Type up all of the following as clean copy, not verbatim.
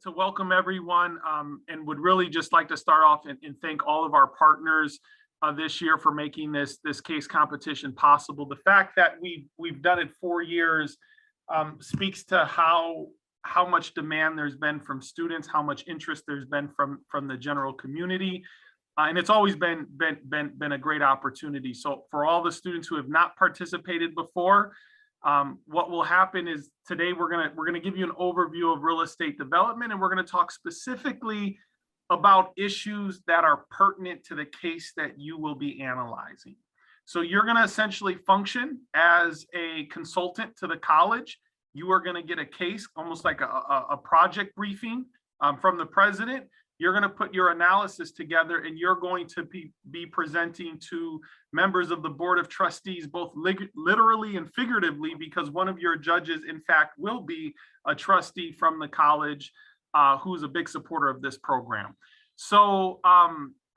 to welcome everyone and would really just like to start off and thank all of our partners this year for making this case competition possible. The fact that we've done it 4 years speaks to how much demand there's been from students, how much interest there's been from the general community. And it's always been a great opportunity. So for all the students who have not participated before, what will happen is today we're gonna give you an overview of real estate development, and we're gonna talk specifically about issues that are pertinent to the case that you will be analyzing. So you're gonna essentially function as a consultant to the college. You are gonna get a case, almost like a project briefing from the president. You're going to put your analysis together, and you're going to be presenting to members of the Board of Trustees, both literally and figuratively, because one of your judges, in fact, will be a trustee from the college who's a big supporter of this program. So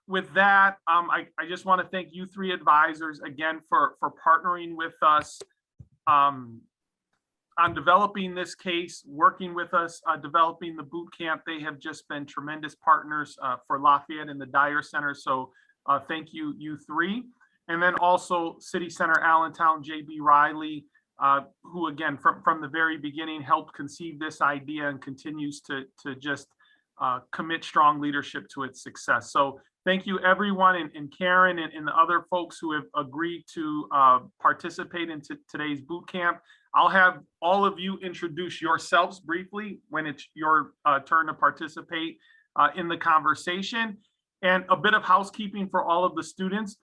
with that, I just want to thank you three advisors again for partnering with us on developing this case, working with us, developing the boot camp. They have just been tremendous partners for Lafayette and the Dyer Center. So thank you, you three. And then also City Center Allentown, JB Riley, who again, from the very beginning helped conceive this idea and continues to just commit strong leadership to its success. So thank you everyone, and Karen and the other folks who have agreed to participate in today's boot camp. I'll have all of you introduce yourselves briefly when it's your turn to participate in the conversation. And a bit of housekeeping for all of the students.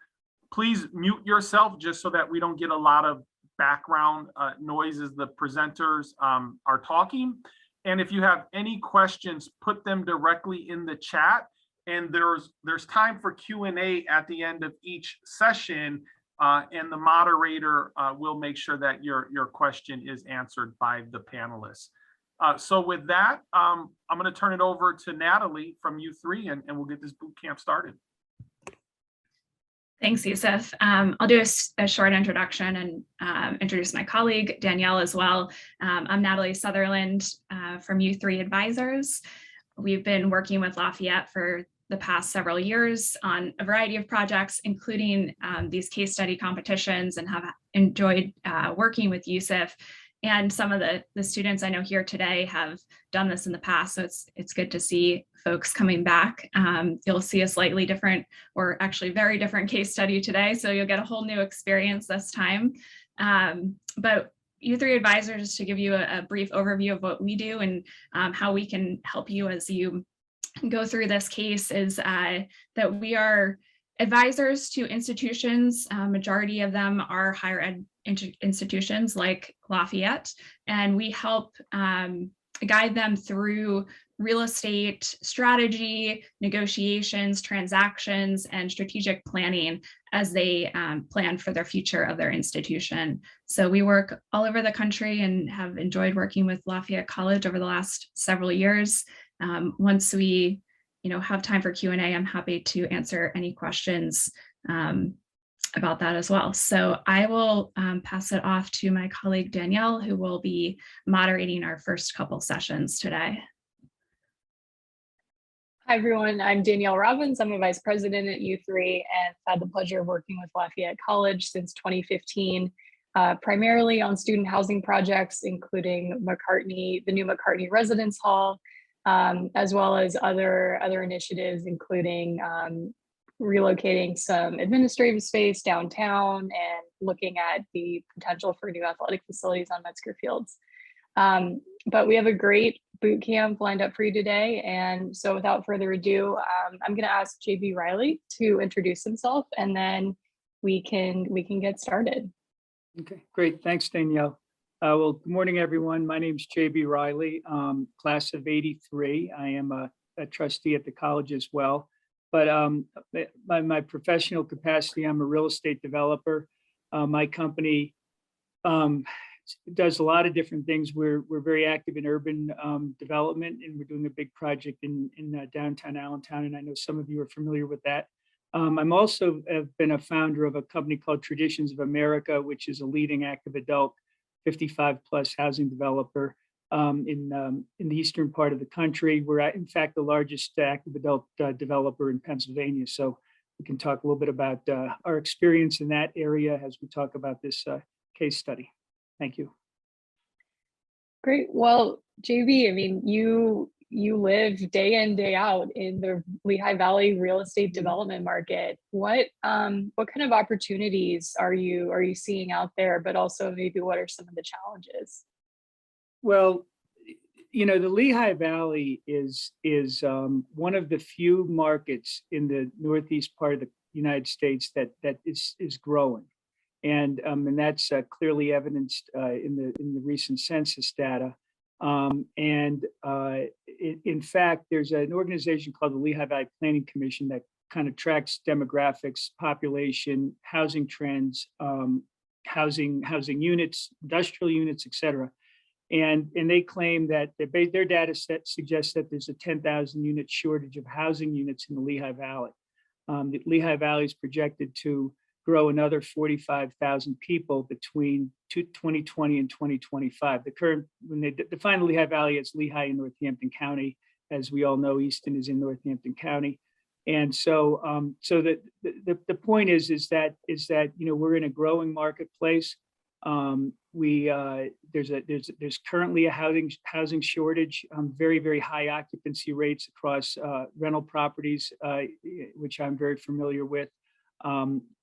Please mute yourself just so that we don't get a lot of background noise as the presenters are talking. And if you have any questions, put them directly in the chat. And there's time for Q&A at the end of each session. And the moderator will make sure that your question is answered by the panelists. So with that, I'm going to turn it over to Natalie from U3, and we'll get this boot camp started. Thanks, Yusuf. I'll do a short introduction and introduce my colleague, Danielle, as well. I'm Natalie Sutherland from U3 Advisors. We've been working with Lafayette for the past several years on a variety of projects, including these case study competitions, and have enjoyed working with Yusuf. And some of the students I know here today have done this in the past, so it's good to see folks coming back. You'll see a slightly different, or actually very different case study today, so you'll get a whole new experience this time. But U3 Advisors, to give you a brief overview of what we do and how we can help you as you go through this case, is that we are advisors to institutions. Majority of them are higher ed institutions like Lafayette, and we help guide them through real estate strategy, negotiations, transactions, and strategic planning as they plan for their future of their institution. So we work all over the country and have enjoyed working with Lafayette College over the last several years. Once we have time for Q&A, I'm happy to answer any questions about that as well. So I will pass it off to my colleague Danielle, who will be moderating our first couple sessions today. Hi everyone, I'm Danielle Robbins. I'm a vice president at U3 and had the pleasure of working with Lafayette College since 2015, primarily on student housing projects, including the new McCartney Residence Hall, as well as other initiatives, including relocating some administrative space downtown and looking at the potential for new athletic facilities on Metzger Fields. But we have a great boot camp lined up for you today. And so without further ado, I'm going to ask JB Riley to introduce himself, and then we can get started. Okay, great. Thanks, Danielle. Well, good morning, everyone. My name is JB Riley, class of '83. I am a trustee at the college as well. But by my professional capacity, I'm a real estate developer. My company does a lot of different things. We're very active in urban development, and we're doing a big project in downtown Allentown, and I know some of you are familiar with that. I'm also have been a founder of a company called Traditions of America, which is a leading active adult 55 plus housing developer. in the eastern part of the country. We're in fact the largest active adult developer in Pennsylvania. So we can talk a little bit about our experience in that area as we talk about this case study. Thank you. Great. Well, JB, I mean, you live day in, day out in the Lehigh Valley real estate development market. What kind of opportunities are you seeing out there, but also maybe what are some of the challenges? Well, you know, the Lehigh Valley is one of the few markets in the northeast part of the United States that is growing, and that's clearly evidenced in the recent census data. In fact, there's an organization called the Lehigh Valley Planning Commission that kind of tracks demographics, population, housing trends, housing units, industrial units, et cetera. And they claim that their data set suggests that there's a 10,000 unit shortage of housing units in the Lehigh Valley. The Lehigh Valley is projected to grow another 45,000 people between 2020 and 2025. When they define the Lehigh Valley as Lehigh and Northampton County, as we all know, Easton is in Northampton County. And so, the point is that you know, we're in a growing marketplace. There's currently a housing shortage, very high occupancy rates across rental properties, which I'm very familiar with.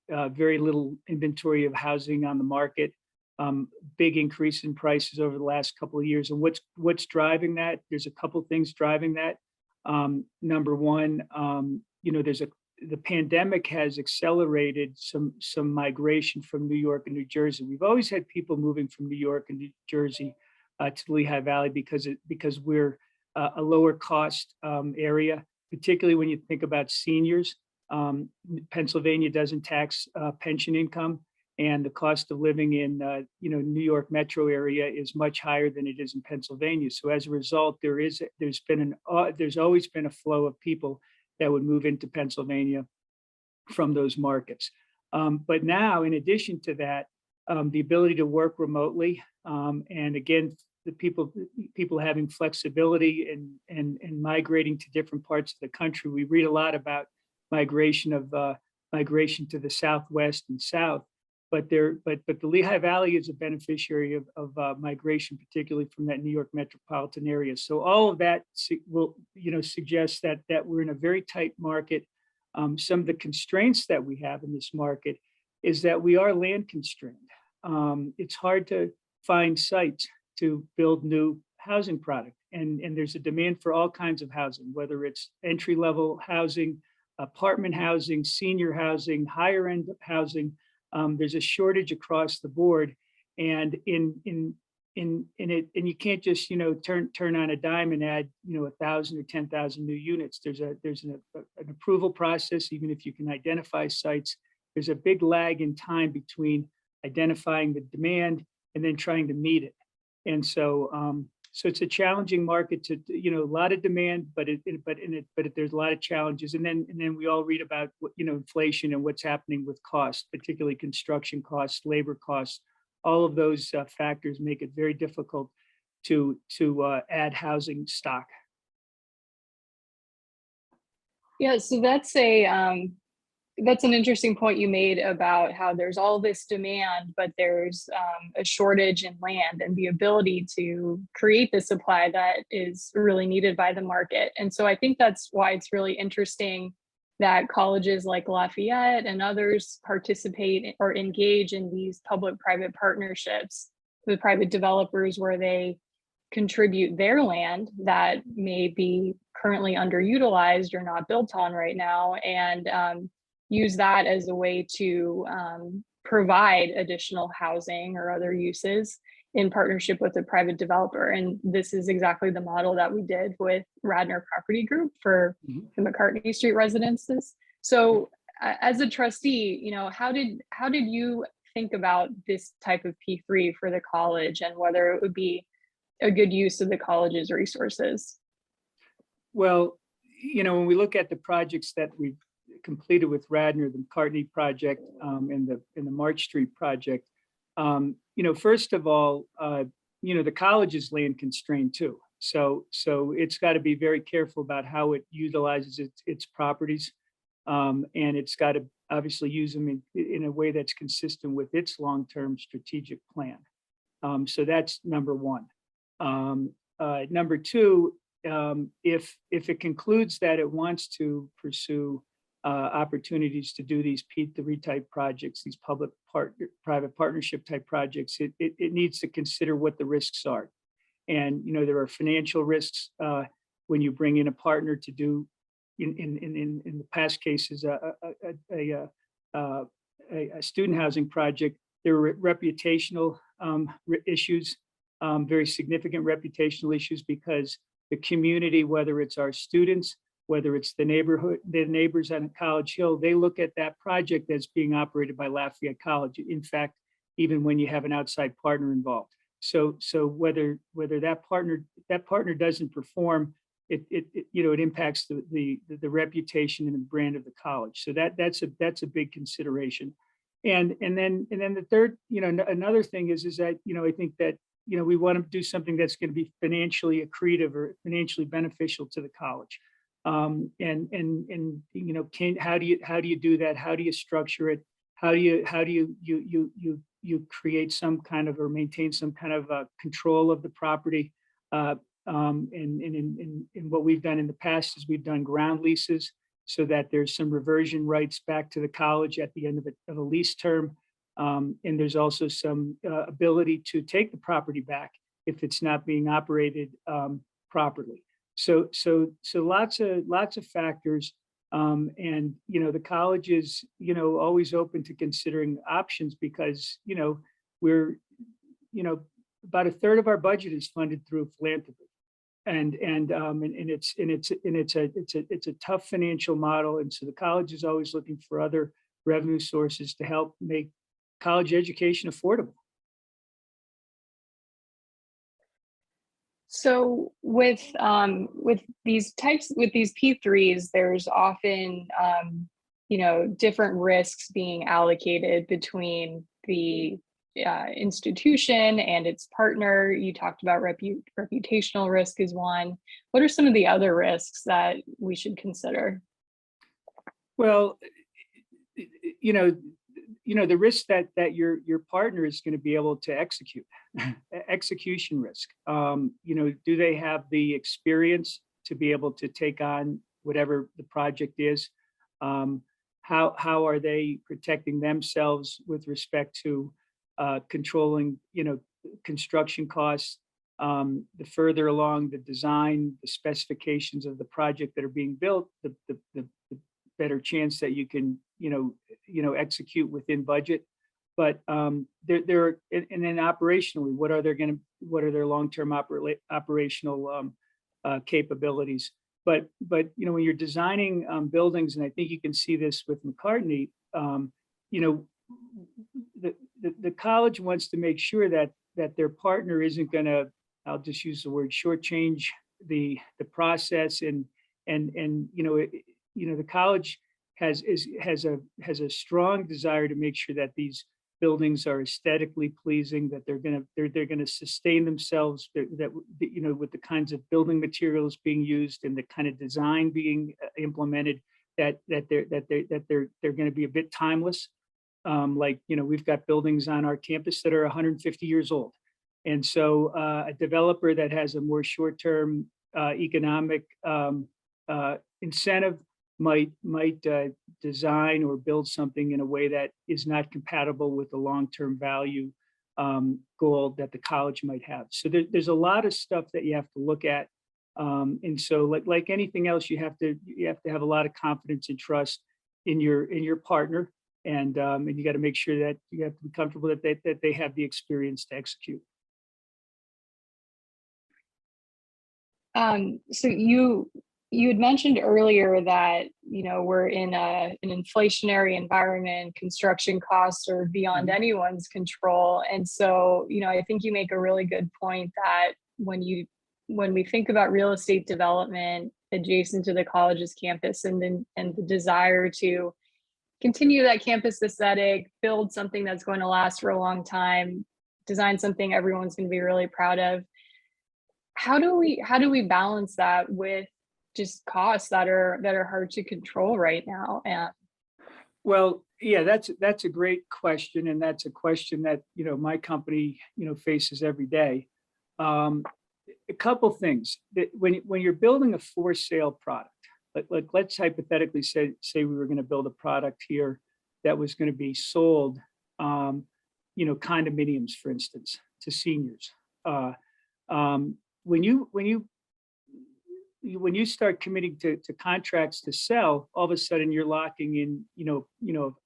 Very little inventory of housing on the market. Big increase in prices over the last couple of years. And what's driving that? There's a couple of things driving that. Number one, you know, the pandemic has accelerated some migration from New York and New Jersey. We've always had people moving from New York and New Jersey to the Lehigh Valley because we're a lower cost area, particularly when you think about seniors. Pennsylvania doesn't tax pension income, and the cost of living in you know, New York metro area is much higher than it is in Pennsylvania. So as a result, there's always been a flow of people that would move into Pennsylvania from those markets. But now, in addition to that, the ability to work remotely, and again, the people having flexibility and migrating to different parts of the country. We read a lot about migration to the Southwest and South, but the Lehigh Valley is a beneficiary of migration, particularly from that New York metropolitan area. So all of that will, you know, suggest that we're in a very tight market. Some of the constraints that we have in this market is that we are land constrained. It's hard to find sites to build new housing product, and there's a demand for all kinds of housing, whether it's entry-level housing, apartment housing, senior housing, higher end housing. There's a shortage across the board, and you can't just, you know, turn on a dime and add, you know, 1,000 or 10,000 new units. There's an approval process. Even if you can identify sites, there's a big lag in time between identifying the demand and then trying to meet it. And so it's a challenging market to, you know, a lot of demand, but there's a lot of challenges. And then we all read about, you know, inflation and what's happening with costs, particularly construction costs, labor costs. All of those factors make it very difficult to add housing stock. Yeah, so that's an interesting point you made about how there's all this demand, but there's a shortage in land and the ability to create the supply that is really needed by the market. And so I think that's why it's really interesting that colleges like Lafayette and others participate or engage in these public-private partnerships with private developers where they contribute their land that may be currently underutilized or not built on right now, and use that as a way to provide additional housing or other uses in partnership with a private developer. And this is exactly the model that we did with Radnor Property Group for the McCartney Street residences. So as a trustee, you know, how did you think about this type of P3 for the college and whether it would be a good use of the college's resources? Well, you know, when we look at the projects that we've completed with Radnor, the McCartney project, and the March Street project, you know, first of all, the college is land constrained too. So it's got to be very careful about how it utilizes its properties. And it's got to obviously use them in a way that's consistent with its long-term strategic plan. So that's number one. Number two, if it concludes that it wants to pursue opportunities to do these P3 type projects, these private partnership type projects, it needs to consider what the risks are. And there are financial risks when you bring in a partner to do, in the past cases, a student housing project. There are reputational issues, very significant reputational issues, because the community, whether it's our students, whether it's the neighborhood, the neighbors on College Hill, they look at that project as being operated by Lafayette College. In fact, even when you have an outside partner involved. So whether that partner doesn't perform, it impacts the reputation and the brand of the college. So that's a big consideration. And then the third, another thing is that, I think that, we want to do something that's going to be financially accretive or financially beneficial to the college. How do you do that? How do you structure it? How do you create some kind of, or maintain some kind of control of the property? And what we've done in the past is we've done ground leases so that there's some reversion rights back to the college at the end of a lease term. And there's also some ability to take the property back if it's not being operated properly. So lots of factors. And the college is always open to considering options, because we're about a third of our budget is funded through philanthropy, and it's a tough financial model, and so the college is always looking for other revenue sources to help make college education affordable. So with these P3s, there's often different risks being allocated between the institution and its partner. You talked about reputational risk is one. What are some of the other risks that we should consider? Well, the risk that your partner is going to be able to execute, execution risk. Do they have the experience to be able to take on whatever the project is? How are they protecting themselves with respect to controlling, construction costs? The further along the design, the specifications of the project that are being built, the better chance that you can, execute within budget. But and then operationally, what are their long-term operational capabilities? But when you're designing buildings, and I think you can see this with McCartney, the college wants to make sure that their partner isn't going to, I'll just use the word, shortchange the process, and the college has a strong desire to make sure that these buildings are aesthetically pleasing, that they're going to sustain themselves, that with the kinds of building materials being used and the kind of design being implemented, that they're going to be a bit timeless. We've got buildings on our campus that are 150 years old, and so a developer that has a more short-term economic incentive might design or build something in a way that is not compatible with the long-term value goal that the college might have. So there's a lot of stuff that you have to look at, and so like anything else, you have to have a lot of confidence and trust in your partner, and you got to make sure that you have to be comfortable that they have the experience to execute. So you had mentioned earlier that, we're in an inflationary environment, construction costs are beyond anyone's control. And so, I think you make a really good point that when we think about real estate development adjacent to the college's campus, and the desire to continue that campus aesthetic, build something that's going to last for a long time, design something everyone's going to be really proud of. How do we balance that with just costs that are hard to control right now? And Well, yeah, that's a great question, and that's a question that my company faces every day. A couple things that when you're building a for sale product, like let's hypothetically say we were going to build a product here that was going to be sold, condominiums, for instance, to seniors. When you start committing to contracts to sell, all of a sudden you're locking in,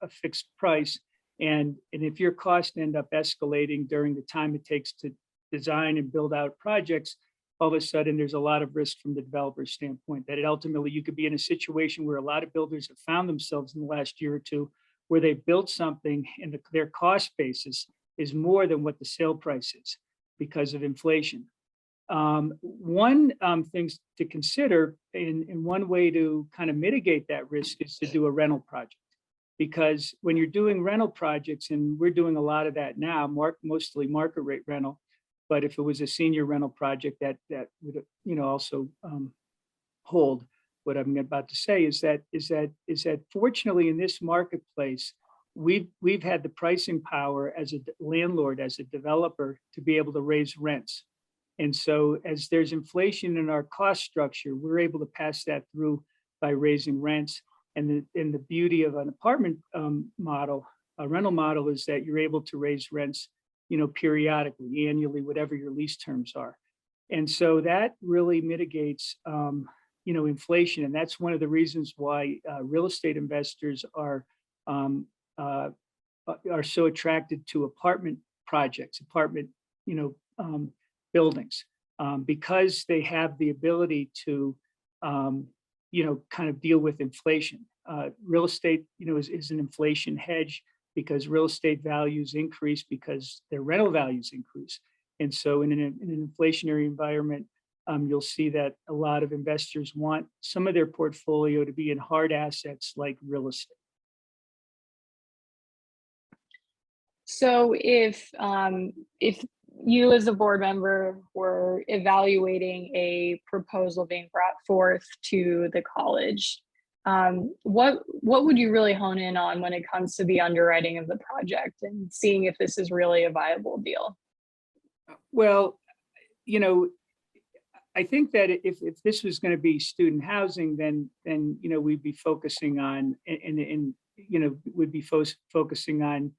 a fixed price. And if your costs end up escalating during the time it takes to design and build out projects, all of a sudden there's a lot of risk from the developer's standpoint that ultimately you could be in a situation where a lot of builders have found themselves in the last year or two where they built something and their cost basis is more than what the sale price is because of inflation. One thing to consider, and one way to kind of mitigate that risk is to do a rental project. Because when you're doing rental projects, and we're doing a lot of that now, mostly market rate rental, but if it was a senior rental project that would also hold what I'm about to say is that fortunately in this marketplace, we've had the pricing power as a landlord, as a developer, to be able to raise rents. And so as there's inflation in our cost structure, we're able to pass that through by raising rents. And the beauty of an apartment model, a rental model, is that you're able to raise rents, periodically, annually, whatever your lease terms are. And so that really mitigates, inflation. And that's one of the reasons why real estate investors are so attracted to apartment projects, buildings, because they have the ability to, kind of deal with inflation. Real estate, is an inflation hedge because real estate values increase because their rental values increase. And so in an inflationary environment, you'll see that a lot of investors want some of their portfolio to be in hard assets like real estate. so if you as a board member were evaluating a proposal being brought forth to the college, what would you really hone in on when it comes to the underwriting of the project and seeing if this is really a viable deal? Well, I think that if this was going to be student housing, then we'd be focusing on focusing on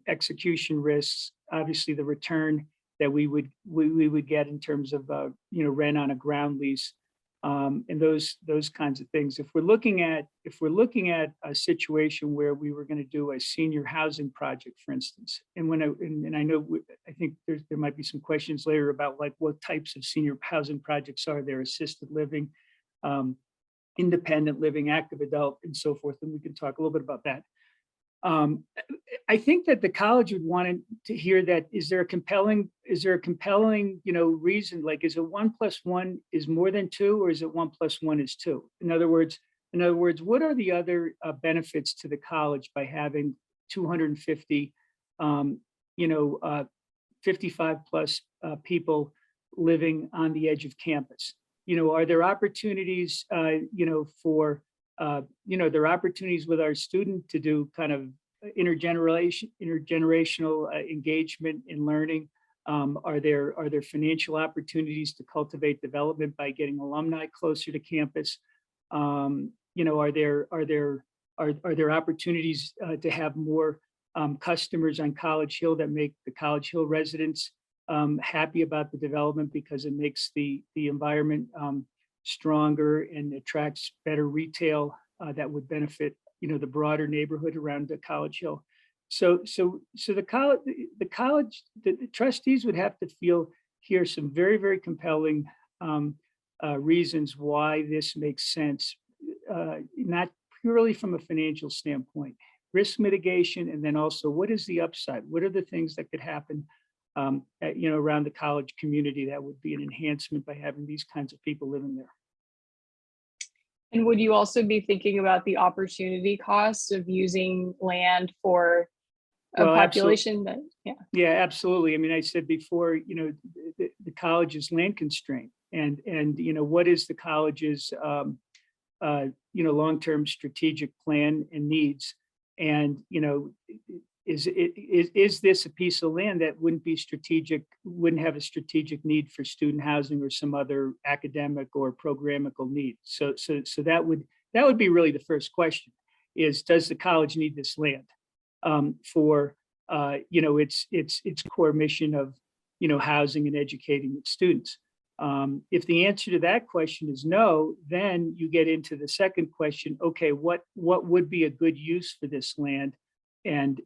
execution risks, obviously the return that we would get in terms of rent on a ground lease, and those kinds of things. If we're looking at a situation where we were going to do a senior housing project, for instance, and I think there might be some questions later about like what types of senior housing projects are there: assisted living, independent living, active adult, and so forth. And we can talk a little bit about that. I think that the college would want to hear that. Is there a compelling, reason? Like, is it 1 + 1 is more than 2, or is it 1 + 1 is 2? In other words, what are the other benefits to the college by having 250, 55 plus people living on the edge of campus? Are there opportunities, there are opportunities with our student to do kind of intergenerational engagement in learning? Are there financial opportunities to cultivate development by getting alumni closer to campus? Are there opportunities to have more customers on College Hill that make the College Hill residents happy about the development because it makes the environment stronger and attracts better retail that would benefit the broader neighborhood around the College Hill. So the trustees would have to hear some very, very compelling reasons why this makes sense, not purely from a financial standpoint, risk mitigation, and then also what is the upside? What are the things that could happen around the college community that would be an enhancement by having these kinds of people living there? And would you also be thinking about the opportunity costs of using land for a Well, population that, yeah. Yeah, absolutely. I mean, I said before, the college is land constrained, and what is the college's long-term strategic plan and needs, and is this a piece of land that wouldn't have a strategic need for student housing or some other academic or programmable need? So that would be really the first question: is does the college need this land for its core mission of housing and educating its students? If the answer to that question is no, then you get into the second question. Okay, what would be a good use for this land, and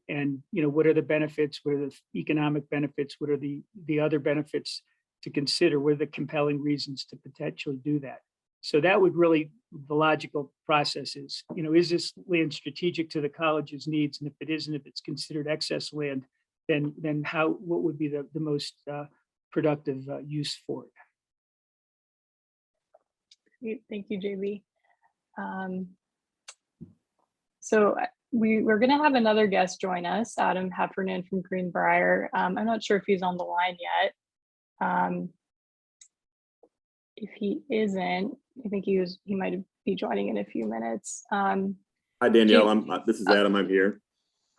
what are the benefits? What are the economic benefits? What are the other benefits to consider? What are the compelling reasons to potentially do that? So that would really, the logical process is this land strategic to the college's needs? And if it isn't, if it's considered excess land, then what would be the most productive use for it? Great. Thank you, JB. So we're going to have another guest join us, Adam Heffernan from Greenbrier. I'm not sure if he's on the line yet. If he isn't, I think he might be joining in a few minutes. Hi, Danielle. This is Adam. I'm here.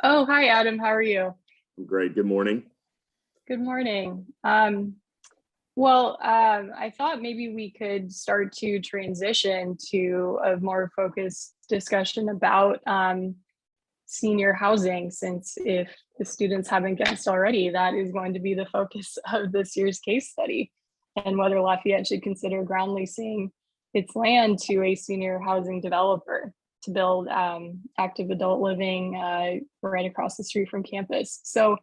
Oh, hi, Adam. How are you? I'm great. Good morning. Good morning. I thought maybe we could start to transition to a more focused discussion about senior housing, since if the students haven't guessed already, that is going to be the focus of this year's case study, and whether Lafayette should consider ground leasing its land to a senior housing developer to build active adult living right across the street from campus. So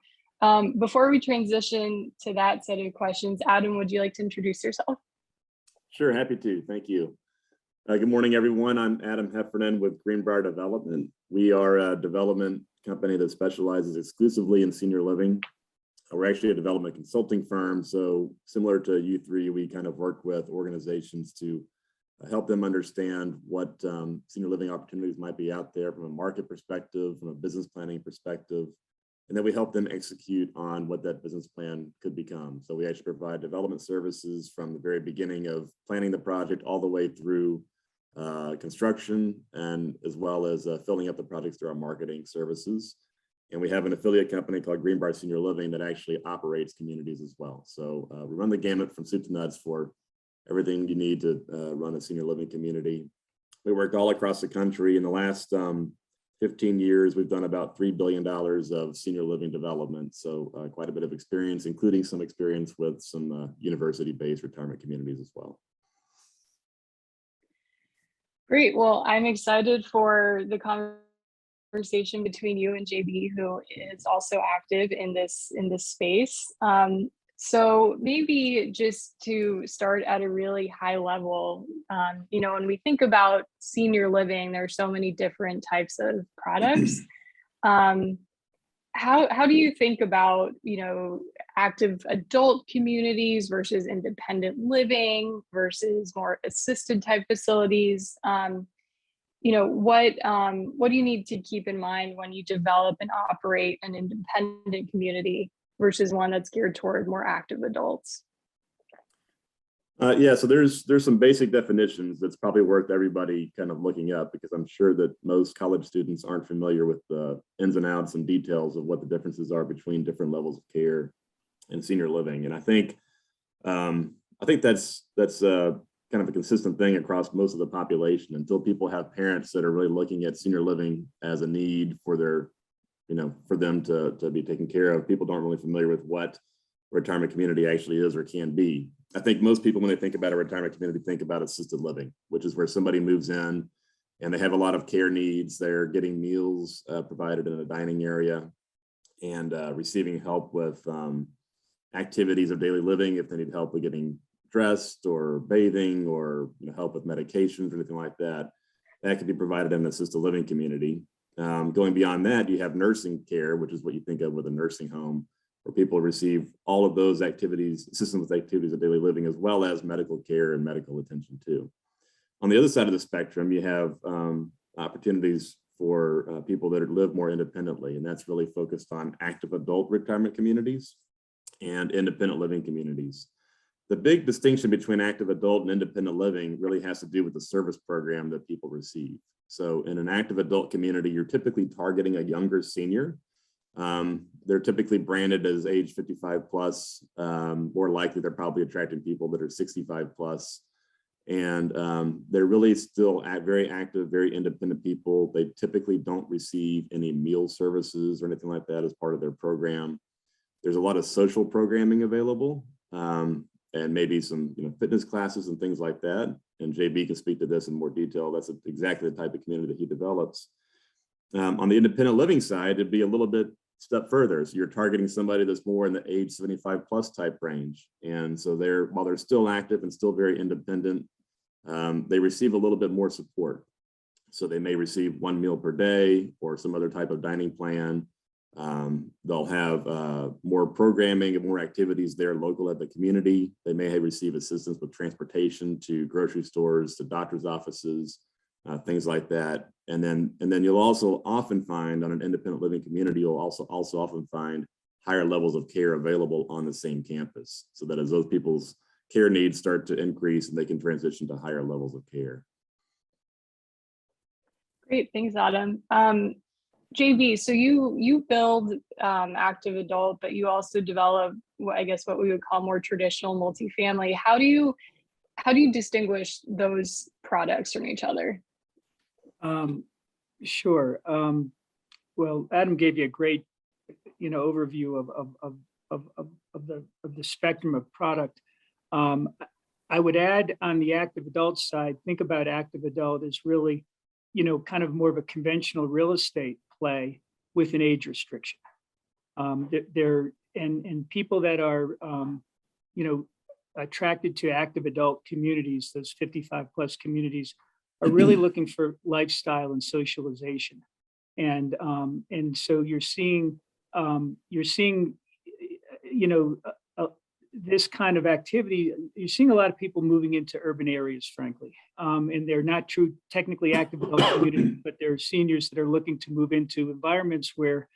before we transition to that set of questions, Adam, would you like to introduce yourself? Sure, happy to. Thank you. Good morning, everyone. I'm Adam Heffernan with Greenbrier Development. We are a development company that specializes exclusively in senior living. We're actually a development consulting firm. So similar to U3, we kind of work with organizations to help them understand what senior living opportunities might be out there from a market perspective, from a business planning perspective. And then we help them execute on what that business plan could become. So we actually provide development services from the very beginning of planning the project all the way through construction, and as well as filling up the projects through our marketing services. And we have an affiliate company called Greenbrier Senior Living that actually operates communities as well. So we run the gamut from soup to nuts for everything you need to run a senior living community. We work all across the country. In the last 15 years, we've done about $3 billion of senior living development. So quite a bit of experience, including some experience with some university-based retirement communities as well. Great. Well, I'm excited for the conversation between you and JB, who is also active in this space. So maybe just to start at a really high level, when we think about senior living, there are so many different types of products. How do you think about, active adult communities versus independent living versus more assisted type facilities? What do you need to keep in mind when you develop and operate an independent community versus one that's geared toward more active adults? Yeah, so there's some basic definitions that's probably worth everybody kind of looking up, because I'm sure that most college students aren't familiar with the ins and outs and details of what the differences are between different levels of care and senior living. And I think that's kind of a consistent thing across most of the population until people have parents that are really looking at senior living as a need for their, for them to be taken care of. People aren't really familiar with what a retirement community actually is or can be. I think most people, when they think about a retirement community, think about assisted living, which is where somebody moves in and they have a lot of care needs. They're getting meals provided in a dining area and receiving help with activities of daily living if they need help with getting dressed or bathing or help with medications or anything like that. That could be provided in an assisted living community. Going beyond that, you have nursing care, which is what you think of with a nursing home, where people receive all of those activities, assistance with activities of daily living, as well as medical care and medical attention too. On the other side of the spectrum, you have opportunities for people that live more independently. And that's really focused on active adult retirement communities and independent living communities. The big distinction between active adult and independent living really has to do with the service program that people receive. So in an active adult community, you're typically targeting a younger senior. They're typically branded as age 55 plus. More likely, they're probably attracting people that are 65 plus. And they're really still very active, very independent people. They typically don't receive any meal services or anything like that as part of their program. There's a lot of social programming available, and maybe some fitness classes and things like that. And JB can speak to this in more detail. That's exactly the type of community that he develops. On the independent living side, it'd be a little bit step further. So you're targeting somebody that's more in the age 75 plus type range. And so while they're still active and still very independent, they receive a little bit more support. So they may receive 1 meal per day or some other type of dining plan. They'll have more programming and more activities there local at the community. They may receive assistance with transportation to grocery stores, to doctor's offices, things like that. And then you'll also often find on an independent living community, you'll also often find higher levels of care available on the same campus, so that as those people's care needs start to increase and they can transition to higher levels of care. Great, thanks, Adam. JB, so you build active adult, but you also develop what we would call more traditional multifamily. How do you distinguish those products from each other? Sure. Well, Adam gave you a great, overview of the spectrum of product. I would add on the active adult side, think about active adult as really, kind of more of a conventional real estate play with an age restriction. And people that are, attracted to active adult communities, those 55 plus communities, are really looking for lifestyle and socialization. And so you're seeing, this kind of activity. You're seeing a lot of people moving into urban areas, frankly, and they're not true technically active adult communities, but they're seniors that are looking to move into environments where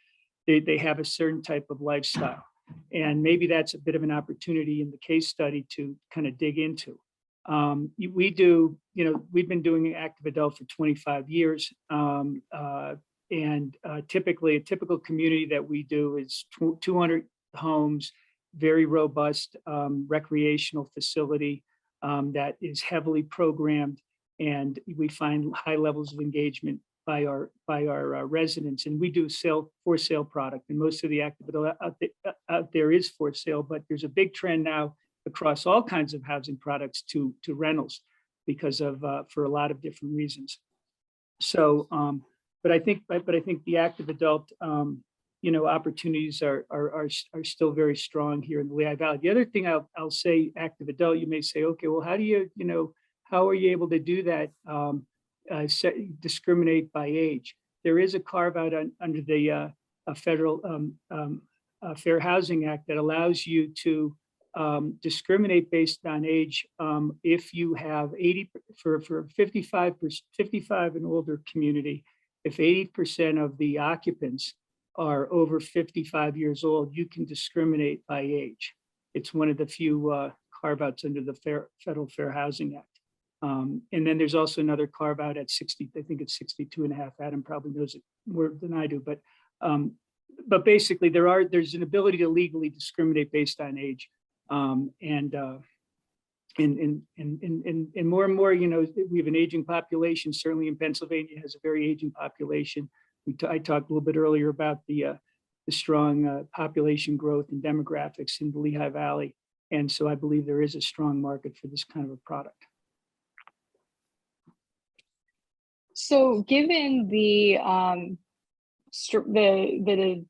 they have a certain type of lifestyle. And maybe that's a bit of an opportunity in the case study to kind of dig into. We've been doing active adult for 25 years. Typically a typical community that we do is 200 homes, very robust recreational facility that is heavily programmed, and we find high levels of engagement by our residents. And we do for sale product, and most of the active adult out there is for sale, but there's a big trend now across all kinds of housing products to rentals because of for a lot of different reasons. So but I think the active adult opportunities are still very strong here in the Lehigh Valley. The other thing I'll say, active adult, you may say, okay, well, how do you, how are you able to do that? Discriminate by age. There is a carve out under the federal Fair Housing Act that allows you to discriminate based on age if you have 80 for 55 and older community. If 80% of the occupants are over 55 years old, you can discriminate by age. It's one of the few carve-outs under the Federal Fair Housing Act. And then there's also another carve-out at 60, I think it's 62 and a half. Adam probably knows it more than I do, but basically there's an ability to legally discriminate based on age. And more and more, we have an aging population. Certainly in Pennsylvania has a very aging population. I talked a little bit earlier about the strong population growth and demographics in the Lehigh Valley. And so I believe there is a strong market for this kind of a product. So given the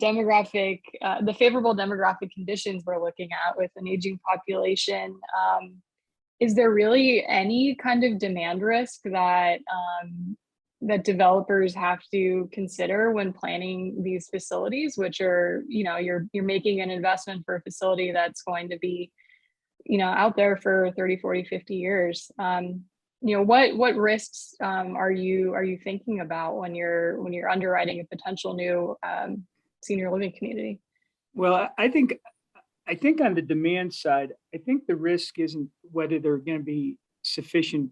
demographic, the favorable demographic conditions we're looking at with an aging population, is there really any kind of demand risk that that developers have to consider when planning these facilities, which are, you're making an investment for a facility that's going to be, out there for 30, 40, 50 years. what risks are you thinking about when you're underwriting a potential new senior living community? Well, I think on the demand side, I think the risk isn't whether there are going to be sufficient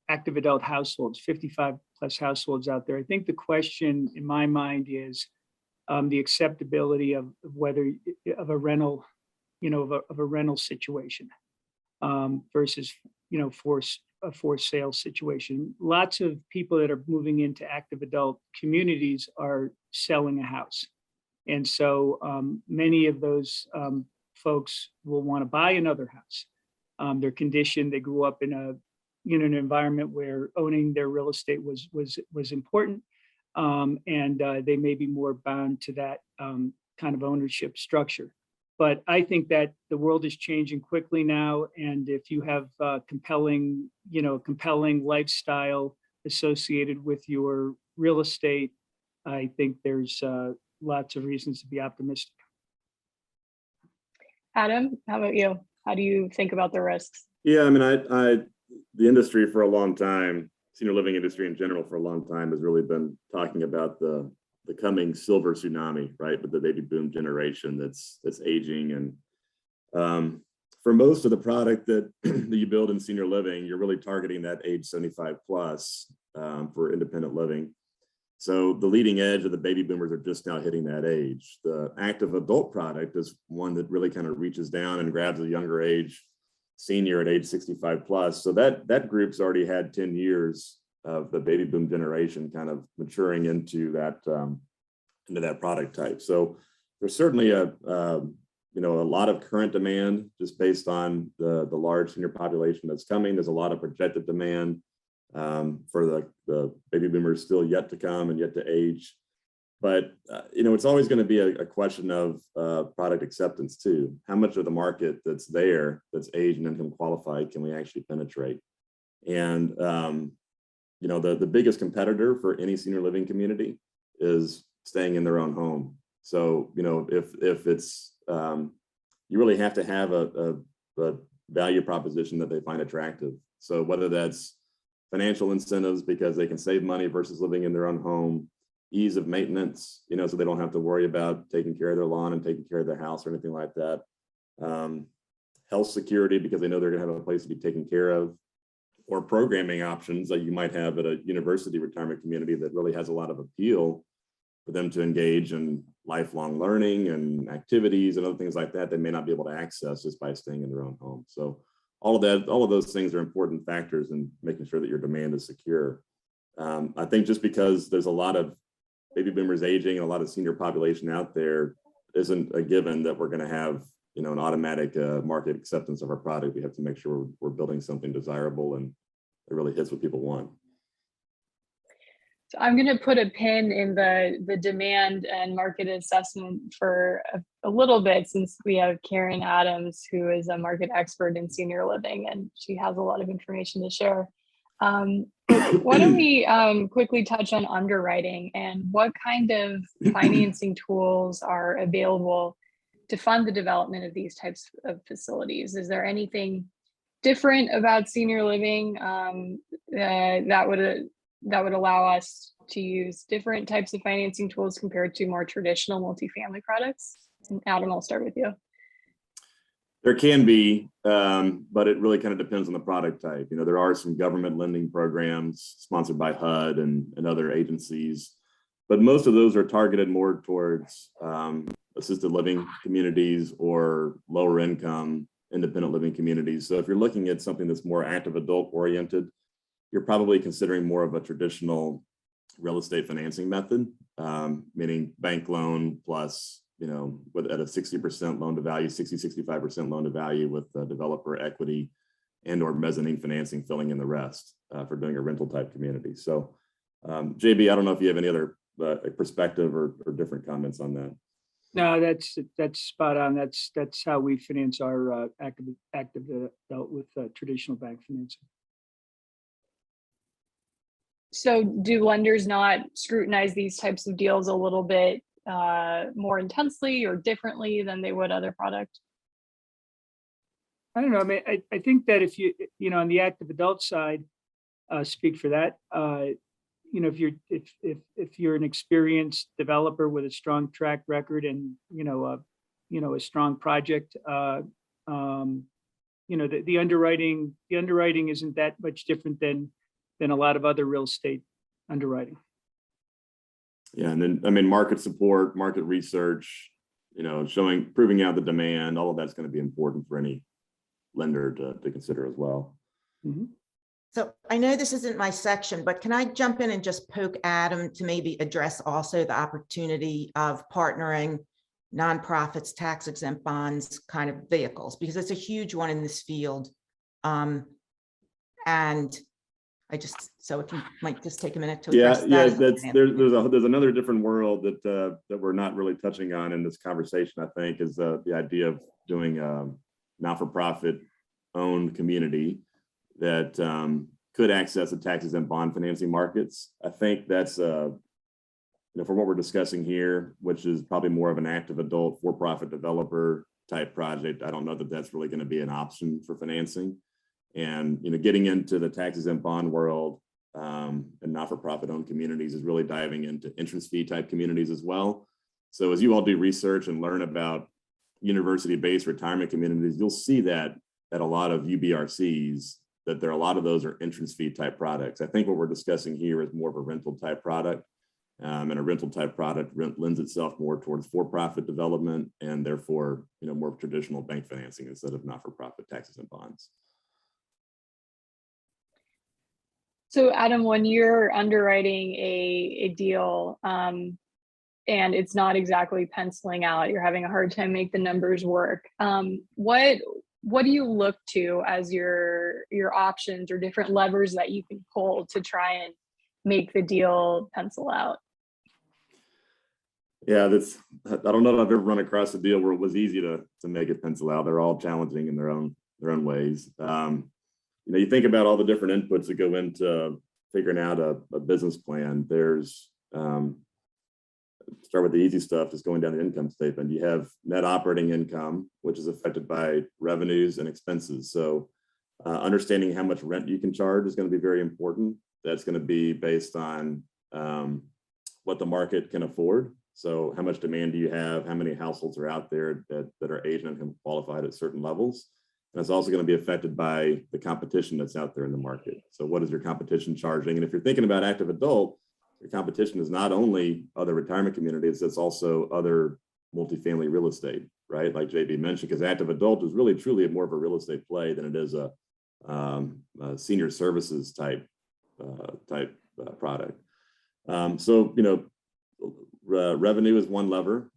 active adult households, 55 plus households out there. I think the question in my mind is the acceptability of whether of a rental, of a rental situation versus, a forced sale situation. Lots of people that are moving into active adult communities are selling a house. And so many of those folks will want to buy another house. They're conditioned, they grew up in an environment where owning their real estate was important. And they may be more bound to that kind of ownership structure. But I think that the world is changing quickly now. And if you have compelling lifestyle associated with your real estate, I think there's lots of reasons to be optimistic. Adam, how about you? How do you think about the risks? Yeah, I mean, the industry for a long time, senior living industry in general for a long time has really been talking about the coming silver tsunami, right? With the baby boom generation that's aging. And for most of the product that you build in senior living, you're really targeting that age 75 plus for independent living. So the leading edge of the baby boomers are just now hitting that age. The active adult product is one that really kind of reaches down and grabs a younger age senior at age 65 plus. So that group's already had 10 years of the baby boom generation kind of maturing into that product type. So there's certainly a lot of current demand just based on the large senior population that's coming. There's a lot of projected demand for the baby boomers still yet to come and yet to age. But it's always going to be a question of product acceptance too. How much of the market that's there, that's age and income qualified, can we actually penetrate? And the biggest competitor for any senior living community is staying in their own home. So if it's you really have to have a value proposition that they find attractive. So whether that's financial incentives because they can save money versus living in their own home, ease of maintenance, so they don't have to worry about taking care of their lawn and taking care of their house or anything like that. Health security because they know they're gonna have a place to be taken care of, or programming options that you might have at a university retirement community that really has a lot of appeal for them to engage in lifelong learning and activities and other things like that they may not be able to access just by staying in their own home. So all of those things are important factors in making sure that your demand is secure. I think just because there's a lot of baby boomers aging and a lot of senior population out there isn't a given that we're going to have an automatic market acceptance of our product. We have to make sure we're building something desirable and it really hits what people want. So I'm going to put a pin in the demand and market assessment for a little bit, since we have Karen Adams, who is a market expert in senior living, and she has a lot of information to share. Why don't we quickly touch on underwriting and what kind of financing tools are available to fund the development of these types of facilities? Is there anything different about senior living that would allow us to use different types of financing tools compared to more traditional multifamily products? And Adam, I'll start with you. There can be, but it really kind of depends on the product type. There are some government lending programs sponsored by HUD and other agencies, but most of those are targeted more towards assisted living communities or lower income independent living communities. So if you're looking at something that's more active adult oriented, you're probably considering more of a traditional real estate financing method, meaning bank loan plus, at a 60% loan to value, 65% loan to value with developer equity and or mezzanine financing filling in the rest for doing a rental type community. So JB, I don't know if you have any other perspective or different comments on that. No, that's spot on. That's how we finance our active adult with traditional bank financing. So do lenders not scrutinize these types of deals a little bit more intensely or differently than they would other products? I don't know. I mean, I think that if on the active adult side, speak for that. If you're an experienced developer with a strong track record and a strong project, the underwriting isn't that much different than a lot of other real estate underwriting. Yeah, and then I mean, market support, market research, proving out the demand, all of that's going to be important for any lender to consider as well. Mm-hmm. So I know this isn't my section, but can I jump in and just poke Adam to maybe address also the opportunity of partnering nonprofits, tax exempt bonds kind of vehicles, because it's a huge one in this field. And so if you might just take a minute to address that. Yeah, there's another different world that we're not really touching on in this conversation, I think, is the idea of doing a not-for-profit owned community that could access the tax exempt bond financing markets. I think that's for what we're discussing here, which is probably more of an active adult for-profit developer type project. I don't know that that's really going to be an option for financing. And getting into the tax exempt bond world and not-for-profit owned communities is really diving into entrance fee type communities as well. So as you all do research and learn about university-based retirement communities, you'll see that at a lot of UBRCs, that a lot of those are entrance fee type products. I think what we're discussing here is more of a rental type product. And a rental type product lends itself more towards for-profit development and therefore, more traditional bank financing instead of not-for-profit taxes and bonds. So Adam, when you're underwriting a deal and it's not exactly penciling out, you're having a hard time make the numbers work, what do you look to as your options or different levers that you can pull to try and make the deal pencil out? Yeah, I don't know if I've ever run across a deal where it was easy to make it pencil out. They're all challenging in their own ways. You think about all the different inputs that go into figuring out a business plan. There's start with the easy stuff, just going down the income statement. You have net operating income, which is affected by revenues and expenses. So understanding how much rent you can charge is going to be very important. That's going to be based on what the market can afford. So how much demand do you have? How many households are out there that are age and income qualified at certain levels? And it's also going to be affected by the competition that's out there in the market. So what is your competition charging? And if you're thinking about active adult, your competition is not only other retirement communities, it's also other multifamily real estate, right? Like JB mentioned, because active adult is really truly more of a real estate play than it is a senior services type product. Revenue is one lever.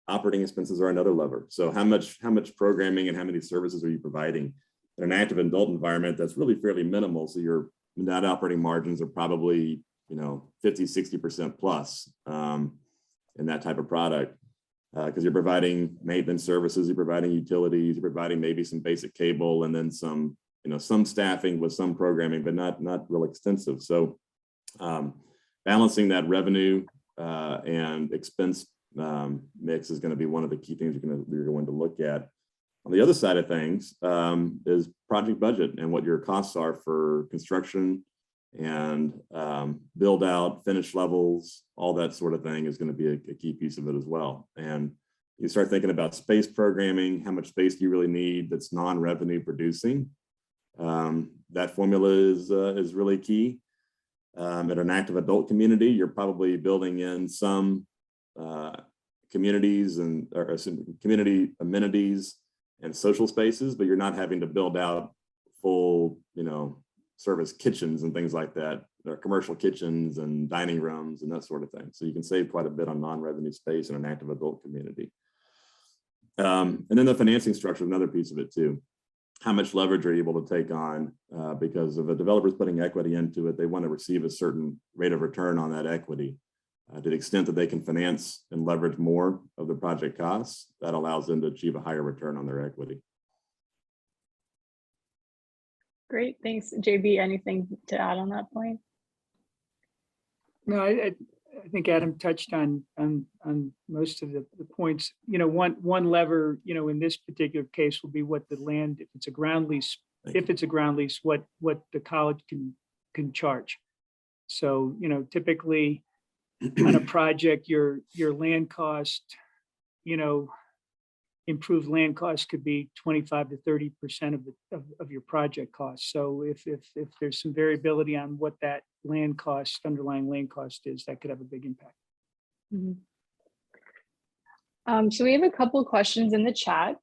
Operating expenses are another lever. So how much programming and how many services are you providing in an active adult environment that's really fairly minimal? So your net operating margins are probably 50-60% plus in that type of product because you're providing maintenance services, you're providing utilities, you're providing maybe some basic cable and then some staffing with some programming, but not real extensive. So balancing that revenue and expense mix is going to be one of the key things you're going to look at. On the other side of things is project budget and what your costs are for construction and build out, finish levels, all that sort of thing is going to be a key piece of it as well. And you start thinking about space programming, how much space do you really need that's non-revenue producing? That formula is really key. At an active adult community, you're probably building in some communities or some community amenities and social spaces, but you're not having to build out full, service kitchens and things like that, or commercial kitchens and dining rooms and that sort of thing. So you can save quite a bit on non-revenue space in an active adult community. And then the financing structure is another piece of it too. How much leverage are you able to take on? Because if a developer's putting equity into it, they want to receive a certain rate of return on that equity. To the extent that they can finance and leverage more of the project costs, that allows them to achieve a higher return on their equity. Great, thanks. JB, anything to add on that point? No, I think Adam touched on most of the points. One lever, in this particular case will be what the land, if it's a ground lease, what the college can can charge. So, typically on a project, your land cost, improved land costs could be 25 to 30% of your project cost. So if there's some variability on what that underlying land cost is, that could have a big impact. Mhm. So we have a couple questions in the chat.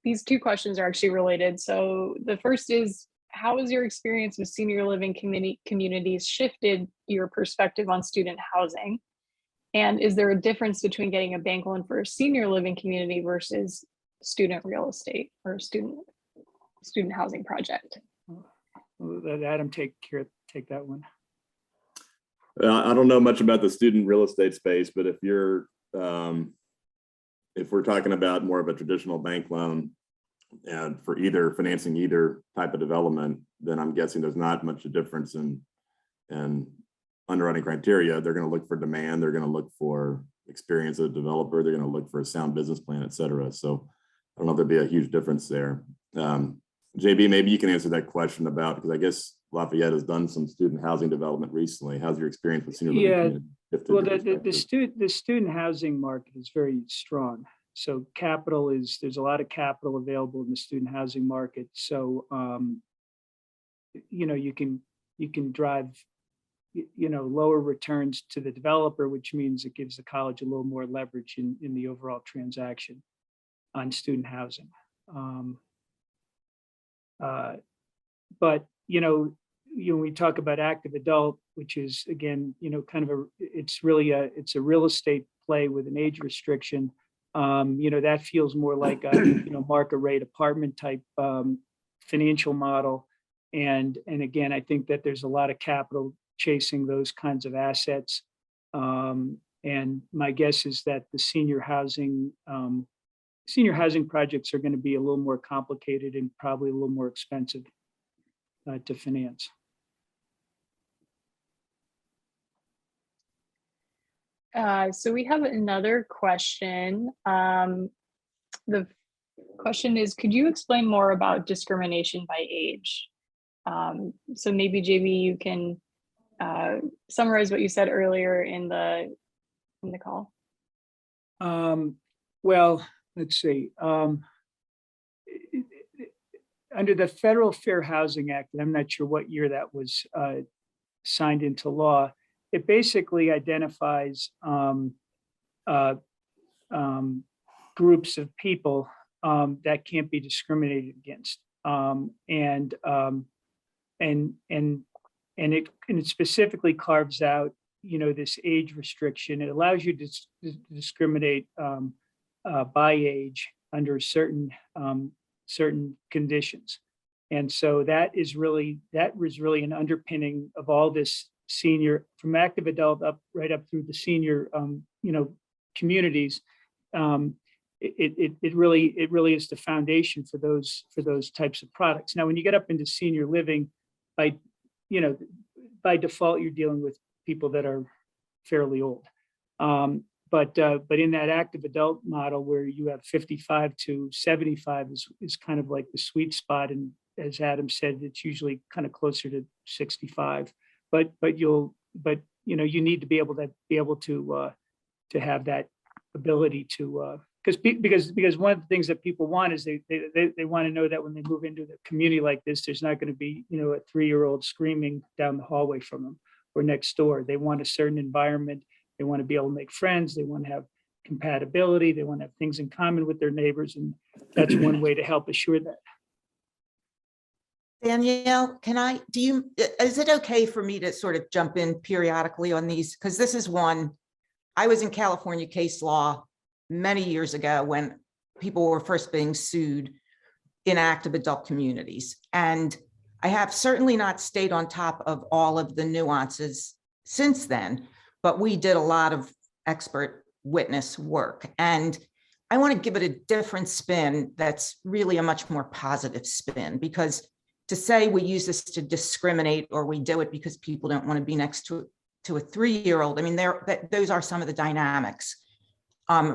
These two questions are actually related. So the first is, how has your experience with senior living communities shifted your perspective on student housing? And is there a difference between getting a bank loan for a senior living community versus student real estate or student housing project? Let Adam take that one. I don't know much about the student real estate space, but if we're talking about more of a traditional bank loan and for financing either type of development, then I'm guessing there's not much a difference in underwriting criteria. They're going to look for demand. They're going to look for experience of the developer. They're going to look for a sound business plan, et cetera. So I don't know if there'd be a huge difference there. JB, maybe you can answer that question because I guess Lafayette has done some student housing development recently. How's your experience with senior living? Well, the student housing market is very strong. So there's a lot of capital available in the student housing market. So, you can drive, lower returns to the developer, which means it gives the college a little more leverage in the overall transaction on student housing. But, we talk about active adult, which is, again, it's a real estate play with an age restriction. That feels more like a, market rate apartment type financial model. And again, I think that there's a lot of capital chasing those kinds of assets. And my guess is that the senior housing projects are going to be a little more complicated and probably a little more expensive to finance. So we have another question. The question is, could you explain more about discrimination by age? So maybe JB, you can summarize what you said earlier in the call. Well, let's see. Under the Federal Fair Housing Act, and I'm not sure what year that was signed into law, it basically identifies groups of people that can't be discriminated against, and it specifically carves out, this age restriction. It allows you to discriminate by age under certain conditions, and so that was really an underpinning of all this senior, from active adult right up through the senior communities. It really is the foundation for those types of products. Now, when you get up into senior living, by default, you're dealing with people that are fairly old. But in that active adult model where you have 55 to 75 is kind of like the sweet spot. And as Adam said, it's usually kind of closer to 65. But you need to be able to have that ability to, because one of the things that people want is they want to know that when they move into the community like this, there's not going to be, a 3-year-old screaming down the hallway from them or next door. They want a certain environment. They want to be able to make friends. They want to have compatibility. They want to have things in common with their neighbors. And that's one way to help assure that. Danielle, is it okay for me to sort of jump in periodically on these? Because this is one, I was in California case law many years ago when people were first being sued in active adult communities. And I have certainly not stayed on top of all of the nuances since then, but we did a lot of expert witness work. And I want to give it a different spin that's really a much more positive spin, because to say we use this to discriminate or we do it because people don't want to be next to a 3-year-old, I mean, those are some of the dynamics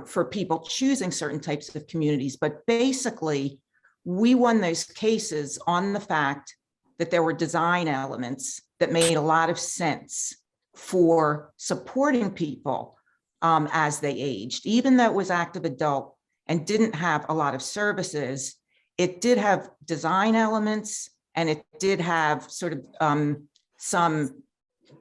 for people choosing certain types of communities. But basically, we won those cases on the fact that there were design elements that made a lot of sense for supporting people as they aged. Even though it was active adult and didn't have a lot of services, it did have design elements, and it did have sort of some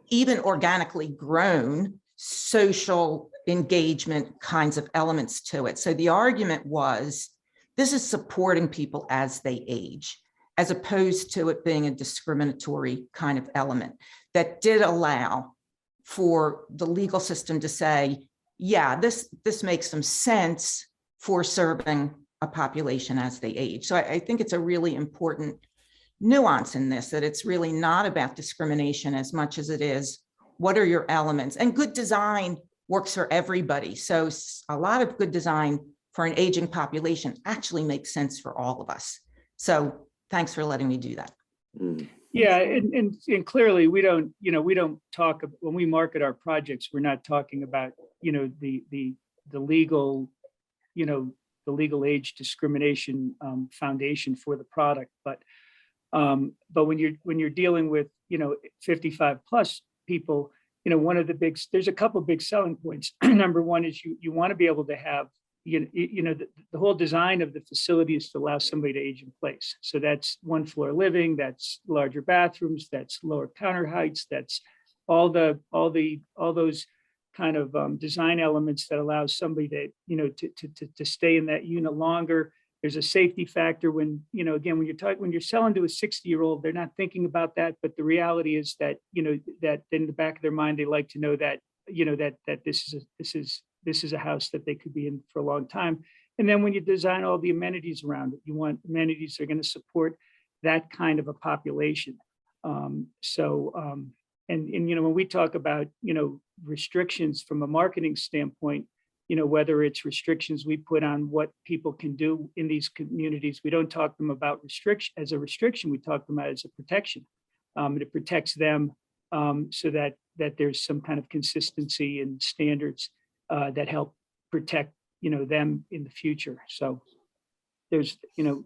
even organically grown social engagement kinds of elements to it. So the argument was, this is supporting people as they age, as opposed to it being a discriminatory kind of element that did allow for the legal system to say, yeah, this makes some sense for serving a population as they age. So I think it's a really important nuance in this, that it's really not about discrimination as much as it is, what are your elements? And good design works for everybody. So a lot of good design for an aging population actually makes sense for all of us. So thanks for letting me do that. Yeah, and clearly we don't talk, when we market our projects, we're not talking about, the legal, the legal age discrimination foundation for the product. But when you're dealing with, 55 plus people, there's a couple of big selling points. Number one is you want to be able to have, the whole design of the facility is to allow somebody to age in place. So that's one floor living, that's larger bathrooms, that's lower counter heights, that's all those kind of design elements that allows somebody to stay in that unit longer. There's a safety factor when, again, when you're selling to a 60-year-old, they're not thinking about that. But the reality is that, that in the back of their mind, they like to know that, that this is a house that they could be in for a long time. And then when you design all the amenities around it, you want amenities that are going to support that kind of a population. And when we talk about, restrictions from a marketing standpoint, whether it's restrictions we put on what people can do in these communities, we don't talk them about as a restriction, we talk them about as a protection. It protects them so that there's some kind of consistency and standards that help protect, them in the future. So there's,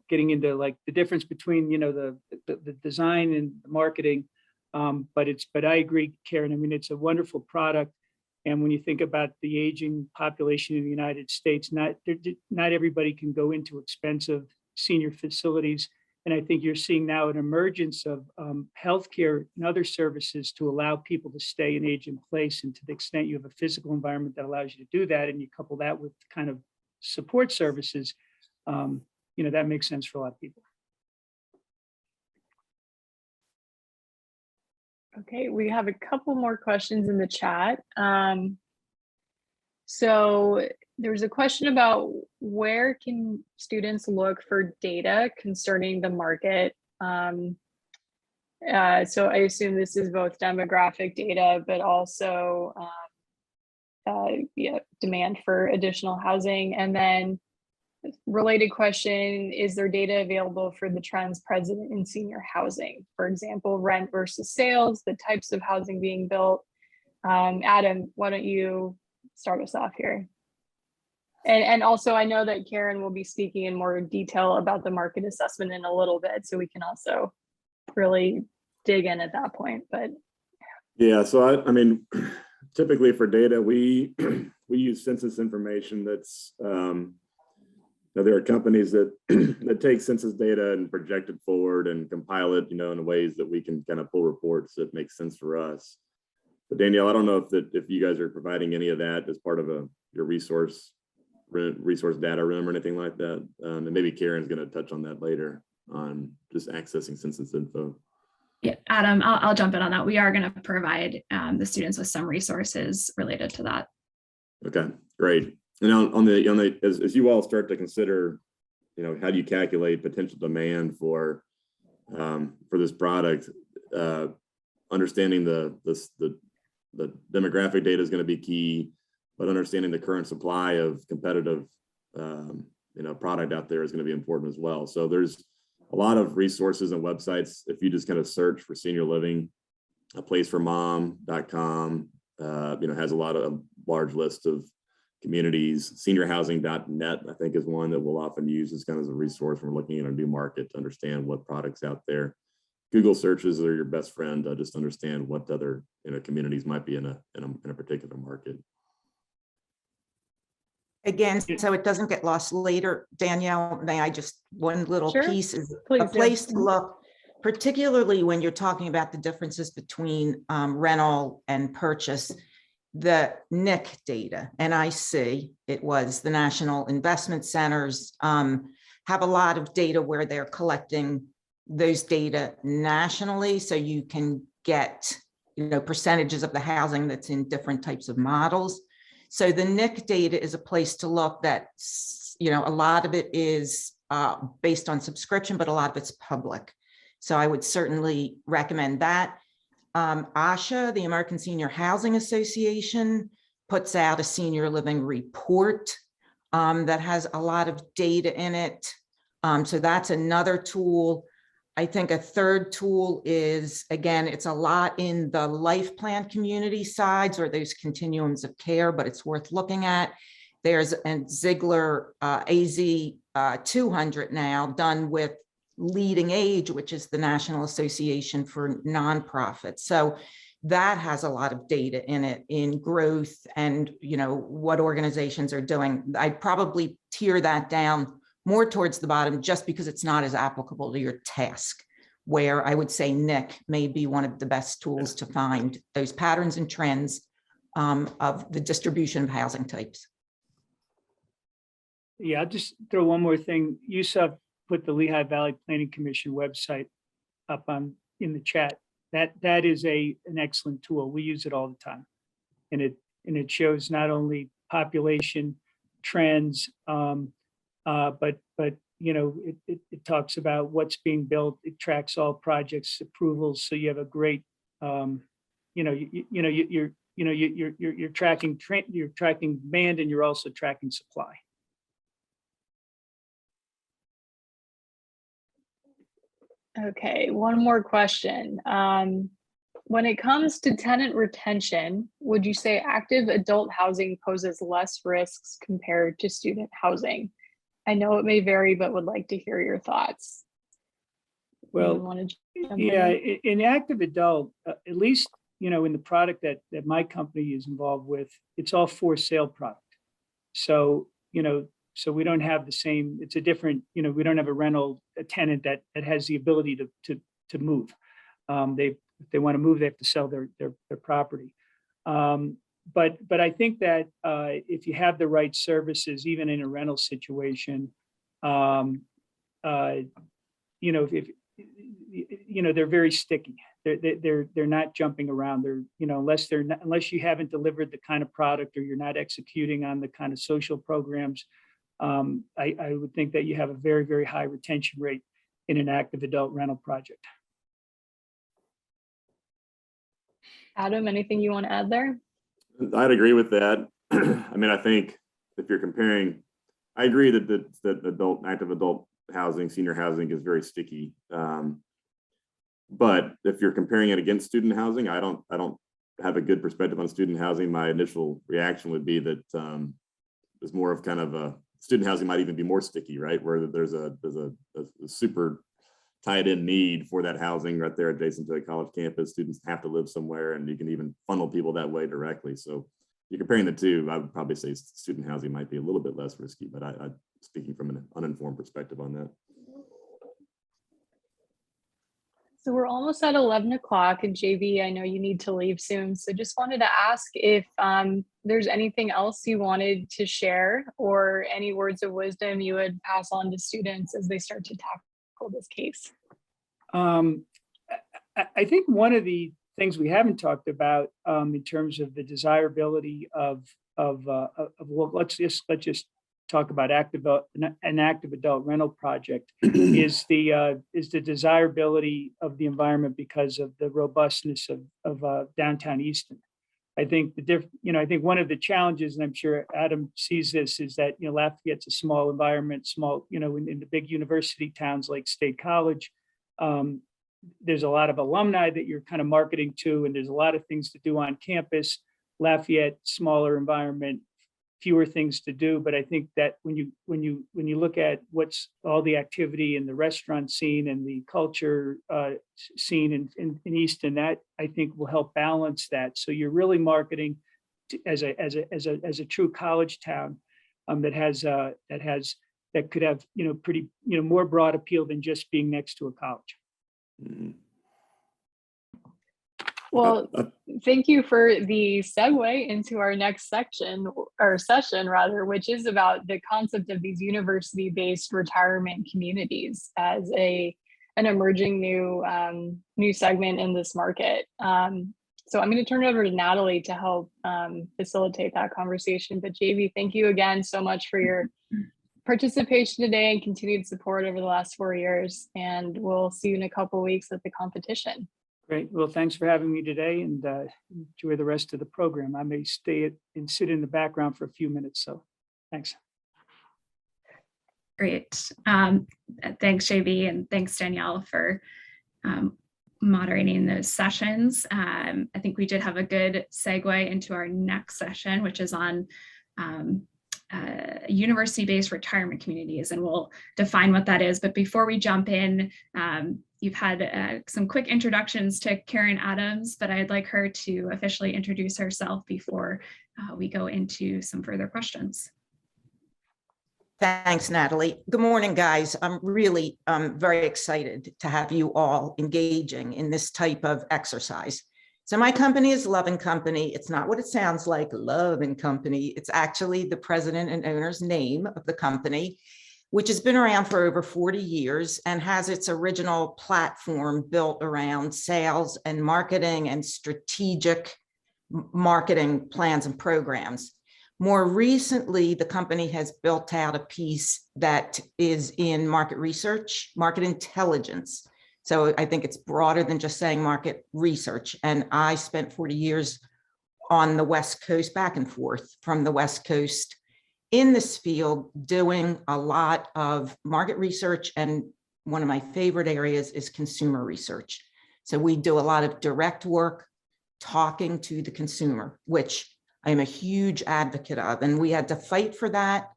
getting into like the difference between, the design and the marketing. But I agree, Karen, I mean, it's a wonderful product. And when you think about the aging population in the United States, not everybody can go into expensive senior facilities. And I think you're seeing now an emergence of healthcare and other services to allow people to stay and age in place. And to the extent you have a physical environment that allows you to do that, and you couple that with kind of support services, that makes sense for a lot of people. Okay, we have a couple more questions in the chat. So there's a question about where can students look for data concerning the market. So I assume this is both demographic data, but also demand for additional housing. And then related question, is there data available for the trends present in senior housing? For example, rent versus sales, the types of housing being built. Adam, why don't you start us off here? And also, I know that Karen will be speaking in more detail about the market assessment in a little bit, so we can also really dig in at that point. But yeah, so I mean, typically for data, we use census information that's there are companies that that take census data and project it forward and compile it, in ways that we can kind of pull reports that make sense for us. But Danielle, I don't know if you guys are providing any of that as part of your resource data room or anything like that. And maybe Karen's going to touch on that later on just accessing census info. Yeah, Adam, I'll jump in on that. We are going to provide the students with some resources related to that. Okay, great. And on the as you all start to consider, how do you calculate potential demand for this product? Understanding the demographic data is going to be key, but understanding the current supply of competitive product out there is going to be important as well. So there's a lot of resources and websites. If you just kind of search for senior living, a place for mom.com, has a large list of communities. Seniorhousing.net, I think, is one that we'll often use as kind of a resource when we're looking at a new market to understand what products out there. Google searches are your best friend to just understand what other communities might be in a particular market. Again, so it doesn't get lost later, Danielle, may I just, one little Sure. piece is Please a do. place to look, particularly when you're talking about the differences between rental and purchase. The NIC data, NIC, it was the National Investment Centers, have a lot of data where they're collecting those data nationally, so you can get percentages of the housing that's in different types of models. So the NIC data is a place to look that, a lot of it is based on subscription, but a lot of it's public. So I would certainly recommend that. ASHA, the American Senior Housing Association, puts out a senior living report that has a lot of data in it. So that's another tool. I think a third tool is, again, it's a lot in the life plan community sides or those continuums of care, but it's worth looking at. There's a Ziegler AZ 200 now done with Leading Age, which is the National Association for Nonprofits. So that has a lot of data in it, in growth and what organizations are doing. I'd probably tier that down more towards the bottom just because it's not as applicable to your task, where I would say NIC may be one of the best tools to find those patterns and trends of the distribution of housing types. Yeah, I'll just throw one more thing. Yusuf put the Lehigh Valley Planning Commission website up in the chat. That is an excellent tool. We use it all the time, and it shows not only population trends, but it talks about what's being built. It tracks all projects approvals, so you have a great you're tracking demand, and you're also tracking supply. Okay, one more question. When it comes to tenant retention, would you say active adult housing poses less risks compared to student housing? I know it may vary, but would like to hear your thoughts. Well, yeah, in active adult, at least, in the product that my company is involved with, it's all for sale product. So, so we don't have the same, it's a different, we don't have a tenant that has the ability to move. If they want to move, they have to sell their property. But I think that if you have the right services, even in a rental situation, they're very sticky. They're not jumping around. Unless you haven't delivered the kind of product or you're not executing on the kind of social programs, I would think that you have a very, very high retention rate in an active adult rental project. Adam, anything you want to add there? I'd agree with that. I mean, I think if you're comparing, I agree that active adult housing, senior housing is very sticky. But if you're comparing it against student housing, I don't have a good perspective on student housing. My initial reaction would be that there's more of kind of a student housing might even be more sticky, right? Where there's a super tied in need for that housing right there adjacent to a college campus. Students have to live somewhere, and you can even funnel people that way directly. So you're comparing the two, I would probably say student housing might be a little bit less risky, but I'm speaking from an uninformed perspective on that. So we're almost at 11 o'clock, and JB, I know you need to leave soon. So just wanted to ask if there's anything else you wanted to share or any words of wisdom you would pass on to students as they start to tackle this case. I think one of the things we haven't talked about in terms of the desirability of well, let's just talk about an active adult rental project is the desirability of the environment because of the robustness of downtown Easton. I think I think one of the challenges, and I'm sure Adam sees this, is that Lafayette's a small environment, in the big university towns like State College. There's a lot of alumni that you're kind of marketing to, and there's a lot of things to do on campus. Lafayette, smaller environment, fewer things to do. But I think that when you look at what's all the activity in the restaurant scene and the culture scene in Easton, that I think will help balance that. So you're really marketing as a true college town that could have pretty more broad appeal than just being next to a college. Mhm. Well, thank you for the segue into our next section or session rather, which is about the concept of these university-based retirement communities as an emerging new segment in this market. So I'm going to turn it over to Natalie to help facilitate that conversation. But JV, thank you again so much for your participation today and continued support over the last 4 years. And we'll see you in a couple of weeks at the competition. Great. Well, thanks for having me today, and enjoy the rest of the program. I may stay and sit in the background for a few minutes. So thanks. Great. Thanks, JB, and thanks, Danielle, for moderating those sessions. I think we did have a good segue into our next session, which is on university-based retirement communities, and we'll define what that is. But before we jump in, you've had some quick introductions to Karen Adams, but I'd like her to officially introduce herself before we go into some further questions. Thanks, Natalie. Good morning, guys. I'm really very excited to have you all engaging in this type of exercise. So my company is Love & Company. It's not what it sounds like, Love & Company. It's actually the president and owner's name of the company, which has been around for over 40 years and has its original platform built around sales and marketing and strategic marketing plans and programs. More recently, the company has built out a piece that is in market research, market intelligence. So I think it's broader than just saying market research. And I spent 40 years on the West Coast, back and forth from the West Coast in this field, doing a lot of market research. And one of my favorite areas is consumer research. So we do a lot of direct work, talking to the consumer, which I am a huge advocate of. And we had to fight for that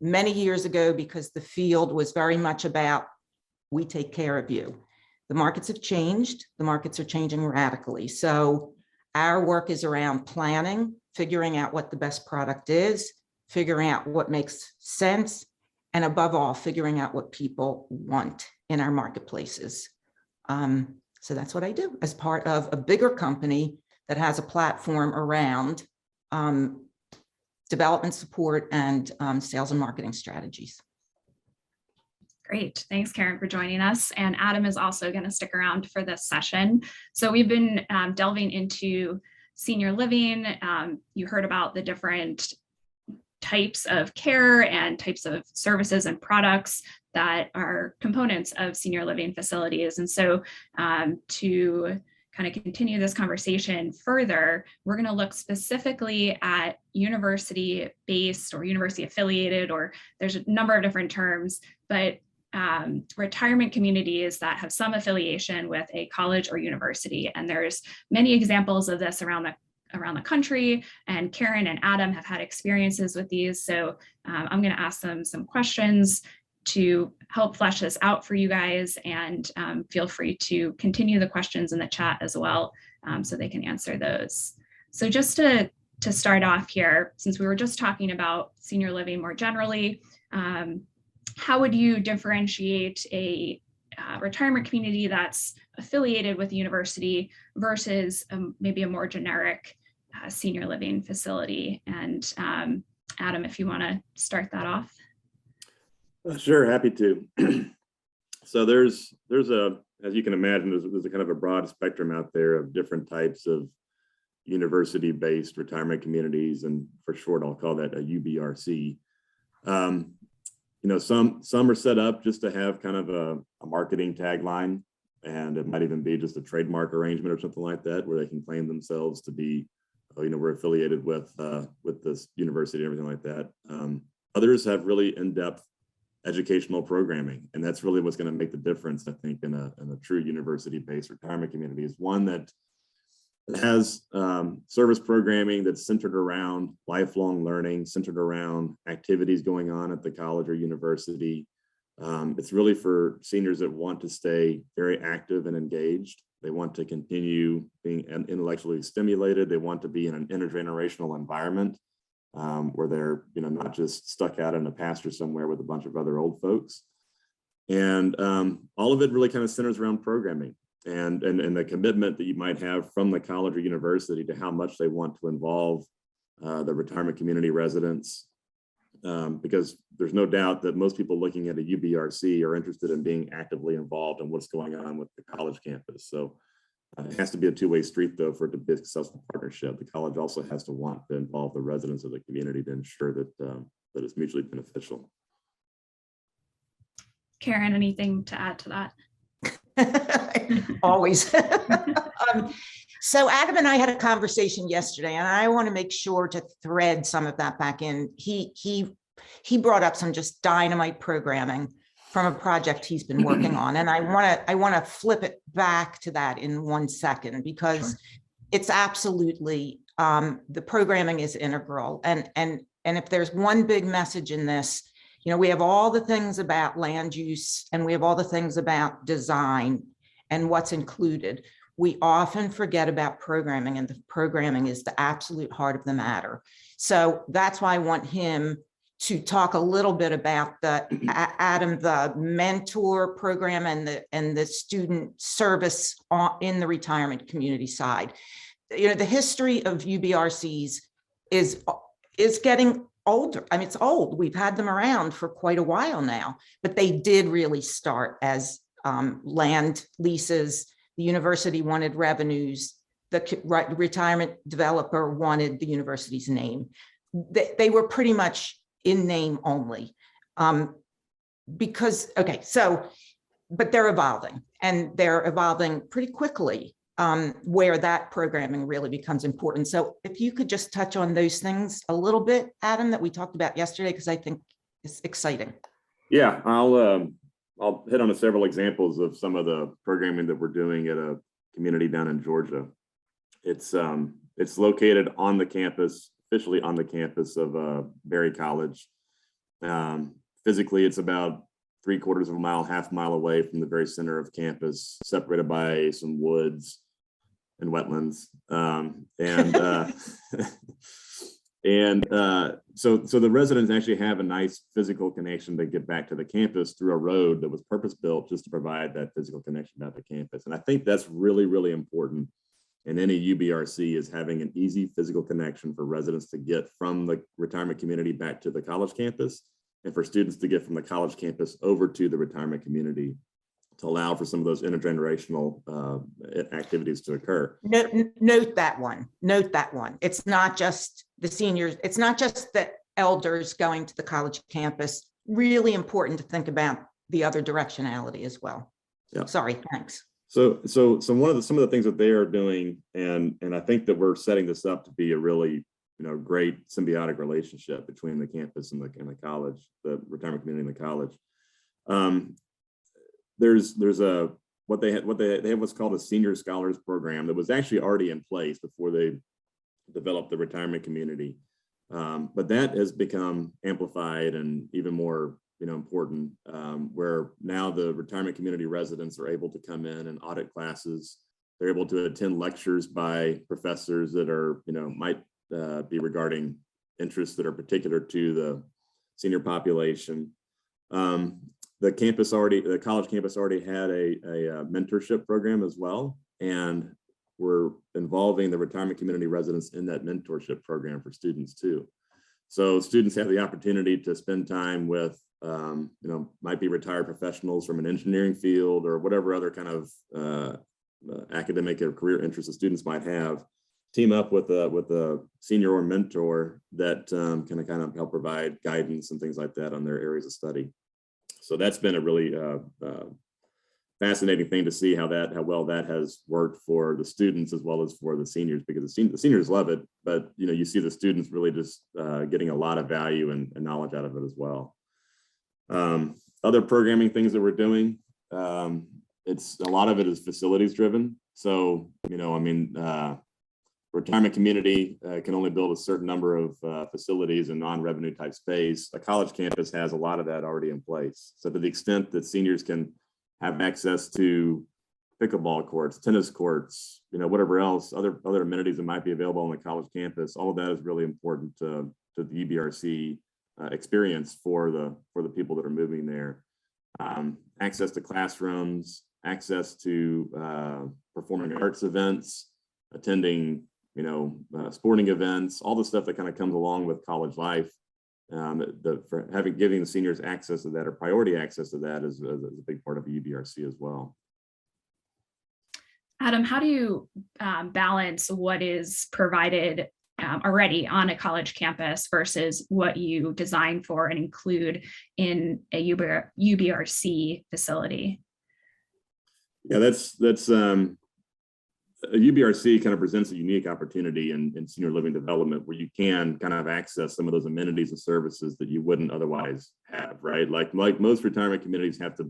many years ago because the field was very much about, we take care of you. The markets have changed. The markets are changing radically. So our work is around planning, figuring out what the best product is, figuring out what makes sense, and above all, figuring out what people want in our marketplaces. So that's what I do as part of a bigger company that has a platform around development support and sales and marketing strategies. Great. Thanks, Karen, for joining us. And Adam is also going to stick around for this session. So we've been delving into senior living. You heard about the different types of care and types of services and products that are components of senior living facilities. And so to kind of continue this conversation further, we're going to look specifically at university-based or university-affiliated, or there's a number of different terms, but retirement communities that have some affiliation with a college or university. And there's many examples of this around the country, and Karen and Adam have had experiences with these. So I'm going to ask them some questions to help flesh this out for you guys, and feel free to continue the questions in the chat as well, so they can answer those. So just to start off here, since we were just talking about senior living more generally, how would you differentiate a retirement community that's affiliated with a university versus maybe a more generic senior living facility? And Adam, if you want to start that off. Sure, happy to. So there's a, as you can imagine, there's a kind of a broad spectrum out there of different types of university-based retirement communities, and for short, I'll call that a UBRC. Some are set up just to have kind of a marketing tagline, and it might even be just a trademark arrangement or something like that, where they can claim themselves to be, we're affiliated with this university and everything like that. Others have really in-depth educational programming, and that's really what's going to make the difference, I think, in a true university-based retirement community, is one that It has service programming that's centered around lifelong learning, centered around activities going on at the college or university. It's really for seniors that want to stay very active and engaged. They want to continue being intellectually stimulated. They want to be in an intergenerational environment where they're, not just stuck out in a pasture somewhere with a bunch of other old folks. And all of it really kind of centers around programming and the commitment that you might have from the college or university to how much they want to involve the retirement community residents. Because there's no doubt that most people looking at a UBRC are interested in being actively involved in what's going on with the college campus. So it has to be a two-way street, though, for it to be a successful partnership. The college also has to want to involve the residents of the community to ensure that that it's mutually beneficial. Karen, anything to add to that? Always. So Adam and I had a conversation yesterday, and I want to make sure to thread some of that back in. He brought up some just dynamite programming from a project he's been working on, and I want to flip it back to that in 1 second, because it's absolutely the programming is integral, and if there's one big message in this, we have all the things about land use and we have all the things about design and what's included. We often forget about programming, and the programming is the absolute heart of the matter. So that's why I want him to talk a little bit about the mentor program and the student service in the retirement community side. The history of UBRCs is getting older. I mean, it's old. We've had them around for quite a while now, but they did really start as land leases. The university wanted revenues. The retirement developer wanted the university's name. They were pretty much in name only but they're evolving, and they're evolving pretty quickly where that programming really becomes important. So if you could just touch on those things a little bit, Adam, that we talked about yesterday, because I think it's exciting. Yeah, I'll hit on several examples of some of the programming that we're doing at a community down in Georgia. It's located on the campus, officially on the campus of Berry College. Physically, it's about 3/4 of a mile, half mile away from the very center of campus, separated by some woods and wetlands. So the residents actually have a nice physical connection to get back to the campus through a road that was purpose-built just to provide that physical connection back to campus. And I think that's really, really important in any UBRC, is having an easy physical connection for residents to get from the retirement community back to the college campus, and for students to get from the college campus over to the retirement community, to allow for some of those intergenerational activities to occur. Note that one. It's not just the seniors. It's not just the elders going to the college campus. Really important to think about the other directionality as well. Yeah. Sorry, thanks. So some of the things that they are doing, and I think that we're setting this up to be a really great symbiotic relationship between the campus and the college, the retirement community and the college. There's what they have what's called a senior scholars program that was actually already in place before they developed the retirement community, but that has become amplified and even more important, where now the retirement community residents are able to come in and audit classes. They're able to attend lectures by professors that are might be regarding interests that are particular to the senior population. The college campus already had a mentorship program as well, and we're involving the retirement community residents in that mentorship program for students too. So students have the opportunity to spend time with might be retired professionals from an engineering field or whatever other kind of academic or career interests the students might have, team up with a senior or mentor that can kind of help provide guidance and things like that on their areas of study. So that's been a really fascinating thing to see how well that has worked for the students as well as for the seniors, because the seniors love it, but you see the students really just getting a lot of value and knowledge out of it as well. Other programming things that we're doing, it's a lot of it is facilities driven. So retirement community can only build a certain number of facilities and non-revenue type space. A college campus has a lot of that already in place. So to the extent that seniors can have access to pickleball courts, tennis courts, whatever else, other amenities that might be available on the college campus, all of that is really important to the UBRC experience for the people that are moving there. Access to classrooms, access to performing arts events, attending, sporting events, all the stuff that kind of comes along with college life. For giving the seniors access to that, or priority access to that, is a big part of the UBRC as well. Adam, how do you balance what is provided already on a college campus versus what you design for and include in a UBRC facility? Yeah, that's a UBRC kind of presents a unique opportunity in senior living development, where you can kind of access some of those amenities and services that you wouldn't otherwise have, right? Like most retirement communities have to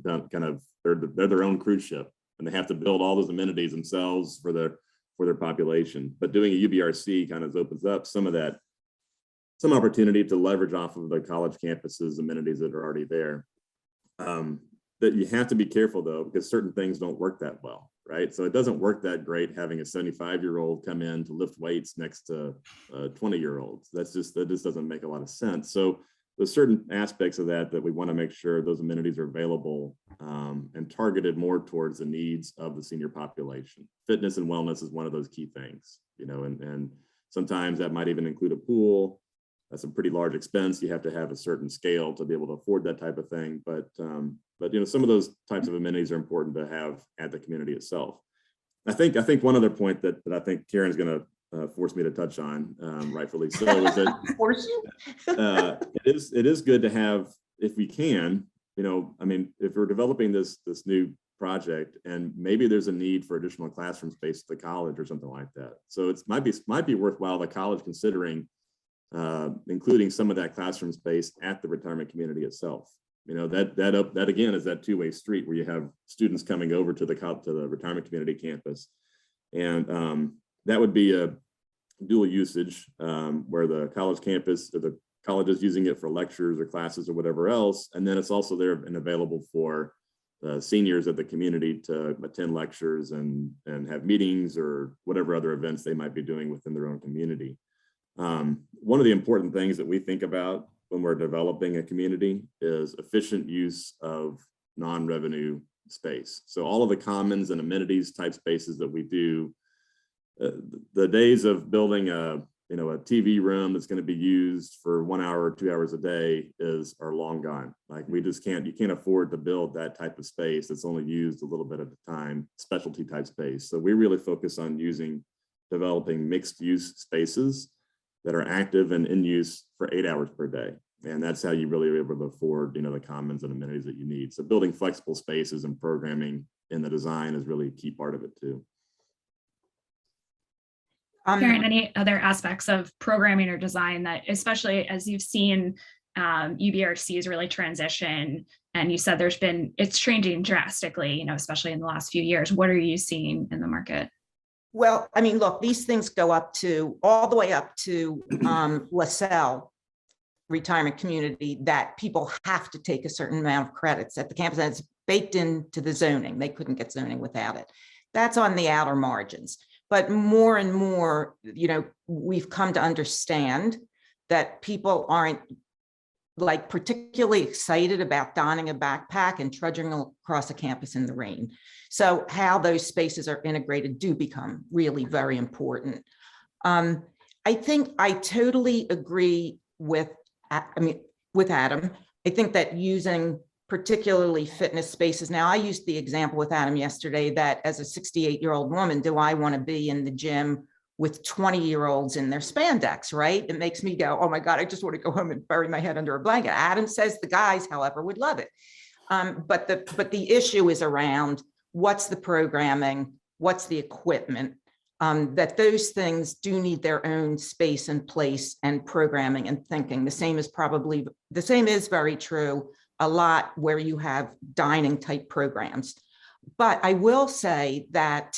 they're their own cruise ship, and they have to build all those amenities themselves for their population. But doing a UBRC kind of opens up some opportunity to leverage off of the college campuses amenities that are already there. That you have to be careful though, because certain things don't work that well, right? So it doesn't work that great having a 75-year-old come in to lift weights next to 20-year-olds. That just doesn't make a lot of sense. So there's certain aspects of that we want to make sure those amenities are available and targeted more towards the needs of the senior population. Fitness and wellness is one of those key things, and sometimes that might even include a pool. That's a pretty large expense. You have to have a certain scale to be able to afford that type of thing. But some of those types of amenities are important to have at the community itself. I think one other point that I think Karen's going to force me to touch on, rightfully so, is that Force you? it is good to have, if we can, if we're developing this new project and maybe there's a need for additional classroom space at the college or something like that. So it might be worthwhile the college considering including some of that classroom space at the retirement community itself. That again is that two-way street where you have students coming over to the retirement community campus, and that would be a dual usage where the college campus or the college is using it for lectures or classes or whatever else, and then it's also there and available for seniors of the community to attend lectures and have meetings or whatever other events they might be doing within their own community. One of the important things that we think about when we're developing a community is efficient use of non-revenue space. So all of the commons and amenities type spaces that we do, the days of building a TV room that's going to be used for 1 hour or 2 hours a day are long gone. Like you can't afford to build that type of space that's only used a little bit at a time, specialty type space. So we really focus on developing mixed use spaces that are active and in use for 8 hours per day. And that's how you really are able to afford, the commons and amenities that you need. So building flexible spaces and programming in the design is really a key part of it too. Karen, any other aspects of programming or design that, especially as you've seen UBRCs really transition, and you said it's changing drastically, especially in the last few years. What are you seeing in the market? Well, look, these things go all the way up to LaSalle retirement community, that people have to take a certain amount of credits at the campus, and it's baked into the zoning. They couldn't get zoning without it. That's on the outer margins. But more and more, we've come to understand that people aren't particularly excited about donning a backpack and trudging across a campus in the rain. So how those spaces are integrated do become really very important. I think I totally agree with Adam. I think that using particularly fitness spaces. Now, I used the example with Adam yesterday that as a 68-year-old woman, do I want to be in the gym with 20-year-olds in their spandex, right? It makes me go, oh my God, I just want to go home and bury my head under a blanket. Adam says the guys, however, would love it. But the issue is around what's the programming, what's the equipment, that those things do need their own space and place and programming and thinking. The same is very true a lot where you have dining type programs. But I will say that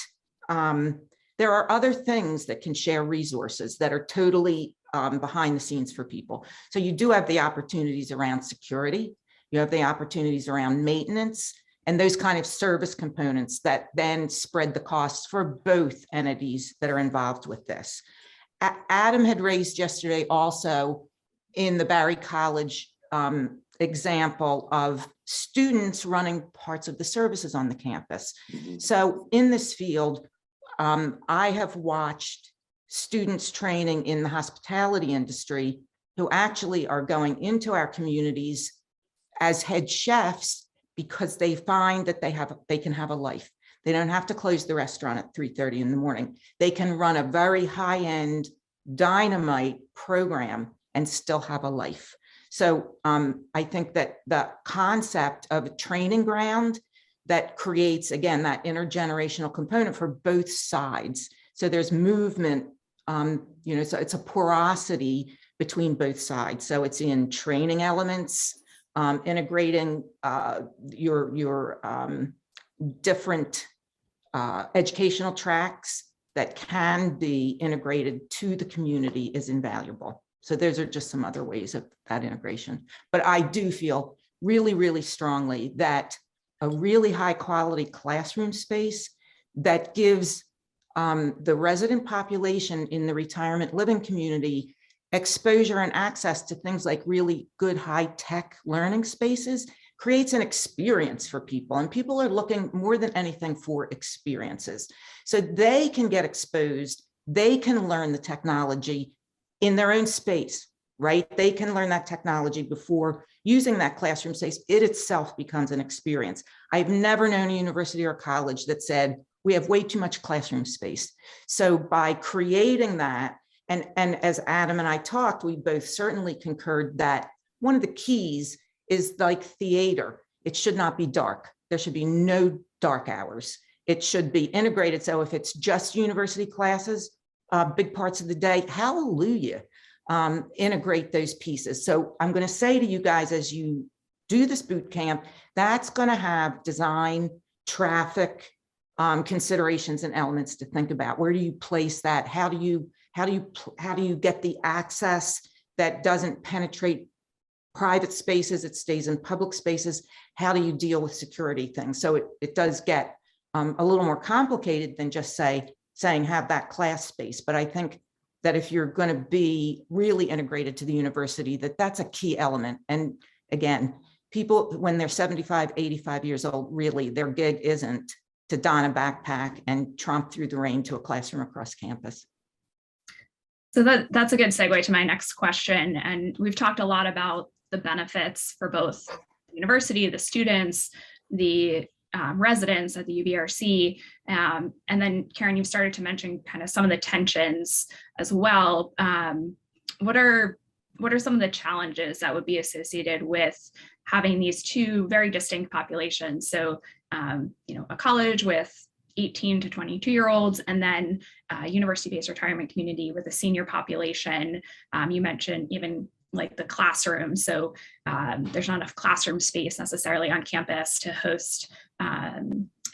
there are other things that can share resources that are totally behind the scenes for people. So you do have the opportunities around security, you have the opportunities around maintenance, and those kind of service components that then spread the costs for both entities that are involved with this. Adam had raised yesterday also in the Barry College example of students running parts of the services on the campus. So in this field, I have watched students training in the hospitality industry who actually are going into our communities as head chefs because they find that they can have a life. They don't have to close the restaurant at 3:30 in the morning. They can run a very high-end dynamite program and still have a life. So I think that the concept of a training ground that creates, again, that intergenerational component for both sides. So there's movement, so it's a porosity between both sides. So it's in training elements, integrating your different educational tracks that can be integrated to the community is invaluable. So those are just some other ways of that integration. But I do feel really, really strongly that a really high quality classroom space that gives the resident population in the retirement living community exposure and access to things like really good high-tech learning spaces creates an experience for people. And people are looking more than anything for experiences. So they can get exposed, they can learn the technology in their own space, right? They can learn that technology before using that classroom space. It itself becomes an experience. I've never known a university or college that said, we have way too much classroom space. So by creating that, and as Adam and I talked, we both certainly concurred that one of the keys is like theater. It should not be dark. There should be no dark hours. It should be integrated. So if it's just university classes, big parts of the day, hallelujah, integrate those pieces. So I'm going to say to you guys, as you do this boot camp, that's going to have design, traffic, considerations and elements to think about. Where do you place that? How do you get the access that doesn't penetrate private spaces? It stays in public spaces. How do you deal with security things? So it does get a little more complicated than just saying have that class space. But I think that if you're going to be really integrated to the university, that's a key element. And again, people, when they're 75, 85 years old, really their gig isn't to don a backpack and tromp through the rain to a classroom across campus. So that's a good segue to my next question. And we've talked a lot about the benefits for both the university, the students, the residents at the UBRC. And then Karen, you've started to mention kind of some of the tensions as well. What are some of the challenges that would be associated with having these two very distinct populations? So, a college with 18 to 22-year-olds, and then university-based retirement community with a senior population. You mentioned even like the classroom. So there's not enough classroom space necessarily on campus to host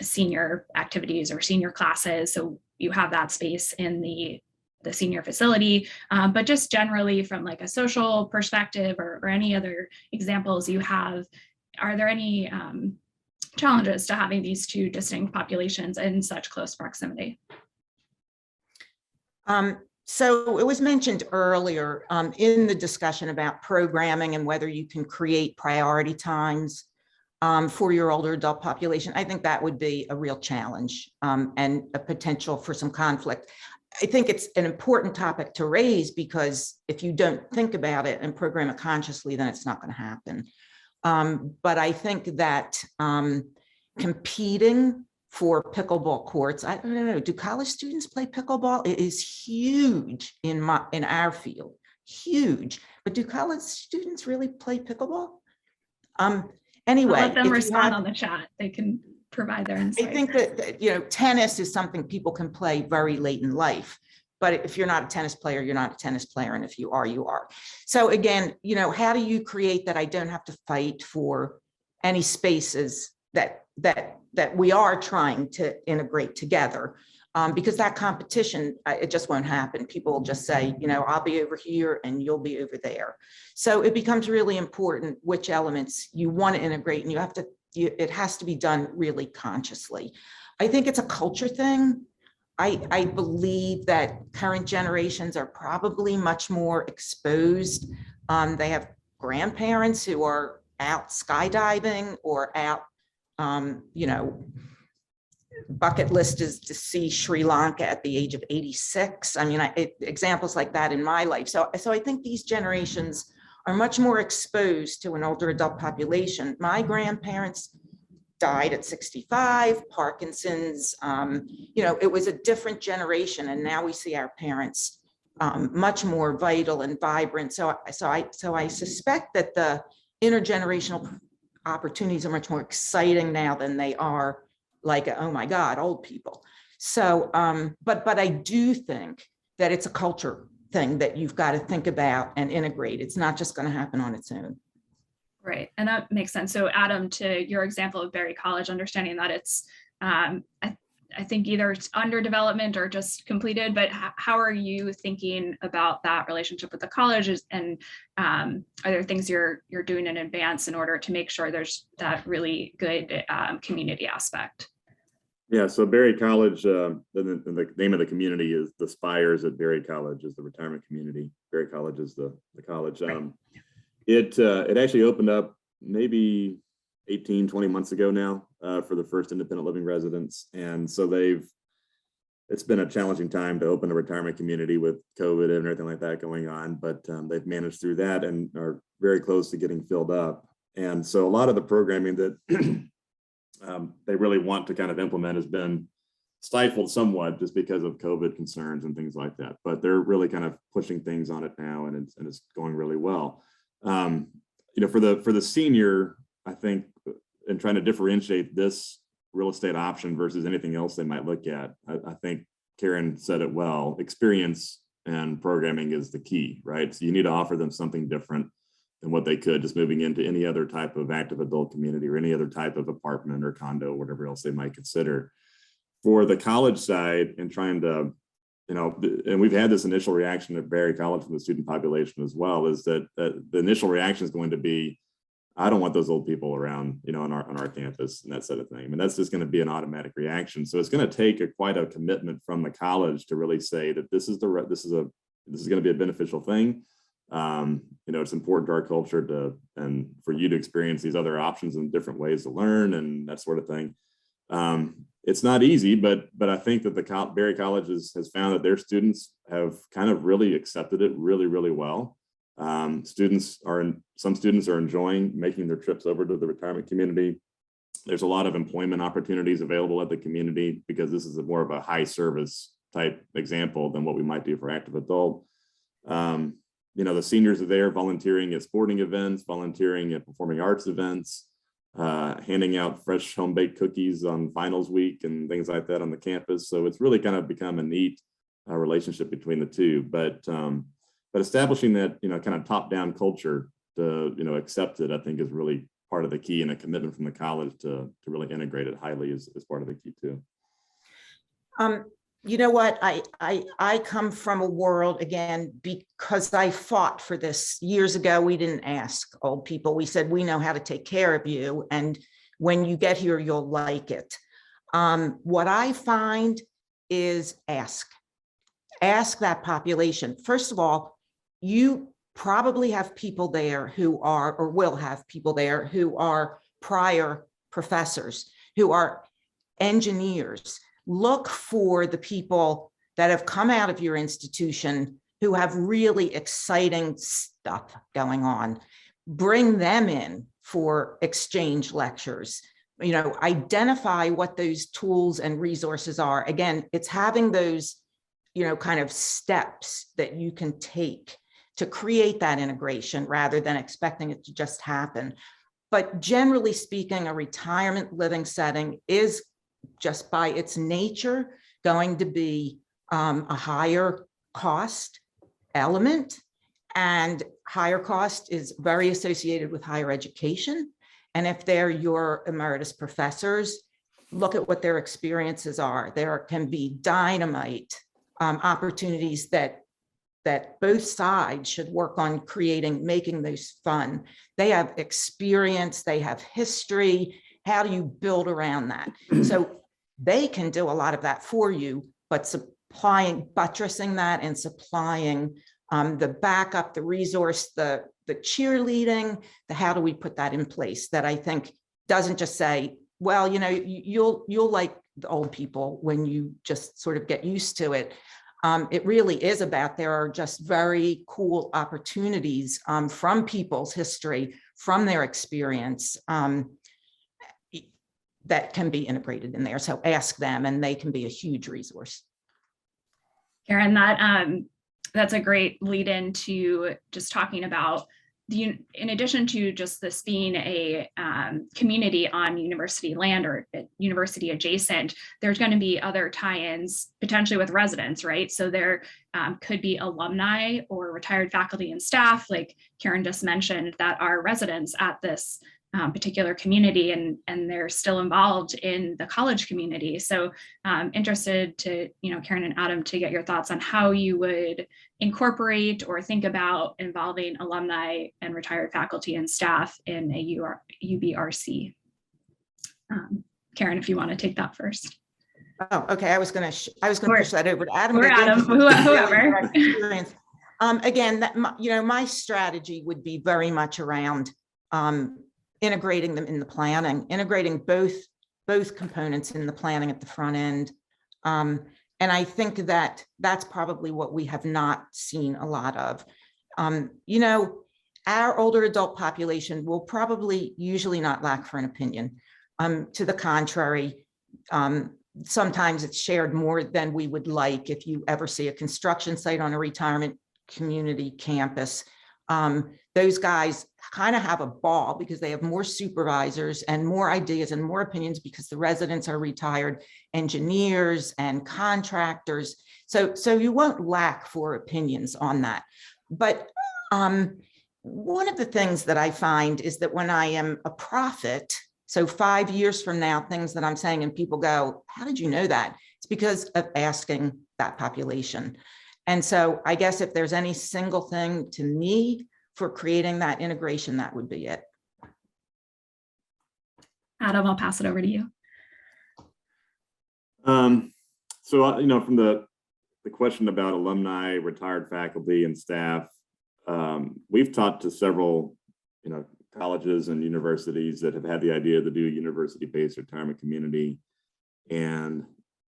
senior activities or senior classes. So you have that space in the senior facility, but just generally from like a social perspective or any other examples you have, are there any challenges to having these two distinct populations in such close proximity? So it was mentioned earlier in the discussion about programming and whether you can create priority times for your older adult population. I think that would be a real challenge and a potential for some conflict. I think it's an important topic to raise because if you don't think about it and program it consciously, then it's not going to happen. But I think that competing for pickleball courts, I don't know, do college students play pickleball? It is huge in our field, huge. But do college students really play pickleball? Anyway, I'll let them respond on the chat. They can provide their insight. I think that tennis is something people can play very late in life. But if you're not a tennis player, you're not a tennis player. And if you are, you are. So again, how do you create that I don't have to fight for any spaces that we are trying to integrate together? Because that competition, it just won't happen. People will just say, I'll be over here and you'll be over there. So it becomes really important which elements you want to integrate, and it has to be done really consciously. I think it's a culture thing. I believe that current generations are probably much more exposed. They have grandparents who are out skydiving or out, bucket list is to see Sri Lanka at the age of 86. I mean, examples like that in my life. So I think these generations are much more exposed to an older adult population. My grandparents died at 65, Parkinson's, it was a different generation. And now we see our parents much more vital and vibrant. So I suspect that the intergenerational opportunities are much more exciting now than they are like, oh my God, old people. So, but I do think that it's a culture thing that you've got to think about and integrate. It's not just going to happen on its own. Right. And that makes sense. So Adam, to your example of Berry College, understanding that it's, I think either it's under development or just completed, but how are you thinking about that relationship with the colleges? And are there things you're doing in advance in order to make sure there's that really good community aspect? Yeah, so Berry College, the name of the community is the Spires at Berry College, is the retirement community. Berry College is the college. It actually opened up maybe 18, 20 months ago now for the first independent living residents. And so it's been a challenging time to open a retirement community with COVID and everything like that going on, but they've managed through that and are very close to getting filled up. And so a lot of the programming that they really want to kind of implement has been stifled somewhat just because of COVID concerns and things like that. But they're really kind of pushing things on it now, and it's going really well. For the senior, I think, in trying to differentiate this real estate option versus anything else they might look at, I think Karen said it well. Experience and programming is the key, right? So you need to offer them something different than what they could just moving into any other type of active adult community or any other type of apartment or condo, whatever else they might consider. For the college side and trying to, and we've had this initial reaction at Berry College from the student population as well, is that the initial reaction is going to be, I don't want those old people around, on our campus and that sort of thing. I mean, that's just going to be an automatic reaction. So it's going to take quite a commitment from the college to really say that this is going to be a beneficial thing. It's important to our culture and for you to experience these other options and different ways to learn and that sort of thing. It's not easy, but I think that the Berry College has found that their students have kind of really accepted it really, really well. Some students are enjoying making their trips over to the retirement community. There's a lot of employment opportunities available at the community because this is more of a high service type example than what we might do for active adult. The seniors are there volunteering at sporting events, volunteering at performing arts events, handing out fresh home-baked cookies on finals week and things like that on the campus. So it's really kind of become a neat relationship between the two. But establishing that, kind of top-down culture to, accept it, I think is really part of the key, and a commitment from the college to really integrate it highly is part of the key too. You know what, I come from a world, again, because I fought for this years ago. We didn't ask old people. We said, we know how to take care of you. And when you get here, you'll like it. What I find is ask that population. First of all, you probably have people there who are, or will have people there who are prior professors, who are engineers. Look for the people that have come out of your institution who have really exciting stuff going on. Bring them in for exchange lectures. Identify what those tools and resources are. Again, it's having those, kind of steps that you can take to create that integration rather than expecting it to just happen. But generally speaking, a retirement living setting is just by its nature going to be a higher cost element, and higher cost is very associated with higher education. And if they're your emeritus professors, look at what their experiences are. There can be dynamite opportunities that both sides should work on creating, making those fun. They have experience, they have history. How do you build around that? So they can do a lot of that for you, but buttressing that and supplying the backup, the resource, the cheerleading, the how do we put that in place, that I think doesn't just say, well, you know, you'll like the old people when you just sort of get used to it. It really is about, there are just very cool opportunities from people's history, from their experience, that can be integrated in there. So ask them, and they can be a huge resource. Karen, that's a great lead into just talking about in addition to just this being a community on university land or university adjacent, there's going to be other tie-ins potentially with residents, right? So there could be alumni or retired faculty and staff, like Karen just mentioned, that are residents at this particular community, and they're still involved in the college community. So interested to, Karen and Adam, to get your thoughts on how you would incorporate or think about involving alumni and retired faculty and staff in a UBRC. Karen, if you want to take that first. Oh, okay. I was going to push that over to Adam. Or Adam, whoever. Again, my strategy would be very much around integrating them in the planning, integrating both components in the planning at the front end. And I think that that's probably what we have not seen a lot of. Our older adult population will probably usually not lack for an opinion. To the contrary, sometimes it's shared more than we would like. If you ever see a construction site on a retirement community campus, those guys kind of have a ball because they have more supervisors and more ideas and more opinions because the residents are retired engineers and contractors. So you won't lack for opinions on that. But one of the things that I find is that when I am a prophet, so 5 years from now, things that I'm saying and people go, how did you know that? It's because of asking that population. And so I guess if there's any single thing to me for creating that integration, that would be it. Adam, I'll pass it over to you. From the question about alumni, retired faculty and staff, we've talked to several, colleges and universities that have had the idea to do a university-based retirement community, and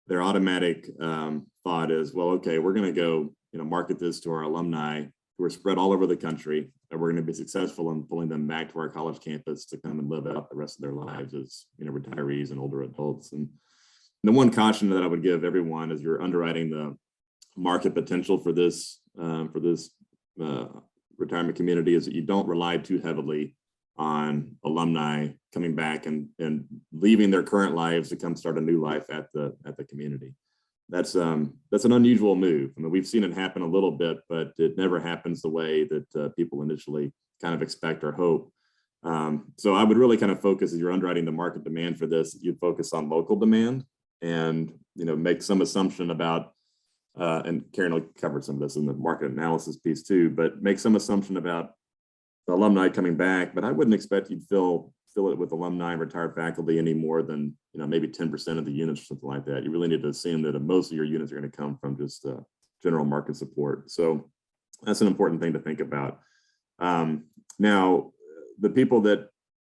their automatic thought is, well, okay, we're going to go, market this to our alumni who are spread all over the country, and we're going to be successful in pulling them back to our college campus to come and live out the rest of their lives as, retirees and older adults. And the one caution that I would give everyone as you're underwriting the market potential for this retirement community is that you don't rely too heavily on alumni coming back and leaving their current lives to come start a new life at the community. That's an unusual move. I mean, we've seen it happen a little bit, but it never happens the way that people initially kind of expect or hope. So I would really kind of focus, as you're underwriting the market demand for this, you'd focus on local demand and make some assumption about, and Karen will cover some of this in the market analysis piece too, but make some assumption about the alumni coming back. But I wouldn't expect you'd fill it with alumni and retired faculty any more than maybe 10% of the units or something like that. You really need to assume that most of your units are going to come from just general market support. So that's an important thing to think about. Now, the people that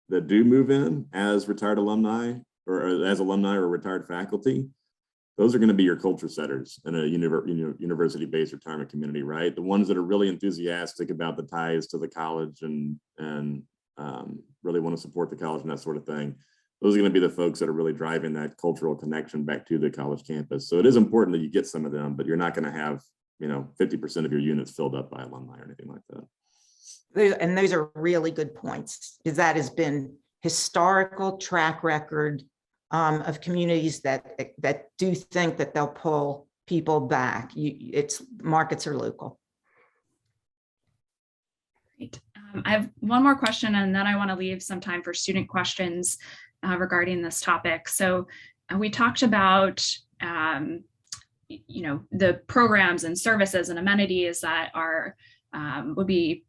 do move in as retired alumni or as alumni or retired faculty, those are going to be your culture setters in a university-based retirement community, right? The ones that are really enthusiastic about the ties to the college and really want to support the college and that sort of thing. Those are going to be the folks that are really driving that cultural connection back to the college campus. So it is important that you get some of them, but you're not going to have 50% of your units filled up by alumni or anything like that. And those are really good points, because that has been historical track record of communities that do think that they'll pull people back. Markets are local. Great. I have one more question, and then I want to leave some time for student questions regarding this topic. So we talked about the programs and services and amenities that are would be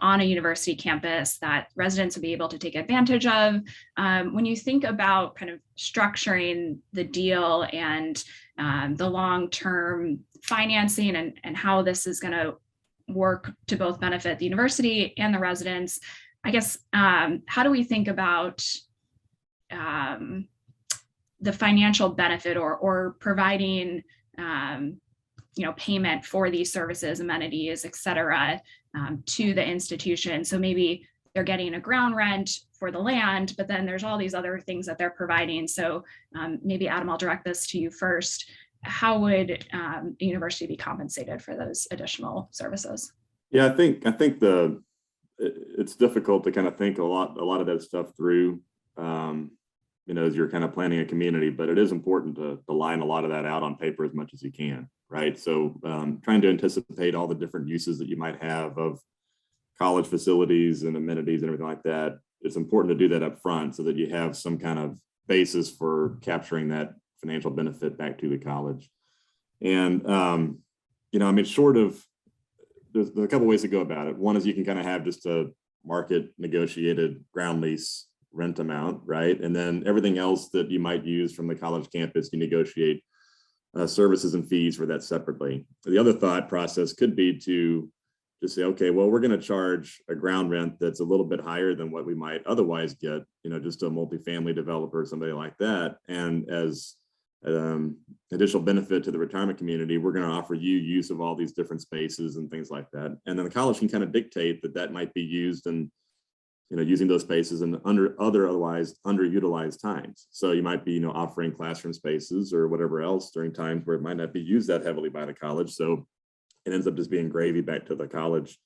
on a university campus that residents would be able to take advantage of. When you think about kind of structuring the deal and the long-term financing and how this is going to work to both benefit the university and the residents, I guess, how do we think about the financial benefit or providing payment for these services, amenities, et cetera, to the institution? So maybe they're getting a ground rent for the land, but then there's all these other things that they're providing. So maybe Adam, I'll direct this to you first. How would the university be compensated for those additional services? Yeah, I think it's difficult to kind of think a lot of that stuff through, as you're kind of planning a community, but it is important to line a lot of that out on paper as much as you can, right? So trying to anticipate all the different uses that you might have of college facilities and amenities and everything like that. It's important to do that up front so that you have some kind of basis for capturing that financial benefit back to the college. And, short of, there's a couple ways to go about it. One is you can kind of have just a market negotiated ground lease rent amount, right? And then everything else that you might use from the college campus, you negotiate services and fees for that separately. The other thought process could be to just say, okay, well, we're going to charge a ground rent that's a little bit higher than what we might otherwise get, just a multifamily developer or somebody like that. And as additional benefit to the retirement community, we're going to offer you use of all these different spaces and things like that. And then the college can kind of dictate that might be used in, using those spaces and otherwise underutilized times. So you might be, offering classroom spaces or whatever else during times where it might not be used that heavily by the college. So it ends up just being gravy back to the college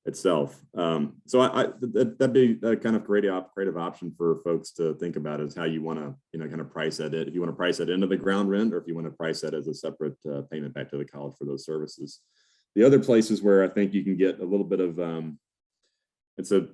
itself. So that'd be a kind of creative option for folks to think about is how you want to, kind of price that in. If you want to price that into the ground rent, or if you want to price that as a separate payment back to the college for those services. The other places where I think you can get a little bit of, it's a,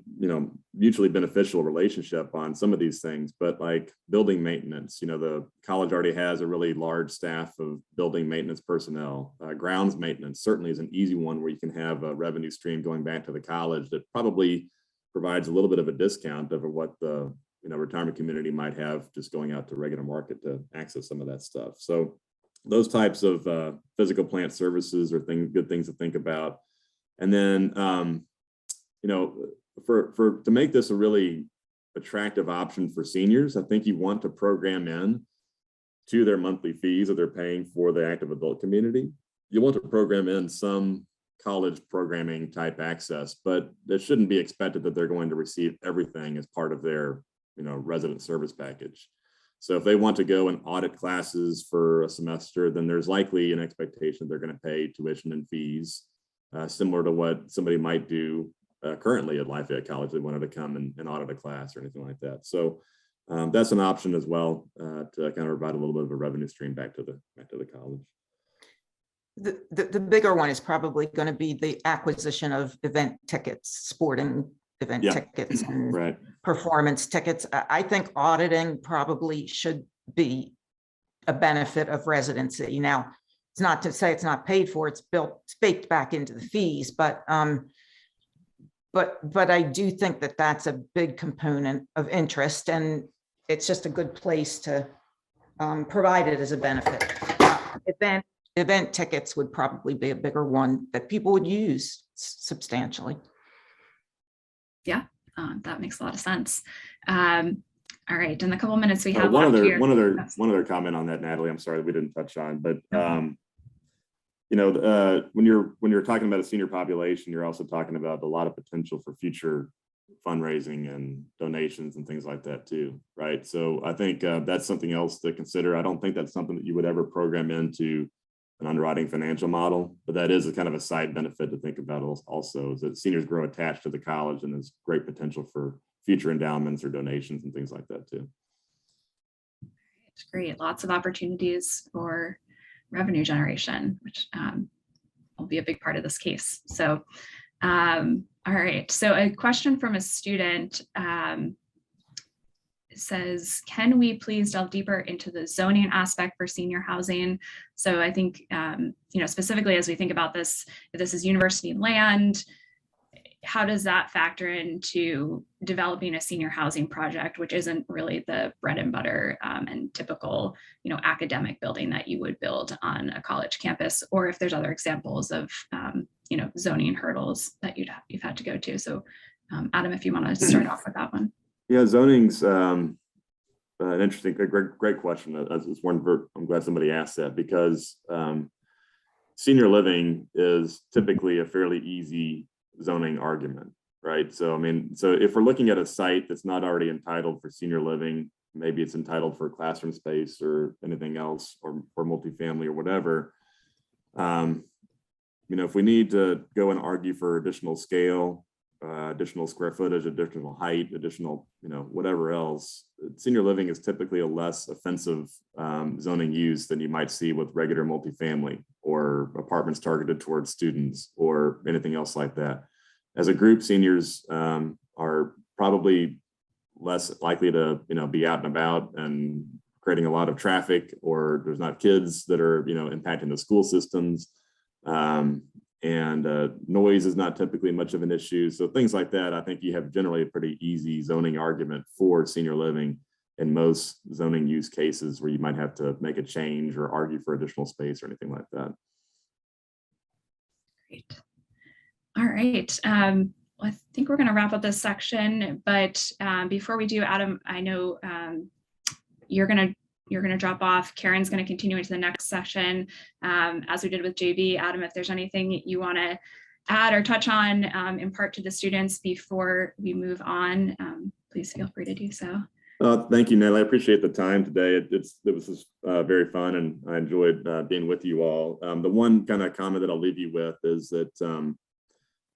mutually beneficial relationship on some of these things, but like building maintenance, the college already has a really large staff of building maintenance personnel. Grounds maintenance certainly is an easy one where you can have a revenue stream going back to the college that probably provides a little bit of a discount over what the, retirement community might have just going out to regular market to access some of that stuff. So those types of physical plant services are good things to think about. And then, to make this a really attractive option for seniors, I think you want to program in to their monthly fees that they're paying for the active adult community. You want to program in some college programming type access, but it shouldn't be expected that they're going to receive everything as part of their, resident service package. So if they want to go and audit classes for a semester, then there's likely an expectation they're going to pay tuition and fees, similar to what somebody might do currently at Lafayette College. They wanted to come and audit a class or anything like that. So that's an option as well to kind of provide a little bit of a revenue stream back to the college. The bigger one is probably going to be the acquisition of event tickets, sporting event tickets and right. Performance tickets. I think auditing probably should be a benefit of residency. Now, it's not to say it's not paid for, it's baked back into the fees, but I do think that that's a big component of interest, and it's just a good place to provide it as a benefit. Event tickets would probably be a bigger one that people would use substantially. Yeah, that makes a lot of sense. All right, in the couple minutes we have left here. One other comment on that, Natalie, I'm sorry that we didn't touch on, but when you're talking about a senior population, you're also talking about a lot of potential for future fundraising and donations and things like that too, right? So I think that's something else to consider. I don't think that's something that you would ever program into an underwriting financial model, but that is a kind of a side benefit to think about also, is that seniors grow attached to the college and there's great potential for future endowments or donations and things like that too. It's great. Lots of opportunities for revenue generation, which will be a big part of this case. So, all right. So a question from a student. says, can we please delve deeper into the zoning aspect for senior housing? So I think, specifically as we think about this, if this is university land, how does that factor into developing a senior housing project, which isn't really the bread and butter and typical, academic building that you would build on a college campus, or if there's other examples of, zoning hurdles that you've had to go to. So Adam, if you want to start off with that one. Yeah, zoning's an interesting, great question. It's one I'm glad somebody asked that, because senior living is typically a fairly easy zoning argument, right? So, so if we're looking at a site that's not already entitled for senior living, maybe it's entitled for classroom space or anything else, or multifamily or whatever. If we need to go and argue for additional scale, additional square footage, additional height, additional, whatever else, senior living is typically a less offensive zoning use than you might see with regular multifamily or apartments targeted towards students or anything else like that. As a group, seniors are probably less likely to, be out and about and creating a lot of traffic, or there's not kids that are, impacting the school systems. And noise is not typically much of an issue. So things like that, I think you have generally a pretty easy zoning argument for senior living in most zoning use cases where you might have to make a change or argue for additional space or anything like that. Great. All right. Well, I think we're going to wrap up this section, but before we do, Adam, I know you're going to drop off. Karen's going to continue into the next session, as we did with JB. Adam, if there's anything you want to add or touch on, impart to the students before we move on, please feel free to do so. Thank you, Natalie. I appreciate the time today. It was just very fun, and I enjoyed being with you all. The one kind of comment that I'll leave you with is that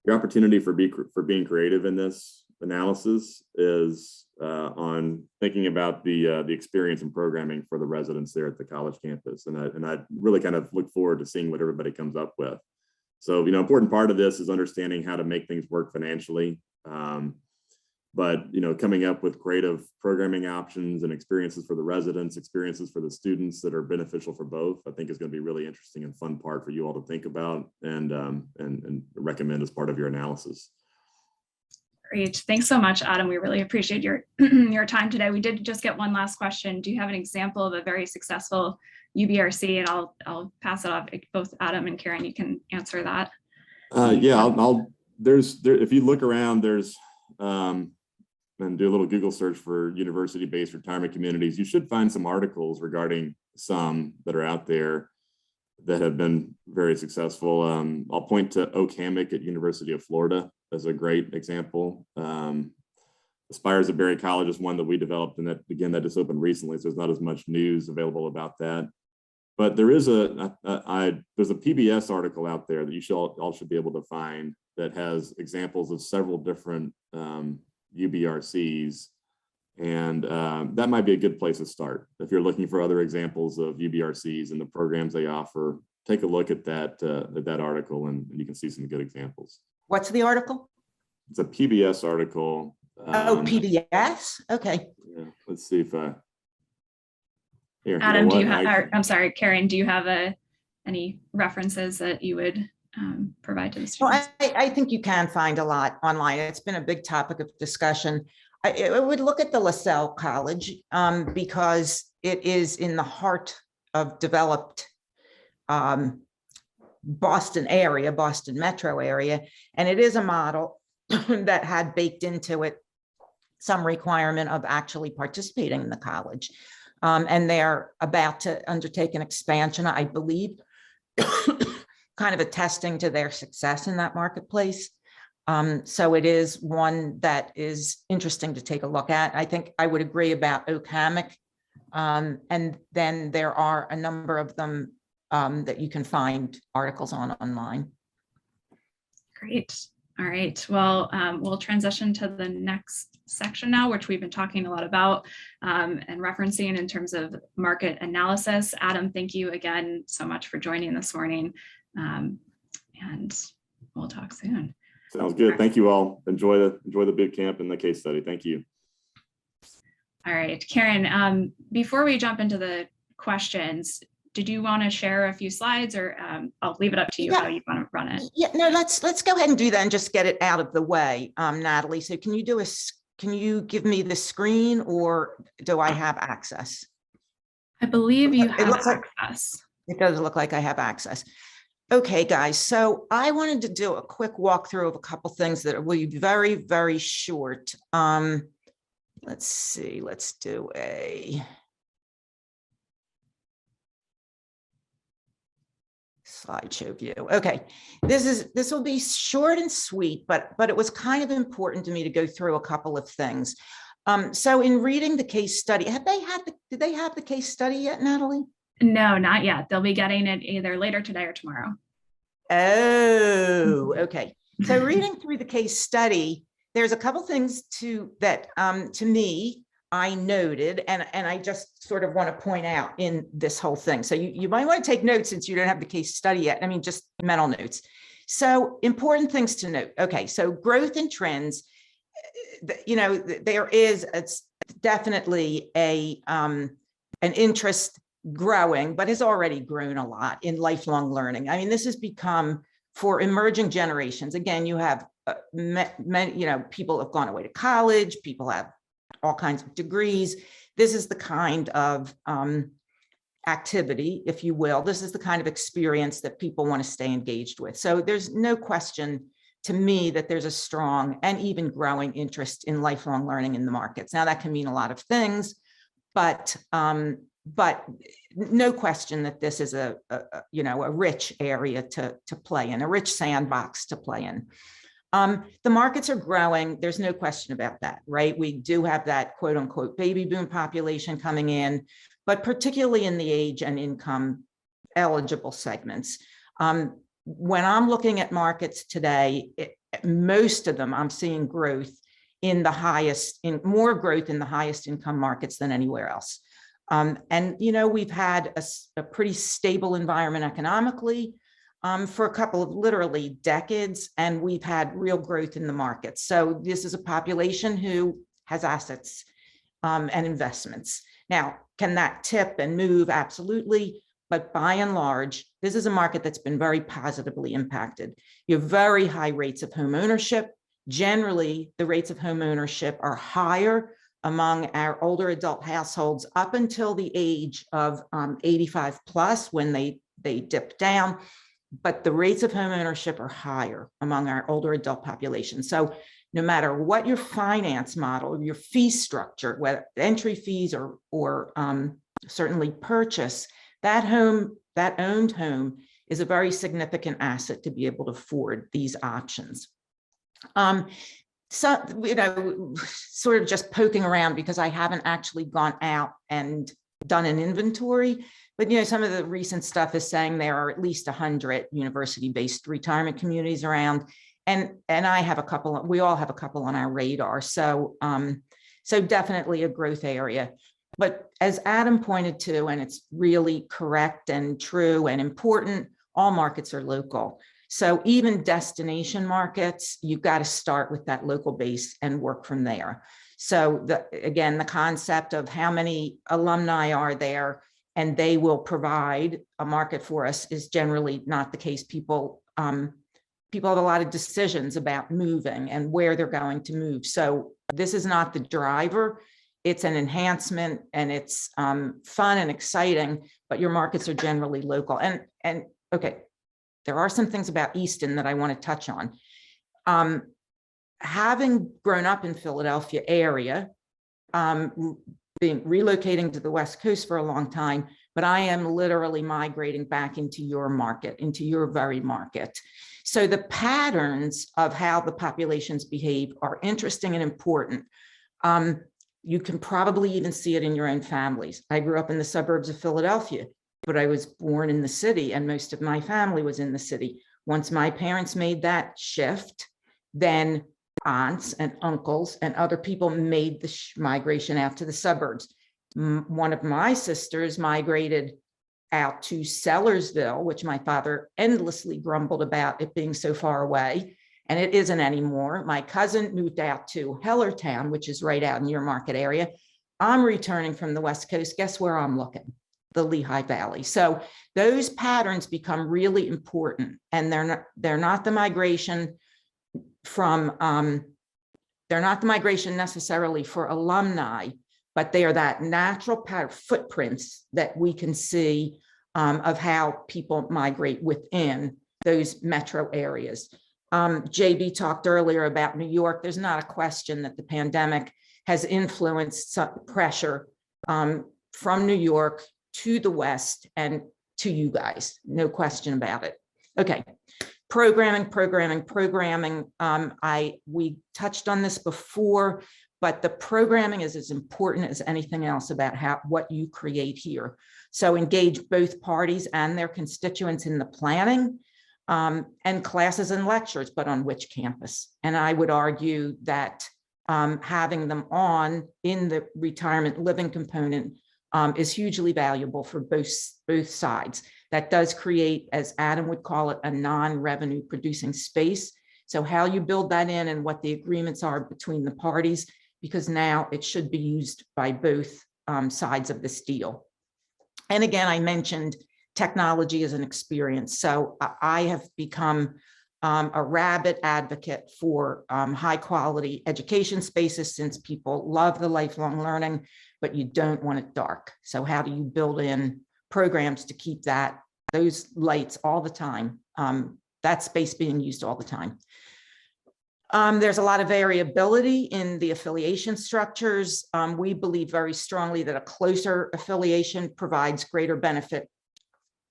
your opportunity for being creative in this analysis is on thinking about the experience and programming for the residents there at the college campus. And I really kind of look forward to seeing what everybody comes up with. So, important part of this is understanding how to make things work financially. But, coming up with creative programming options and experiences for the residents, experiences for the students that are beneficial for both, I think is going to be really interesting and fun part for you all to think about and recommend as part of your analysis. Great. Thanks so much, Adam. We really appreciate your your time today. We did just get one last question. Do you have an example of a very successful UBRC? And I'll pass it off. Both Adam and Karen, you can answer that. Yeah, if you look around, there's and do a little Google search for university-based retirement communities, you should find some articles regarding some that are out there that have been very successful. I'll point to Oak Hammock at University of Florida as a great example. Aspires at Berry College is one that we developed, and that just opened recently, so there's not as much news available about that. But there is there's a PBS article out there that you all should be able to find that has examples of several different UBRCs, and that might be a good place to start. If you're looking for other examples of UBRCs and the programs they offer, take a look at that article, and you can see some good examples. What's the article? It's a PBS article. PBS? Okay. Yeah, let's see if here. Adam, do you have? I'm sorry, Karen. Do you have any references that you would provide to the students? Well, I think you can find a lot online. It's been a big topic of discussion. I would look at the LaSalle College because it is in the heart of developed Boston metro area, and it is a model that had baked into it some requirement of actually participating in the college. And they're about to undertake an expansion, I believe, kind of attesting to their success in that marketplace. So it is one that is interesting to take a look at. I think I would agree about Oak Hammock. And then there are a number of them that you can find articles on online. Great. All right. Well, we'll transition to the next section now, which we've been talking a lot about and referencing in terms of market analysis. Adam, thank you again so much for joining this morning. And we'll talk soon. Sounds good. Thank you all. Enjoy the boot camp and the case study. Thank you. All right, Karen, before we jump into the questions, did you want to share a few slides, or I'll leave it up to you Yeah. how you want to run it? Yeah, no, let's go ahead and do that and just get it out of the way, Natalie. So can you give me the screen, or do I have access? I believe you It have looks like- access. It does look like I have access. Okay, guys, so I wanted to do a quick walkthrough of a couple things that will be very, very short. Let's see, let's do a slideshow view. Okay, this will be short and sweet, but it was kind of important to me to go through a couple of things. So in reading the case study, did they have the case study yet, Natalie? No, not yet. They'll be getting it either later today or tomorrow. Oh, okay. So reading through the case study, there's a couple things that to me, I noted, and I just sort of want to point out in this whole thing. So you might want to take notes since you don't have the case study yet. I mean, just mental notes. So important things to note. Okay, so growth and trends, there is definitely an interest growing, but has already grown a lot in lifelong learning. I mean, this has become for emerging generations. Again, you have many, people have gone away to college, people have all kinds of degrees. This is the kind of activity, if you will. This is the kind of experience that people want to stay engaged with. So there's no question to me that there's a strong and even growing interest in lifelong learning in the markets. Now that can mean a lot of things, but no question that this is a rich area to play in, a rich sandbox to play in. The markets are growing. There's no question about that, right? We do have that quote unquote baby boom population coming in, but particularly in the age and income eligible segments. When I'm looking at markets today, most of them, I'm seeing growth in more growth in the highest income markets than anywhere else. And we've had a pretty stable environment economically for a couple of literally decades, and we've had real growth in the market. So this is a population who has assets and investments. Now, can that tip and move? Absolutely. But by and large, this is a market that's been very positively impacted. You have very high rates of home ownership. Generally, the rates of home ownership are higher among our older adult households up until the age of 85 plus, when they dip down. But the rates of home ownership are higher among our older adult population. So no matter what your finance model, your fee structure, whether entry fees or certainly purchase, that owned home is a very significant asset to be able to afford these options. So, sort of just poking around because I haven't actually gone out and done an inventory, but some of the recent stuff is saying there are at least 100 university-based retirement communities around, and I have a couple. We all have a couple on our radar. So, so definitely a growth area. But as Adam pointed to, and it's really correct and true and important, all markets are local. So even destination markets, you've got to start with that local base and work from there. So again, the concept of how many alumni are there and they will provide a market for us is generally not the case. People have a lot of decisions about moving and where they're going to move. So this is not the driver. It's an enhancement, and it's fun and exciting, but your markets are generally local. And okay, there are some things about Easton that I want to touch on. Having grown up in Philadelphia area, relocating to the West Coast for a long time, but I am literally migrating back into your market, into your very market. So the patterns of how the populations behave are interesting and important. You can probably even see it in your own families. I grew up in the suburbs of Philadelphia, but I was born in the city, and most of my family was in the city. Once my parents made that shift, then aunts and uncles and other people made the migration out to the suburbs. One of my sisters migrated out to Sellersville, which my father endlessly grumbled about it being so far away, and it isn't anymore. My cousin moved out to Hellertown, which is right out in your market area. I'm returning from the West Coast. Guess where I'm looking? The Lehigh Valley. So those patterns become really important, and they're not the migration from, they're not the migration necessarily for alumni, but they are that natural footprints that we can see of how people migrate within those metro areas. JB talked earlier about New York. There's not a question that the pandemic has influenced some pressure from New York to the West and to you guys. No question about it. Okay. Programming. We touched on this before, but the programming is as important as anything else about what you create here. So engage both parties and their constituents in the planning and classes and lectures, but on which campus? And I would argue that having them on in the retirement living component is hugely valuable for both sides. That does create, as Adam would call it, a non-revenue producing space. So how you build that in and what the agreements are between the parties, because now it should be used by both sides of this deal. And again, I mentioned technology as an experience. So I have become a rabid advocate for high quality education spaces, since people love the lifelong learning, but you don't want it dark. So how do you build in programs to keep those lights all the time, that space being used all the time? There's a lot of variability in the affiliation structures. We believe very strongly that a closer affiliation provides greater benefit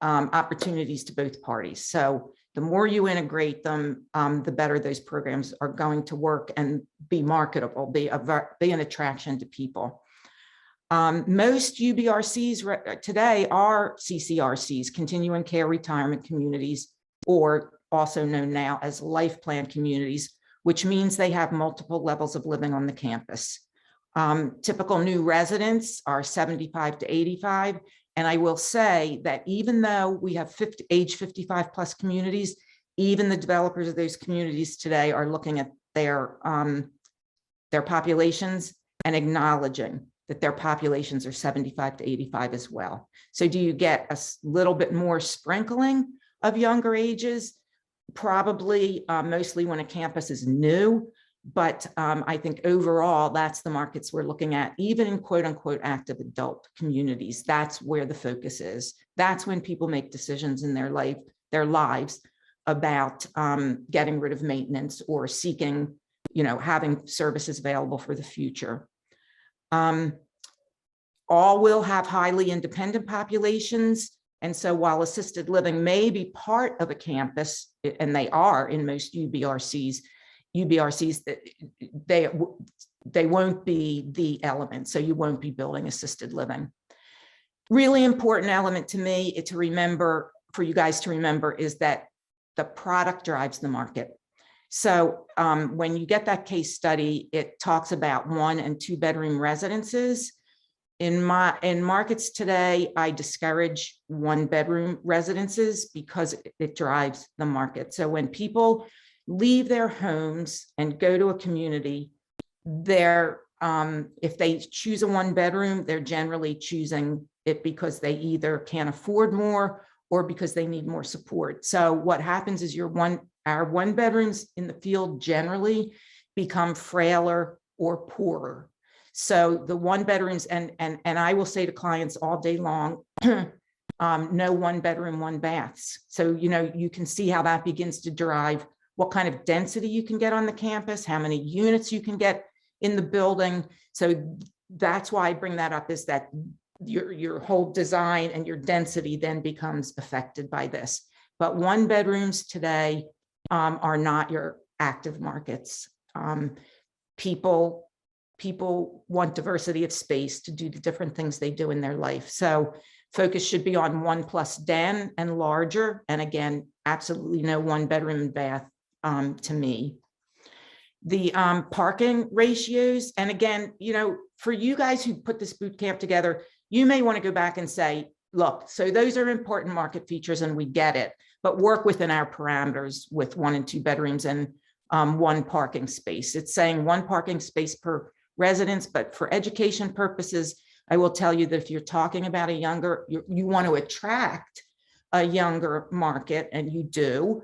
opportunities to both parties. So the more you integrate them, the better those programs are going to work and be marketable, be an attraction to people. Most UBRCs today are CCRCs, continuing care retirement communities, or also known now as life plan communities, which means they have multiple levels of living on the campus. Typical new residents are 75 to 85. And I will say that even though we have age 55 plus communities, even the developers of those communities today are looking at their populations and acknowledging that their populations are 75 to 85 as well. So do you get a little bit more sprinkling of younger ages? Probably, mostly when a campus is new, but I think overall that's the markets we're looking at, even in quote unquote active adult communities. That's where the focus is. That's when people make decisions in their lives about getting rid of maintenance or seeking, having services available for the future. All will have highly independent populations. And so while assisted living may be part of a campus, and they are in most UBRCs, they won't be the element. So you won't be building assisted living. Really important element to me to remember, for you guys to remember, is that the product drives the market. So when you get that case study, it talks about 1 and 2 bedroom residences. In markets today, I discourage 1 bedroom residences because it drives the market. So when people leave their homes and go to a community, if they choose a 1 bedroom, they're generally choosing it because they either can't afford more or because they need more support. So what happens is our 1 bedrooms in the field generally become frailer or poorer. So the 1 bedrooms, and I will say to clients all day long, no 1 bedroom, 1 baths. So, you can see how that begins to drive what kind of density you can get on the campus, how many units you can get in the building. So that's why I bring that up, is that your whole design and your density then becomes affected by this. But 1 bedrooms today are not your active markets. People want diversity of space to do the different things they do in their life. So focus should be on 1+ den and larger. And again, absolutely no 1 bedroom and bath to me. The parking ratios. And again, for you guys who put this boot camp together, you may want to go back and say, look, so those are important market features and we get it, but work within our parameters with 1 and 2 bedrooms and 1 parking space. It's saying 1 parking space per residents, but for education purposes, I will tell you that if you're talking about a younger, you want to attract a younger market, and you do,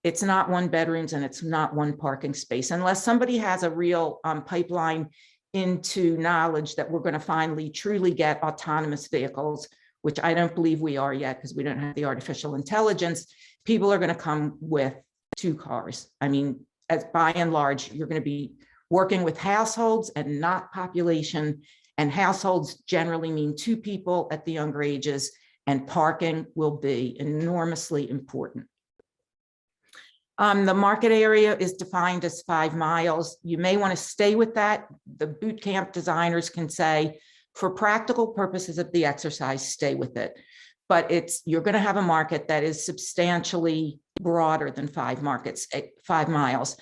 it's not 1 bedrooms and it's not 1 parking space, unless somebody has a real pipeline into knowledge that we're going to finally truly get autonomous vehicles, which I don't believe we are yet because we don't have the artificial intelligence. People are going to come with 2 cars. I mean, as by and large, you're going to be working with households and not population, and households generally mean 2 people at the younger ages, and parking will be enormously important. The market area is defined as 5 miles. You may want to stay with that. The boot camp designers can say, for practical purposes of the exercise, stay with it. But you're going to have a market that is substantially broader than 5 miles.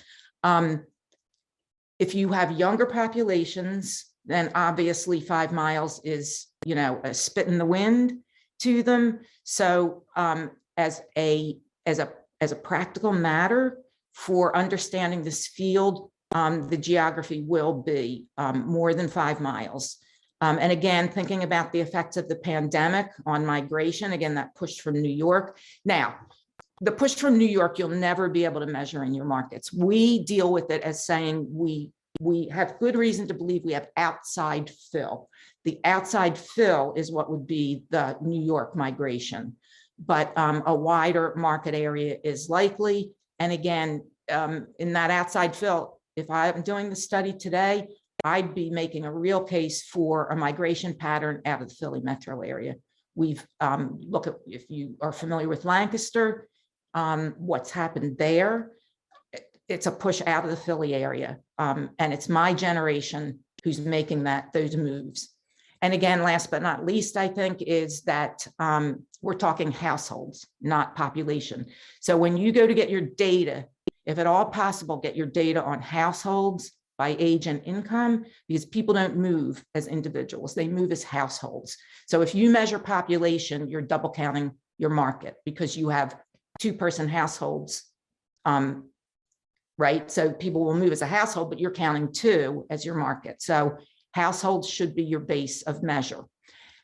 If you have younger populations, then obviously 5 miles is, a spit in the wind to them. So as a practical matter for understanding this field, the geography will be more than 5 miles. And again, thinking about the effects of the pandemic on migration, again, that push from New York. Now, the push from New York, you'll never be able to measure in your markets. We deal with it as saying we have good reason to believe we have outside fill. The outside fill is what would be the New York migration, but a wider market area is likely. And again, in that outside fill, if I'm doing the study today, I'd be making a real case for a migration pattern out of the Philly metro area. We've look at, if you are familiar with Lancaster, what's happened there. It's a push out of the Philly area. And it's my generation who's making those moves. And again, last but not least, I think, is that we're talking households, not population. So when you go to get your data, if at all possible, get your data on households by age and income, because people don't move as individuals, they move as households. So if you measure population, you're double counting your market because you have 2-person households, right? So people will move as a household, but you're counting 2 as your market. So households should be your base of measure.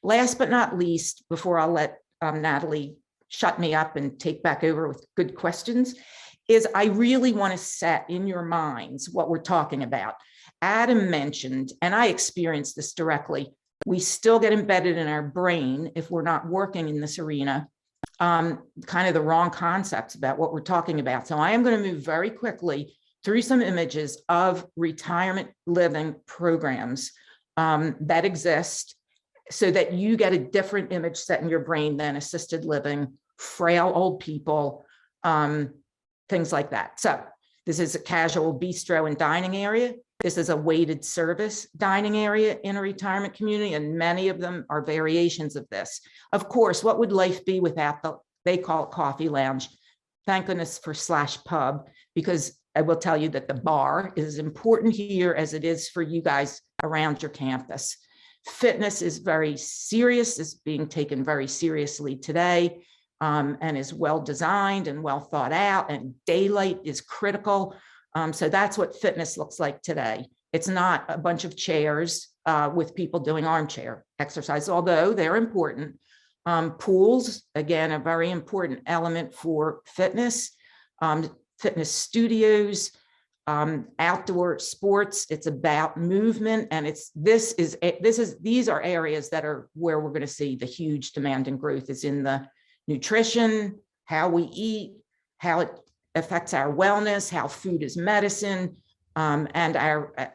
Last but not least, before I'll let Natalie shut me up and take back over with good questions, is I really want to set in your minds what we're talking about. Adam mentioned, and I experienced this directly, we still get embedded in our brain if we're not working in this arena, kind of the wrong concepts about what we're talking about. So I am going to move very quickly through some images of retirement living programs that exist so that you get a different image set in your brain than assisted living, frail old people, things like that. So this is a casual bistro and dining area. This is a weighted service dining area in a retirement community, and many of them are variations of this. Of course, what would life be without they call it coffee lounge. Thank goodness for /pub, because I will tell you that the bar is as important here as it is for you guys around your campus. Fitness is very serious, is being taken very seriously today. And is well designed and well thought out, and daylight is critical. So that's what fitness looks like today. It's not a bunch of chairs with people doing armchair exercise, although they're important. Pools, again, a very important element for fitness. Fitness studios, outdoor sports. It's about movement, and these are areas that are where we're going to see the huge demand and growth is in the nutrition, how we eat, how it affects our wellness, how food is medicine, and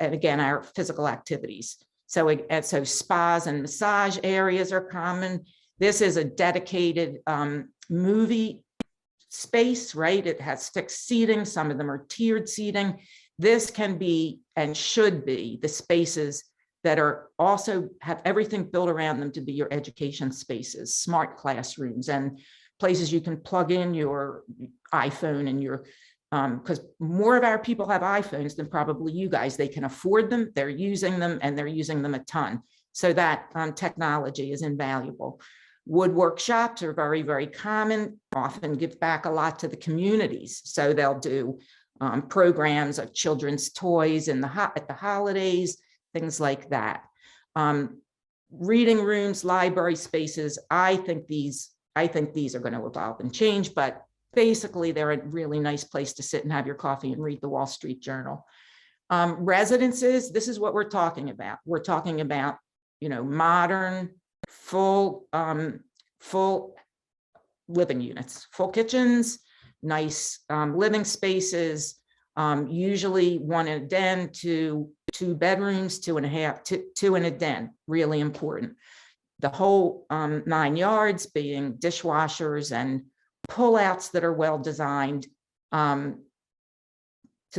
again, our physical activities. So spas and massage areas are common. This is a dedicated movie space, right? It has fixed seating. Some of them are tiered seating. This can be and should be the spaces that are also have everything built around them to be your education spaces, smart classrooms, and places you can plug in your iPhone and your, because more of our people have iPhones than probably you guys. They can afford them, they're using them, and they're using them a ton. So that technology is invaluable. Wood workshops are very, very common, often give back a lot to the communities. So they'll do programs of children's toys at the holidays, things like that. Reading rooms, library spaces, I think these are going to evolve and change, but basically they're a really nice place to sit and have your coffee and read the Wall Street Journal. Residences, this is what we're talking about. We're talking about, modern, full living units, full kitchens, nice living spaces, usually one in a den to 2 bedrooms, 2.5, 2 in a den, really important. The whole 9 yards, being dishwashers and pullouts that are well designed to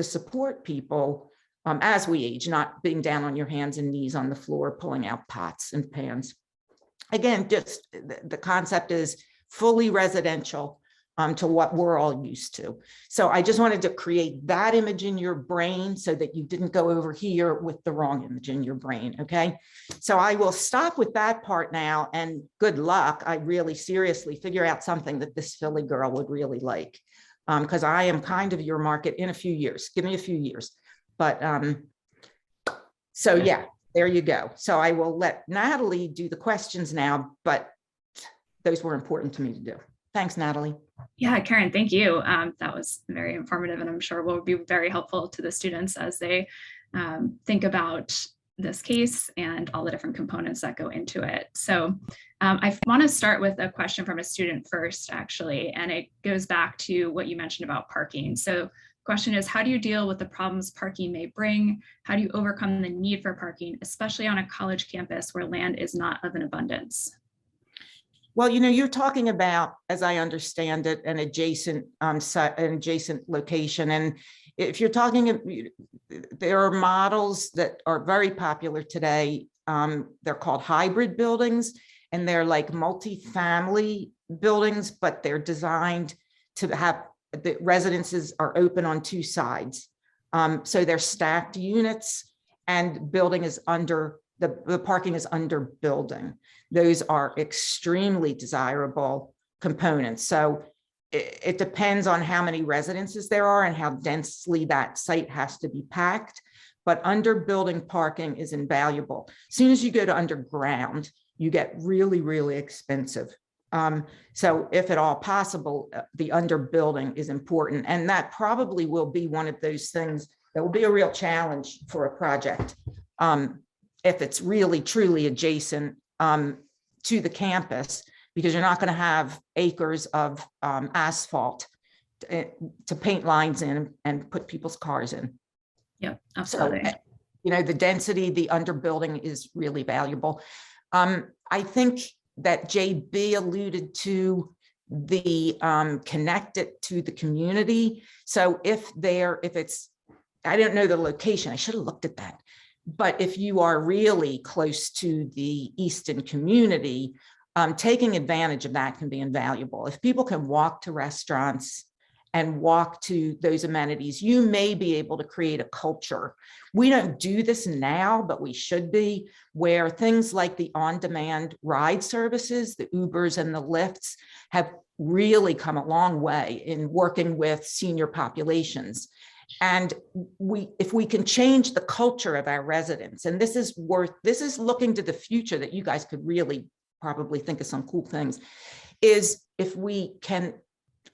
support people as we age, not being down on your hands and knees on the floor, pulling out pots and pans. Again, just the concept is fully residential to what we're all used to. So I just wanted to create that image in your brain so that you didn't go over here with the wrong image in your brain, okay? So I will stop with that part now, and good luck. I really seriously figure out something that this Philly girl would really like, because I am kind of your market in a few years. Give me a few years. But so yeah, there you go. So I will let Natalie do the questions now, but those were important to me to do. Thanks, Natalie. Yeah, Karen, thank you. That was very informative, and I'm sure will be very helpful to the students as they think about this case and all the different components that go into it. So I want to start with a question from a student first, actually, and it goes back to what you mentioned about parking. So the question is, how do you deal with the problems parking may bring? How do you overcome the need for parking, especially on a college campus where land is not of an abundance? Well, you're talking about, as I understand it, an adjacent location. And if you're talking, there are models that are very popular today. They're called hybrid buildings, and they're like multi-family buildings, but they're designed to have the residences are open on 2 sides. So they're stacked units, and building is under the parking is under building. Those are extremely desirable components. So it depends on how many residences there are and how densely that site has to be packed. But under building parking is invaluable. As soon as you go to underground, you get really, really expensive. So if at all possible, the under building is important. And that probably will be one of those things that will be a real challenge for a project. If it's really truly adjacent to the campus, because you're not going to have acres of asphalt to paint lines in and put people's cars in. Yeah, absolutely. So, the density, the underbuilding is really valuable. I think that JB alluded to the connected to the community. So if it's, I don't know the location, I should have looked at that. But if you are really close to the Easton community, taking advantage of that can be invaluable. If people can walk to restaurants and walk to those amenities, you may be able to create a culture. We don't do this now, but we should be, where things like the on-demand ride services, the Ubers and the Lyfts, have really come a long way in working with senior populations. And if we can change the culture of our residents, and this is looking to the future that you guys could really probably think of some cool things, is if we can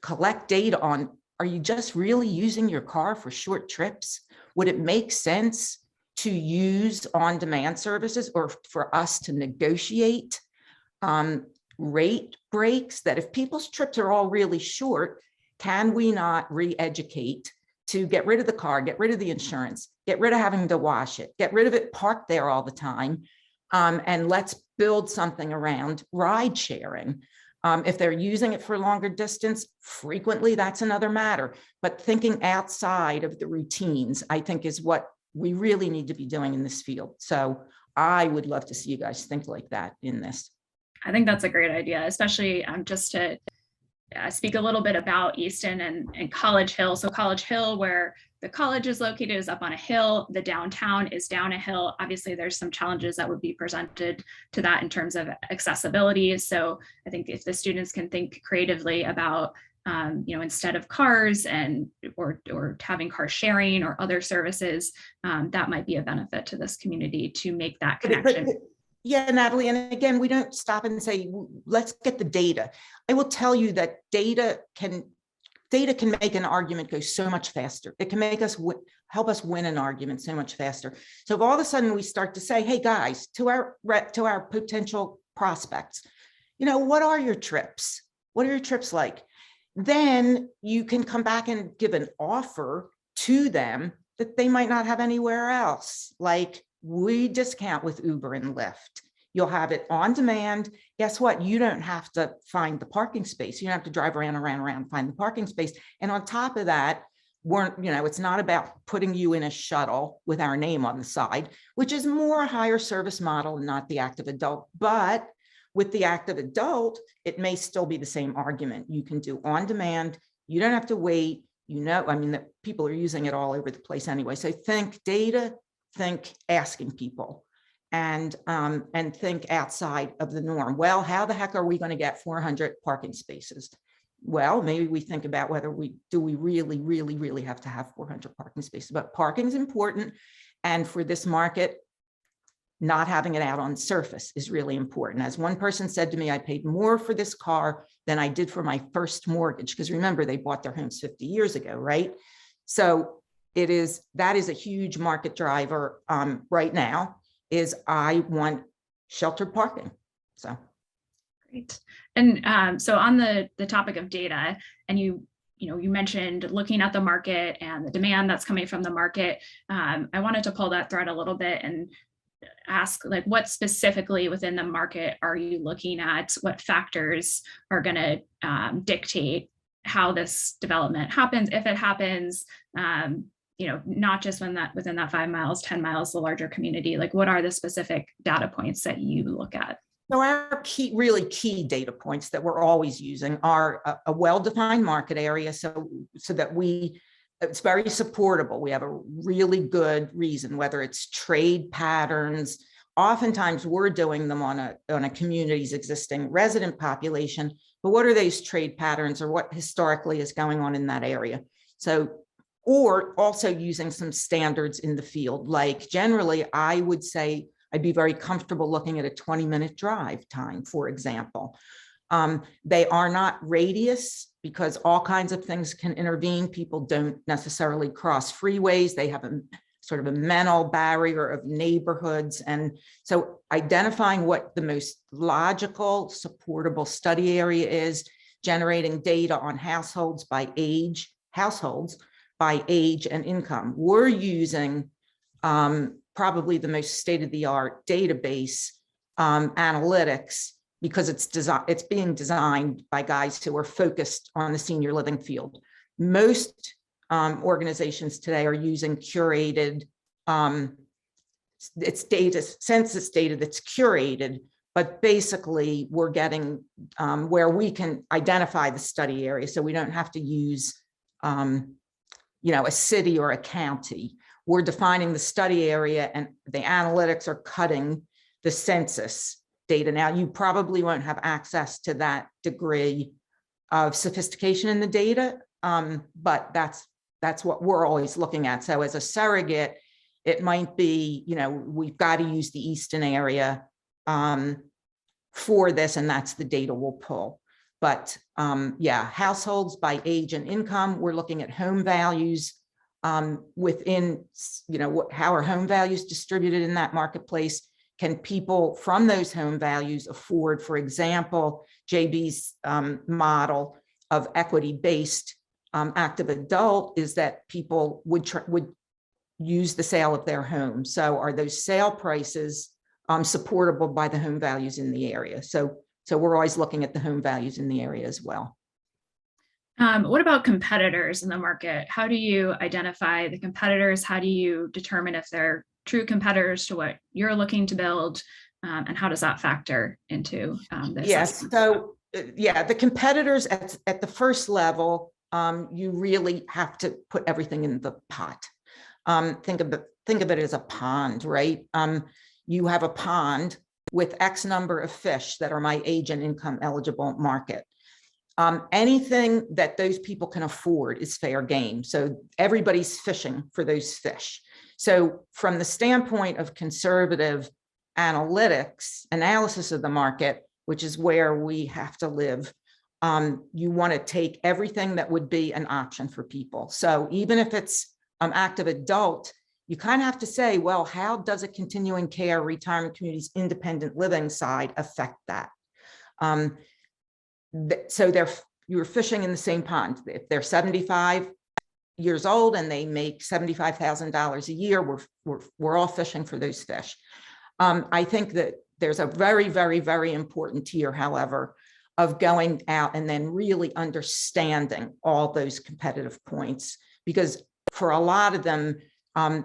collect data on, are you just really using your car for short trips? Would it make sense to use on-demand services, or for us to negotiate rate breaks, that if people's trips are all really short, can we not re-educate to get rid of the car, get rid of the insurance, get rid of having to wash it, get rid of it parked there all the time, and let's build something around ride sharing. If they're using it for longer distance, frequently that's another matter. But thinking outside of the routines, I think, is what we really need to be doing in this field. So I would love to see you guys think like that in this. I think that's a great idea, especially just to speak a little bit about Easton and College Hill. So College Hill, where the college is located, is up on a hill. The downtown is down a hill. Obviously, there's some challenges that would be presented to that in terms of accessibility. So I think if the students can think creatively about instead of cars or having car sharing or other services, that might be a benefit to this community to make that connection. Yeah, Natalie, and again, we don't stop and say, let's get the data. I will tell you that data can make an argument go so much faster. It can make us help us win an argument so much faster. So if all of a sudden we start to say, hey guys, to our potential prospects, what are your trips? What are your trips like? Then you can come back and give an offer to them that they might not have anywhere else. Like, we discount with Uber and Lyft. You'll have it on demand. Guess what? You don't have to find the parking space. You don't have to drive around, find the parking space. And on top of that, it's not about putting you in a shuttle with our name on the side, which is more a higher service model and not the active adult. But with the active adult, it may still be the same argument. You can do on demand. You don't have to wait. That people are using it all over the place anyway. So think data, think asking people, and think outside of the norm. Well, how the heck are we going to get 400 parking spaces? Well, maybe we think about whether we really have to have 400 parking spaces, but parking is important. And for this market, not having it out on surface is really important. As one person said to me, I paid more for this car than I did for my first mortgage. Because remember, they bought their homes 50 years ago, right? So that is a huge market driver right now, is I want sheltered parking. So great. And so on the topic of data, and you mentioned looking at the market and the demand that's coming from the market. I wanted to pull that thread a little bit and ask, like, what specifically within the market are you looking at? What factors are going to dictate how this development happens, if it happens? Not just within that 5 miles, 10 miles, the larger community. Like, what are the specific data points that you look at? So our really key data points that we're always using are a well-defined market area, so that it's very supportable. We have a really good reason, whether it's trade patterns. Oftentimes we're doing them on a community's existing resident population, but what are those trade patterns, or what historically is going on in that area? So, or also using some standards in the field. Like, generally, I would say I'd be very comfortable looking at a 20-minute drive time, for example. They are not radius, because all kinds of things can intervene. People don't necessarily cross freeways. They have a sort of a mental barrier of neighborhoods. And so identifying what the most logical, supportable study area is, generating data on households by age and income. We're using probably the most state-of-the-art database analytics, because it's being designed by guys who are focused on the senior living field. Most organizations today are using curated, it's data, census data that's curated, but basically we're getting where we can identify the study area, so we don't have to use a city or a county. We're defining the study area, and the analytics are cutting the census data. Now, you probably won't have access to that degree of sophistication in the data, but that's what we're always looking at. So as a surrogate, it might be, we've got to use the Easton area for this, and that's the data we'll pull. But households by age and income, we're looking at home values within, how are home values distributed in that marketplace? Can people from those home values afford, for example, JB's model of equity-based active adult is that people would use the sale of their home. So are those sale prices supportable by the home values in the area? So we're always looking at the home values in the area as well. What about competitors in the market? How do you identify the competitors? How do you determine if they're true competitors to what you're looking to build? And how does that factor into this? Yes, so the competitors at the first level, you really have to put everything in the pot. Think of it as a pond, right? You have a pond with X number of fish that are my age and income eligible market. Anything that those people can afford is fair game. So everybody's fishing for those fish. So from the standpoint of conservative analysis of the market, which is where we have to live, you want to take everything that would be an option for people. So even if it's active adult, you kind of have to say, well, how does a continuing care, retirement communities, independent living side affect that? So you're fishing in the same pond. If they're 75 years old and they make $75,000 a year, we're all fishing for those fish. I think that there's a very, very, very important tier, however, of going out and then really understanding all those competitive points, because for a lot of them,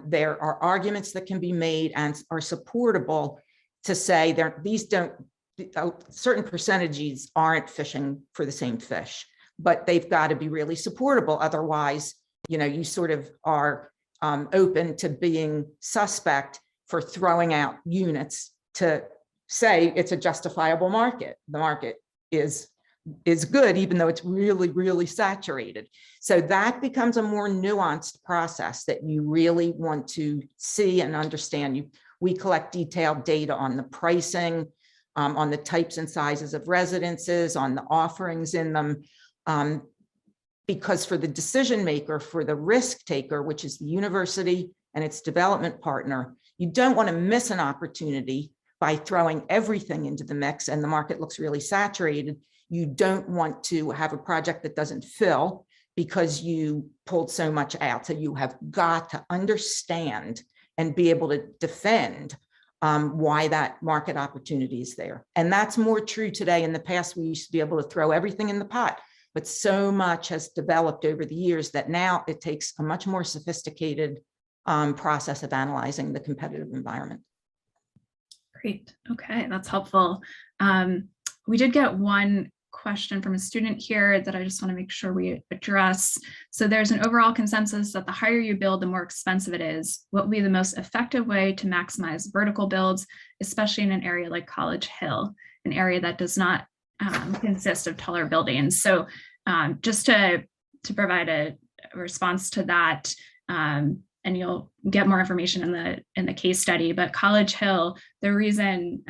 there are arguments that can be made and are supportable to say certain percentages aren't fishing for the same fish, but they've got to be really supportable. Otherwise, you sort of are open to being suspect for throwing out units to say it's a justifiable market. The market is good, even though it's really, really saturated. So that becomes a more nuanced process that you really want to see and understand. We collect detailed data on the pricing, on the types and sizes of residences, on the offerings in them, because for the decision maker, for the risk taker, which is the university and its development partner, you don't want to miss an opportunity by throwing everything into the mix and the market looks really saturated. You don't want to have a project that doesn't fill because you pulled so much out. So you have got to understand and be able to defend why that market opportunity is there. And that's more true today. In the past, we used to be able to throw everything in the pot, but so much has developed over the years that now it takes a much more sophisticated process of analyzing the competitive environment. Great. Okay, that's helpful. We did get one question from a student here that I just want to make sure we address. So there's an overall consensus that the higher you build, the more expensive it is. What would be the most effective way to maximize vertical builds, especially in an area like College Hill, an area that does not consist of taller buildings? So just to provide a response to that, and you'll get more information in the case study, but College Hill, the reason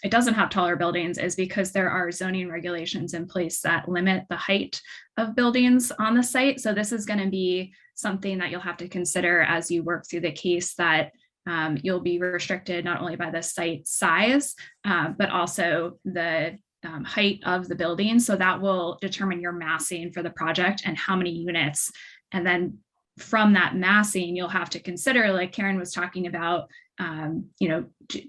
it doesn't have taller buildings is because there are zoning regulations in place that limit the height of buildings on the site. So this is going to be something that you'll have to consider as you work through the case, that you'll be restricted not only by the site size, but also the height of the building. So that will determine your massing for the project and how many units. And then from that massing, you'll have to consider, like Karen was talking about,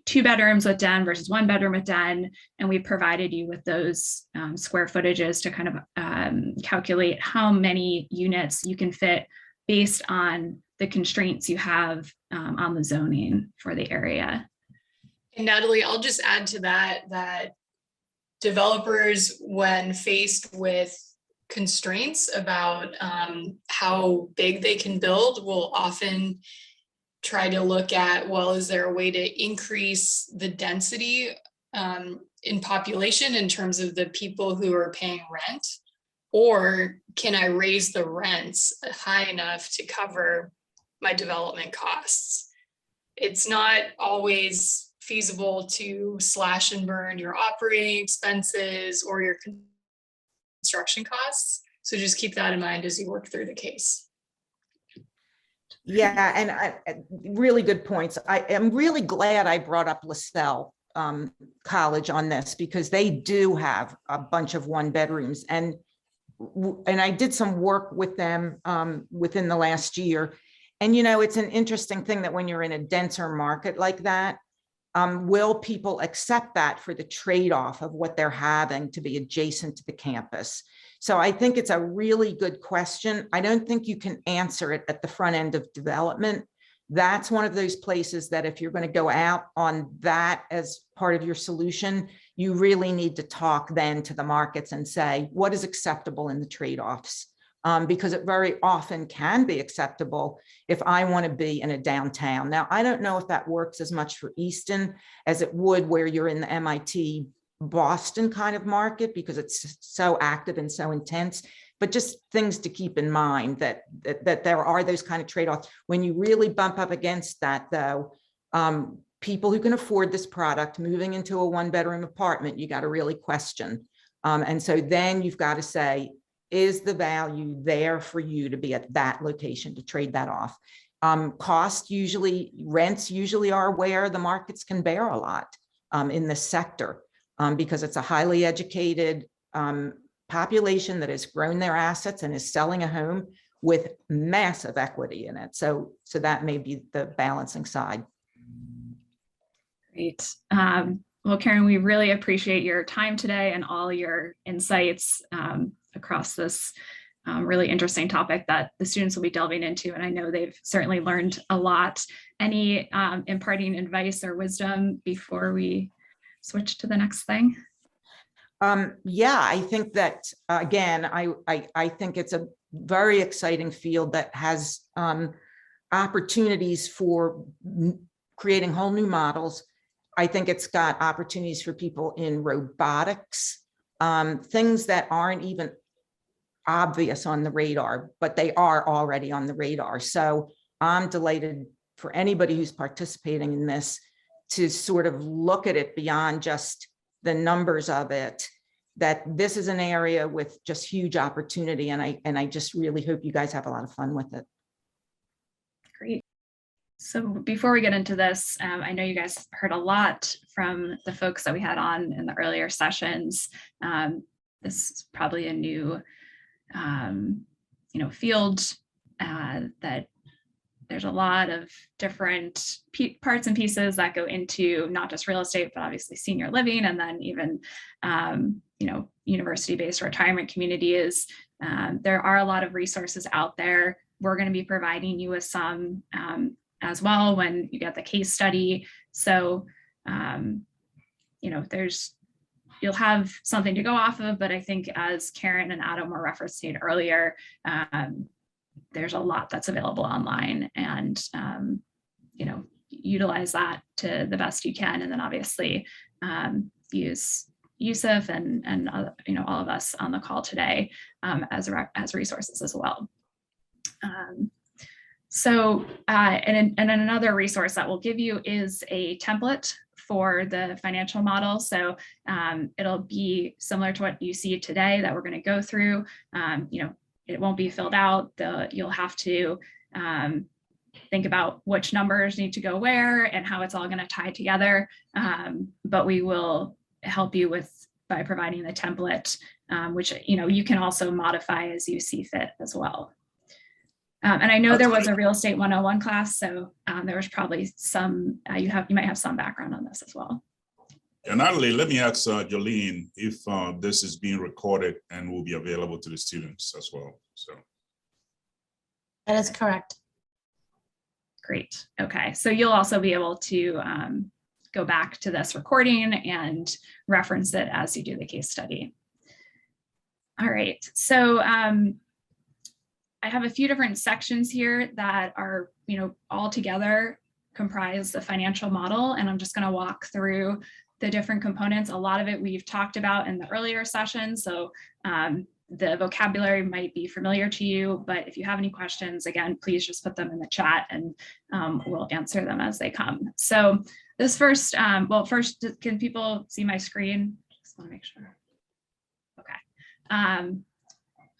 2 bedrooms with den versus 1 bedroom with den. And we provided you with those square footages to kind of calculate how many units you can fit based on the constraints you have on the zoning for the area. And Natalie, I'll just add to that developers, when faced with constraints about how big they can build, will often try to look at, well, is there a way to increase the density in population in terms of the people who are paying rent? Or can I raise the rents high enough to cover my development costs? It's not always feasible to slash and burn your operating expenses or your construction costs. So just keep that in mind as you work through the case. Yeah, and really good points. I am really glad I brought up LaSalle College on this, because they do have a bunch of 1 bedrooms, and I did some work with them within the last year. And it's an interesting thing that when you're in a denser market like that, will people accept that for the trade-off of what they're having to be adjacent to the campus? So I think it's a really good question. I don't think you can answer it at the front end of development. That's one of those places that if you're going to go out on that as part of your solution, you really need to talk then to the markets and say, what is acceptable in the trade-offs? Because it very often can be acceptable if I want to be in a downtown. Now, I don't know if that works as much for Easton as it would where you're in the MIT Boston kind of market because it's so active and so intense. But just things to keep in mind that there are those kind of trade-offs. When you really bump up against that, though, people who can afford this product moving into a one-bedroom apartment, you got to really question. And so then you've got to say, is the value there for you to be at that location to trade that off? Rents usually are where the markets can bear a lot in this sector because it's a highly educated population that has grown their assets and is selling a home with massive equity in it. So that may be the balancing side. Great. Well, Karen, we really appreciate your time today and all your insights across this really interesting topic that the students will be delving into. And I know they've certainly learned a lot. Any imparting advice or wisdom before we switch to the next thing? Yeah, I think that, again, I think it's a very exciting field that has opportunities for creating whole new models. I think it's got opportunities for people in robotics, things that aren't even obvious on the radar, but they are already on the radar. So I'm delighted for anybody who's participating in this to sort of look at it beyond just the numbers of it, that this is an area with just huge opportunity. And I just really hope you guys have a lot of fun with it. Great. So before we get into this, I know you guys heard a lot from the folks that we had on in the earlier sessions. This is probably a new field that there's a lot of different parts and pieces that go into not just real estate, but obviously senior living, and then even university-based retirement communities. There are a lot of resources out there. We're going to be providing you with some as well when you get the case study. So you'll have something to go off of, but I think as Karen and Adam were referencing earlier, there's a lot that's available online, and utilize that to the best you can. And then obviously use Yusuf and all of us on the call today as resources as well. And another resource that we'll give you is a template for the financial model. So it'll be similar to what you see today that we're going to go through. It won't be filled out. You'll have to think about which numbers need to go where and how it's all going to tie together. But we will help you by providing the template, which you can also modify as you see fit as well. And I know there was a real estate 101 class, so there was probably some, you might have some background on this as well. And Natalie, let me ask Jolene if this is being recorded and will be available to the students as well. So that is correct. Great. Okay, so you'll also be able to go back to this recording and reference it as you do the case study. All right, so I have a few different sections here that are, all together comprise the financial model, and I'm just going to walk through the different components. A lot of it we've talked about in the earlier sessions, so the vocabulary might be familiar to you, but if you have any questions, again, please just put them in the chat and we'll answer them as they come. So this first, first, can people see my screen? Just want to make sure. Okay.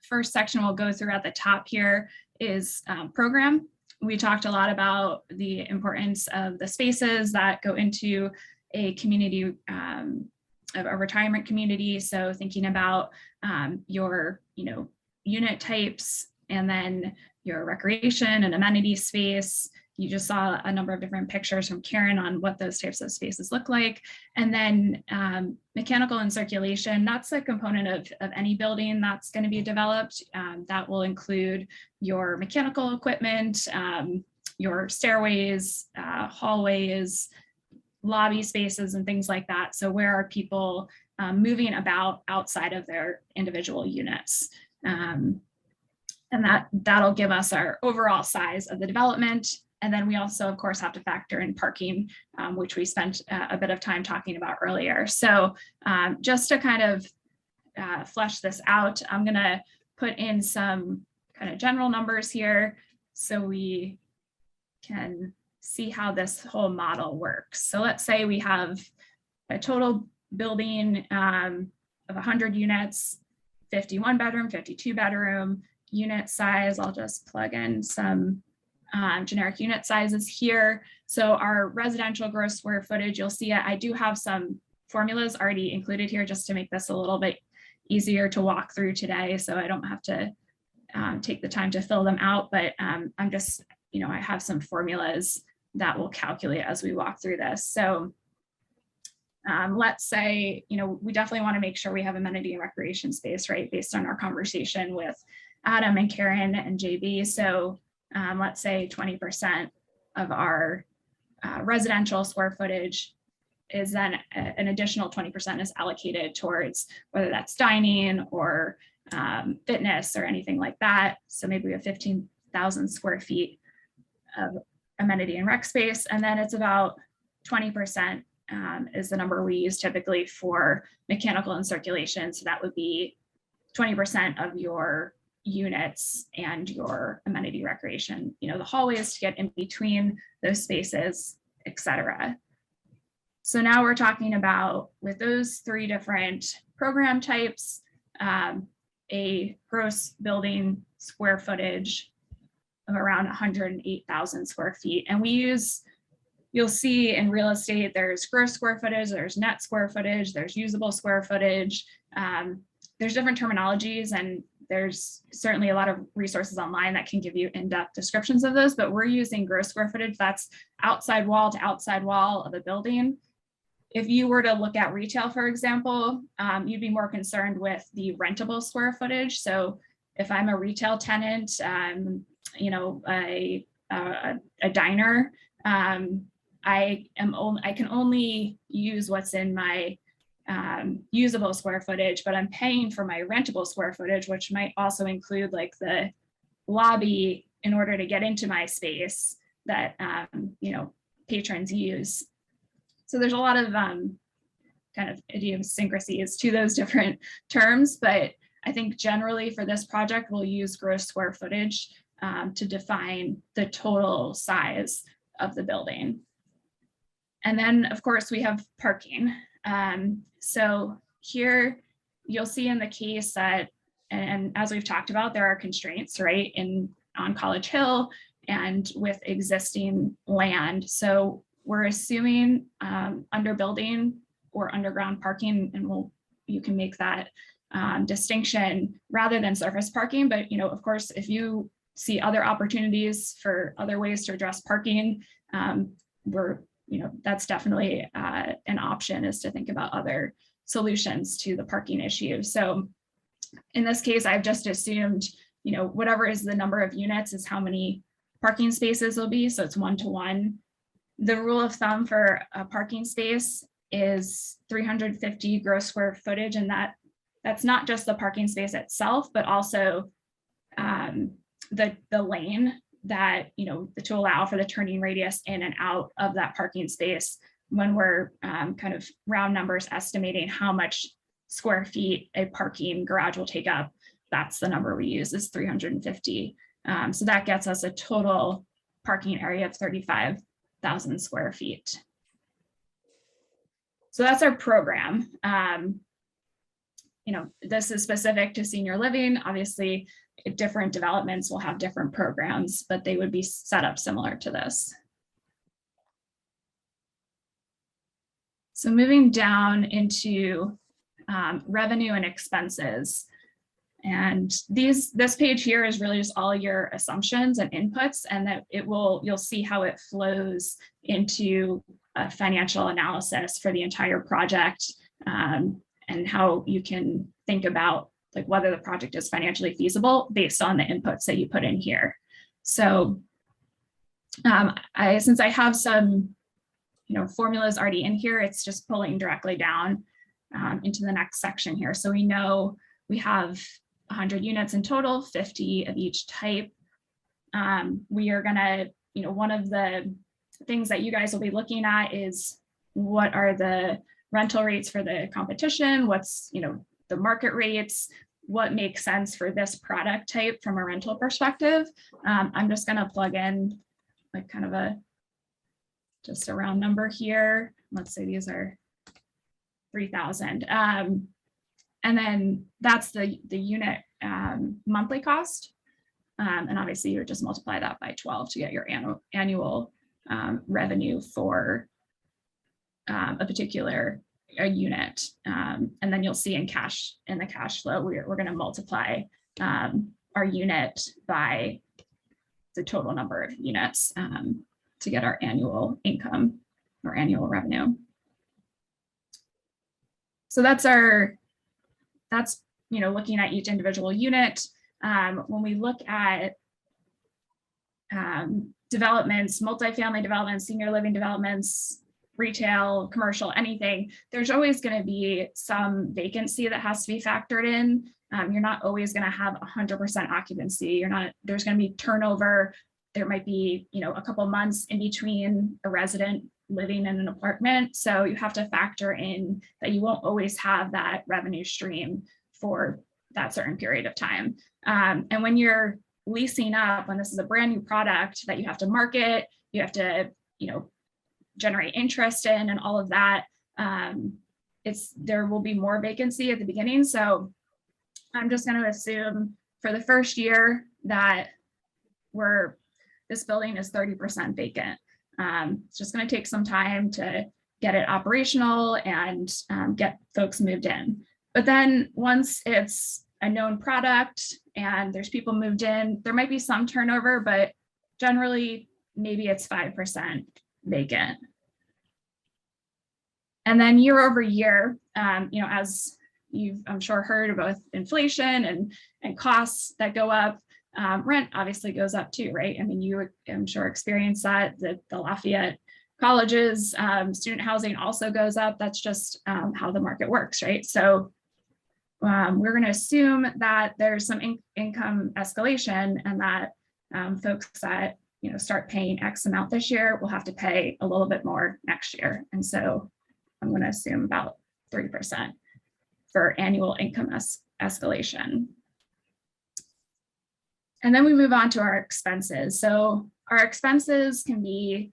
First section we'll go through at the top here is program. We talked a lot about the importance of the spaces that go into a community, a retirement community. So thinking about your, unit types, and then your recreation and amenity space. You just saw a number of different pictures from Karen on what those types of spaces look like. And then mechanical and circulation, that's a component of any building that's going to be developed. That will include your mechanical equipment, your stairways, hallways, lobby spaces, and things like that. So where are people moving about outside of their individual units? And that'll give us our overall size of the development. And then we also, of course, have to factor in parking, which we spent a bit of time talking about earlier. So just to kind of flesh this out, I'm going to put in some kind of general numbers here so we can see how this whole model works. So let's say we have a total building of 100 units, 51 bedroom, 52 bedroom, unit size. I'll just plug in some generic unit sizes here. So our residential gross square footage, you'll see it. I do have some formulas already included here just to make this a little bit easier to walk through today, so I don't have to take the time to fill them out, but I'm just, I have some formulas that will calculate as we walk through this. So let's say, we definitely want to make sure we have amenity and recreation space, right, based on our conversation with Adam and Karen and JB. So let's say 20% of our residential square footage is then an additional 20% is allocated towards whether that's dining or fitness or anything like that. So maybe we have 15,000 square feet of amenity and rec space. And then it's about 20% is the number we use typically for mechanical and circulation. So that would be 20% of your units and your amenity recreation, the hallways to get in between those spaces, et cetera. So now we're talking about, with those three different program types, a gross building square footage of around 108,000 square feet. And we use, you'll see in real estate, there's gross square footage, there's net square footage, there's usable square footage. There's different terminologies, and there's certainly a lot of resources online that can give you in-depth descriptions of those, but we're using gross square footage. That's outside wall to outside wall of a building. If you were to look at retail, for example, you'd be more concerned with the rentable square footage. So if I'm a retail tenant, a diner, I can only use what's in my usable square footage, but I'm paying for my rentable square footage, which might also include like the lobby in order to get into my space that patrons use. So there's a lot of kind of idiosyncrasies to those different terms, but I think generally for this project, we'll use gross square footage to define the total size of the building. And then, of course, we have parking. So here you'll see in the case that, and as we've talked about, there are constraints, right, on College Hill and with existing land. So we're assuming under building or underground parking, and you can make that distinction rather than surface parking. But of course, if you see other opportunities for other ways to address parking, that's definitely an option, is to think about other solutions to the parking issue. So in this case, I've just assumed, whatever is the number of units is how many parking spaces will be. So it's 1-to-1. The rule of thumb for a parking space is 350 gross square footage, and that's not just the parking space itself, but also the lane that, to allow for the turning radius in and out of that parking space when we're kind of round numbers estimating how much square feet a parking garage will take up. That's the number we use, is 350. So that gets us a total parking area of 35,000 square feet. So that's our program. This is specific to senior living. Obviously, different developments will have different programs, but they would be set up similar to this. So moving down into revenue and expenses. And this page here is really just all your assumptions and inputs, and that you'll see how it flows into a financial analysis for the entire project, and how you can think about like whether the project is financially feasible based on the inputs that you put in here. So since I have some formulas already in here, it's just pulling directly down into the next section here. So we know we have 100 units in total, 50 of each type. We are going to one of the things that you guys will be looking at is what are the rental rates for the competition? What's, the market rates? What makes sense for this product type from a rental perspective? I'm just going to plug in like kind of just a round number here. Let's say these are 3,000. And then that's the unit monthly cost. And obviously you would just multiply that by 12 to get your annual revenue for a particular unit. And then you'll see in the cash flow, we're going to multiply our unit by the total number of units to get our annual income or annual revenue. So that's looking at each individual unit. When we look at developments, multifamily developments, senior living developments, retail, commercial, anything, there's always going to be some vacancy that has to be factored in. You're not always going to have 100% occupancy. There's going to be turnover. There might be, a couple months in between a resident living in an apartment. So you have to factor in that you won't always have that revenue stream for that certain period of time. And when you're leasing up, when this is a brand new product that you have to market, you have to, generate interest in and all of that, there will be more vacancy at the beginning. So I'm just going to assume for the first year that this building is 30% vacant. It's just going to take some time to get it operational and get folks moved in. But then once it's a known product and there's people moved in, there might be some turnover, but generally maybe it's 5% vacant. And then year over year, as you've, I'm sure, heard about inflation and costs that go up, rent obviously goes up too, right? I mean, you, I'm sure, experienced that the Lafayette colleges, student housing also goes up. That's just how the market works, right? So we're going to assume that there's some income escalation and that folks that start paying X amount this year will have to pay a little bit more next year. And so I'm going to assume about 3% for annual income escalation. And then we move on to our expenses. So our expenses can be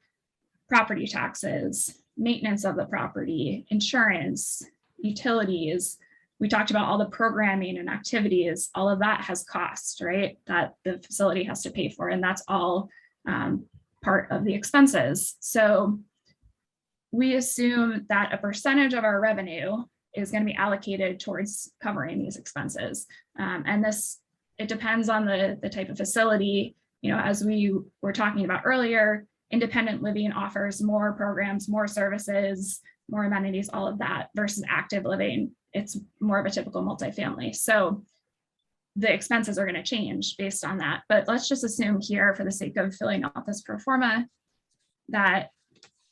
property taxes, maintenance of the property, insurance, utilities. We talked about all the programming and activities. All of that has cost, right? That the facility has to pay for, and that's all part of the expenses. So we assume that a percentage of our revenue is going to be allocated towards covering these expenses. And it depends on the type of facility. As we were talking about earlier, independent living offers more programs, more services, more amenities, all of that, versus active living. It's more of a typical multifamily. So the expenses are going to change based on that. But let's just assume here, for the sake of filling out this pro forma, that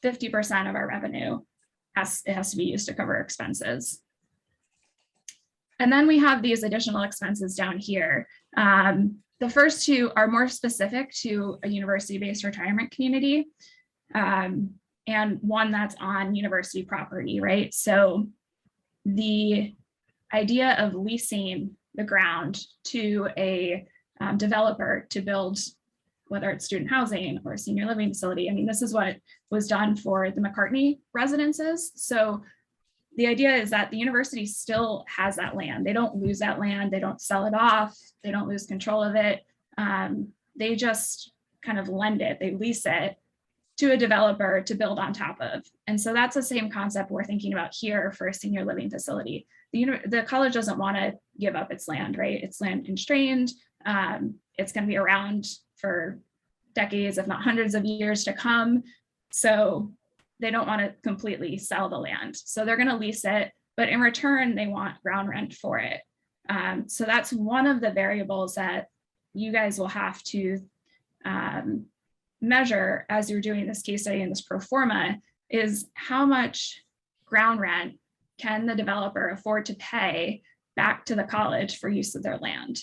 50% of our revenue has to be used to cover expenses. And then we have these additional expenses down here. The first two are more specific to a university-based retirement community, and one that's on university property, right? So the idea of leasing the ground to a developer to build, whether it's student housing or a senior living facility. I mean, this is what was done for the McCartney residences. So the idea is that the university still has that land. They don't lose that land. They don't sell it off. They don't lose control of it. They just kind of lend it. They lease it to a developer to build on top of. And so that's the same concept we're thinking about here for a senior living facility. The college doesn't want to give up its land, right? It's land constrained. It's going to be around for decades, if not hundreds of years to come. So they don't want to completely sell the land. So they're going to lease it, but in return, they want ground rent for it. So that's one of the variables that you guys will have to measure as you're doing this case study and this pro forma, is how much ground rent can the developer afford to pay back to the college for use of their land.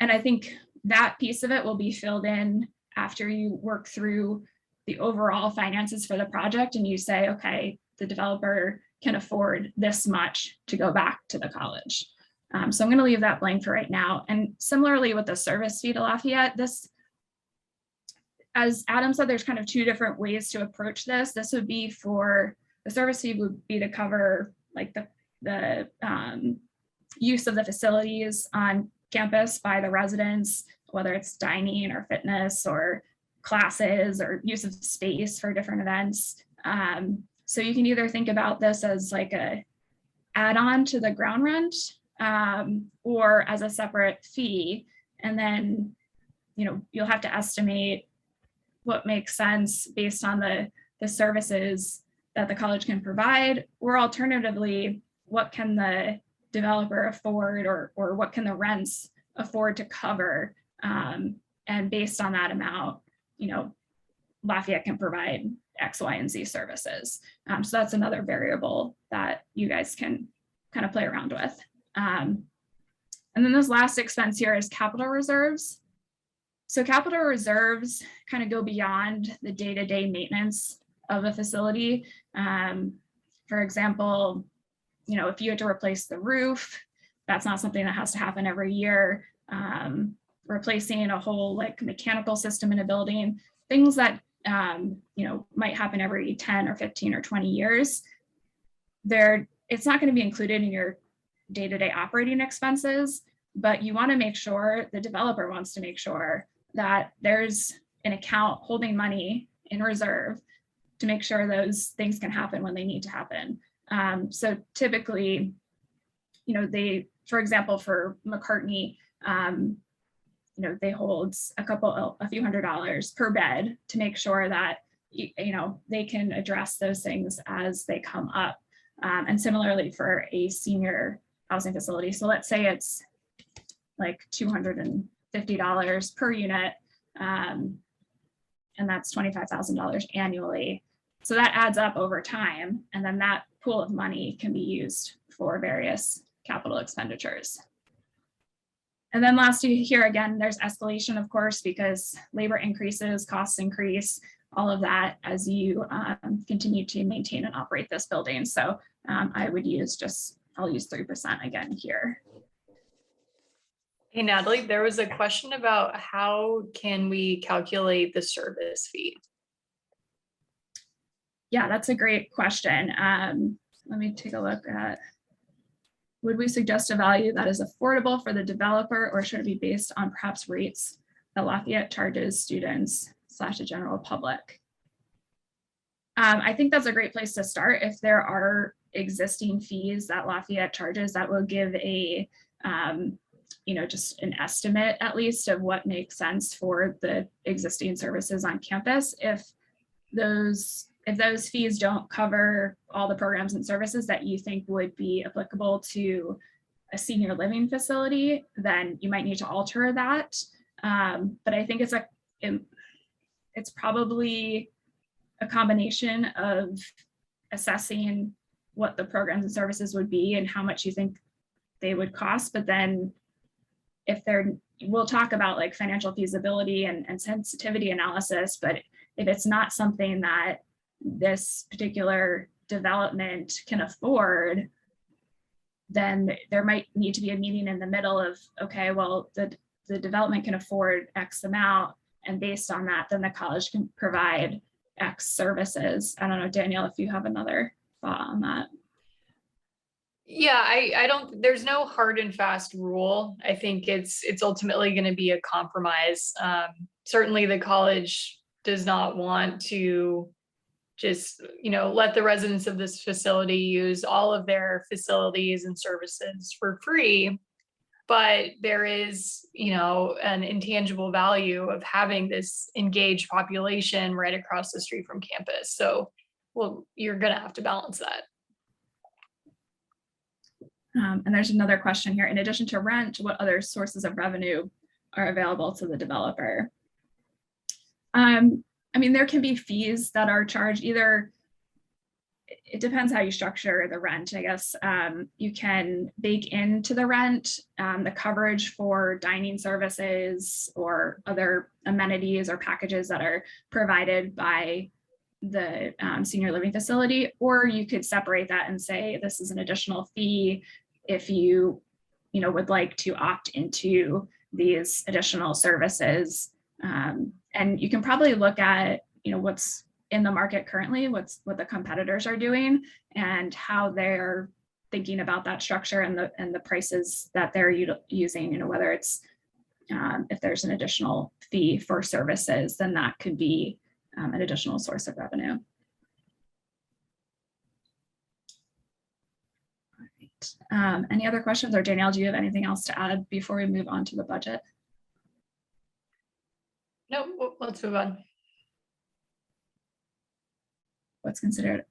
And I think that piece of it will be filled in after you work through the overall finances for the project and you say, okay, the developer can afford this much to go back to the college. So I'm going to leave that blank for right now. And similarly with the service fee to Lafayette, this, as Adam said, there's kind of two different ways to approach this. This would be for, the service fee would be to cover like the use of the facilities on campus by the residents, whether it's dining or fitness or classes or use of space for different events. So you can either think about this as like a add-on to the ground rent or as a separate fee. And then, you know, you'll have to estimate what makes sense based on the services that the college can provide, or alternatively, what can the developer afford or what can the rents afford to cover? And based on that amount, you know, Lafayette can provide X, Y, and Z services. So that's another variable that you guys can kind of play around with. And then this last expense here is capital reserves. So capital reserves kind of go beyond the day-to-day maintenance of a facility. For example, you know, if you had to replace the roof, that's not something that has to happen every year. Replacing a whole like mechanical system in a building, things that you know, might happen every 10 or 15 or 20 years. It's not going to be included in your day-to-day operating expenses, but you want to make sure, the developer wants to make sure that there's an account holding money in reserve to make sure those things can happen when they need to happen. So typically, you know, for example, for McCartney, you know, they hold a few $100s per bed to make sure that, you know, they can address those things as they come up. And similarly for a senior housing facility. So let's say it's like $250 per unit, and that's $25,000 annually. So that adds up over time. And then that pool of money can be used for various capital expenditures. And then lastly, here again, there's escalation, of course, because labor increases, costs increase, all of that as you continue to maintain and operate this building. So I would use I'll use 3% again here. Hey, Natalie, there was a question about how can we calculate the service fee? Yeah, that's a great question. Let me take a look at, would we suggest a value that is affordable for the developer, or should it be based on perhaps rates that Lafayette charges students / the general public? I think that's a great place to start. If there are existing fees that Lafayette charges, that will give a, you know, just an estimate at least of what makes sense for the existing services on campus. If those fees don't cover all the programs and services that you think would be applicable to a senior living facility, then you might need to alter that. But I think it's probably a combination of assessing what the programs and services would be and how much you think they would cost. But then we'll talk about like financial feasibility and sensitivity analysis, but if it's not something that this particular development can afford, then there might need to be a meeting in the middle of, okay, well, the development can afford X amount, and based on that, then the college can provide X services. I don't know, Danielle, if you have another thought on that. Yeah, I don't, there's no hard and fast rule. I think it's ultimately going to be a compromise. Certainly the college does not want to just, you know, let the residents of this facility use all of their facilities and services for free. But there is, you know, an intangible value of having this engaged population right across the street from campus. So, well, you're going to have to balance that. And there's another question here. In addition to rent, what other sources of revenue are available to the developer? I mean, there can be fees that are charged either, it depends how you structure the rent, I guess. You can bake into the rent the coverage for dining services or other amenities or packages that are provided by the senior living facility, or you could separate that and say this is an additional fee if you would like to opt into these additional services. And you can probably look at what's in the market currently, what the competitors are doing and how they're thinking about that structure and the prices that they're using, whether it's if there's an additional fee for services, then that could be an additional source of revenue. All right. Any other questions, or Danielle, do you have anything else to add before we move on to the budget? No, let's move on. What's considered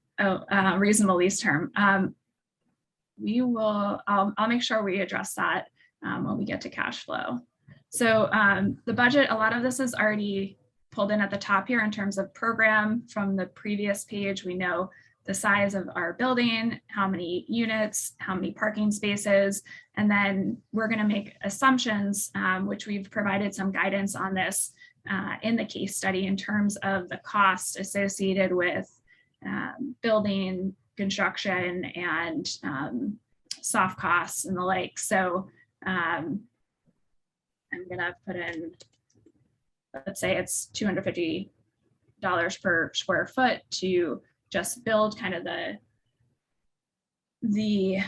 reasonable lease term. I'll make sure we address that when we get to cash flow. So the budget, a lot of this is already pulled in at the top here in terms of program. From the previous page, we know the size of our building, how many units, how many parking spaces, and then we're going to make assumptions, which we've provided some guidance on this in the case study in terms of the cost associated with building, construction, and soft costs and the like. So I'm gonna put in, let's say it's $250 per square foot to just build kind of the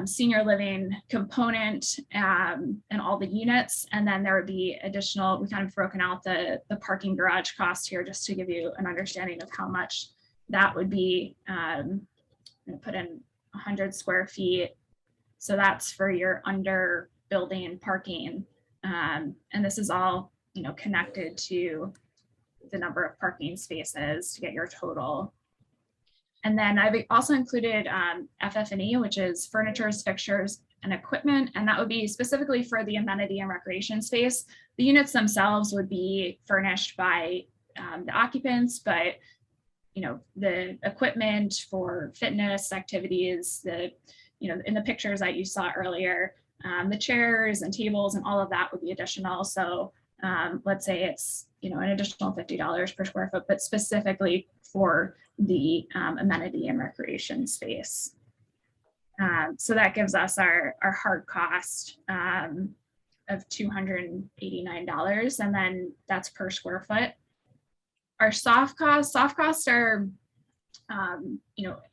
senior living component and all the units. And then there would be additional, we kind of broken out the parking garage cost here just to give you an understanding of how much that would be. I'm gonna put in 100 square feet. So that's for your under building parking. And this is all, connected to the number of parking spaces to get your total. And then I've also included FF&E, which is furnitures, fixtures, and equipment. And that would be specifically for the amenity and recreation space. The units themselves would be furnished by the occupants, but the equipment for fitness activities, in the pictures that you saw earlier, the chairs and tables and all of that would be additional. So let's say it's, an additional $50 per square foot, but specifically for the amenity and recreation space. So that gives us our hard cost of $289, and then that's per square foot. Our soft costs are,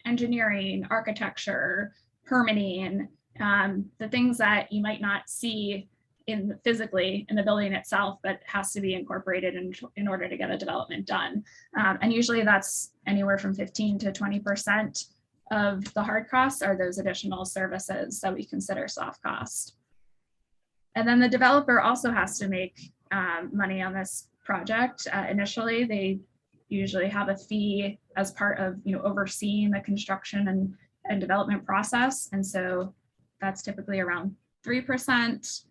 engineering, architecture, permitting, the things that you might not see physically in the building itself, but has to be incorporated in order to get a development done. And usually that's anywhere from 15 to 20% of the hard costs are those additional services that we consider soft cost. And then the developer also has to make money on this project. Initially, they usually have a fee as part of overseeing the construction and development process. And so that's typically around 3%.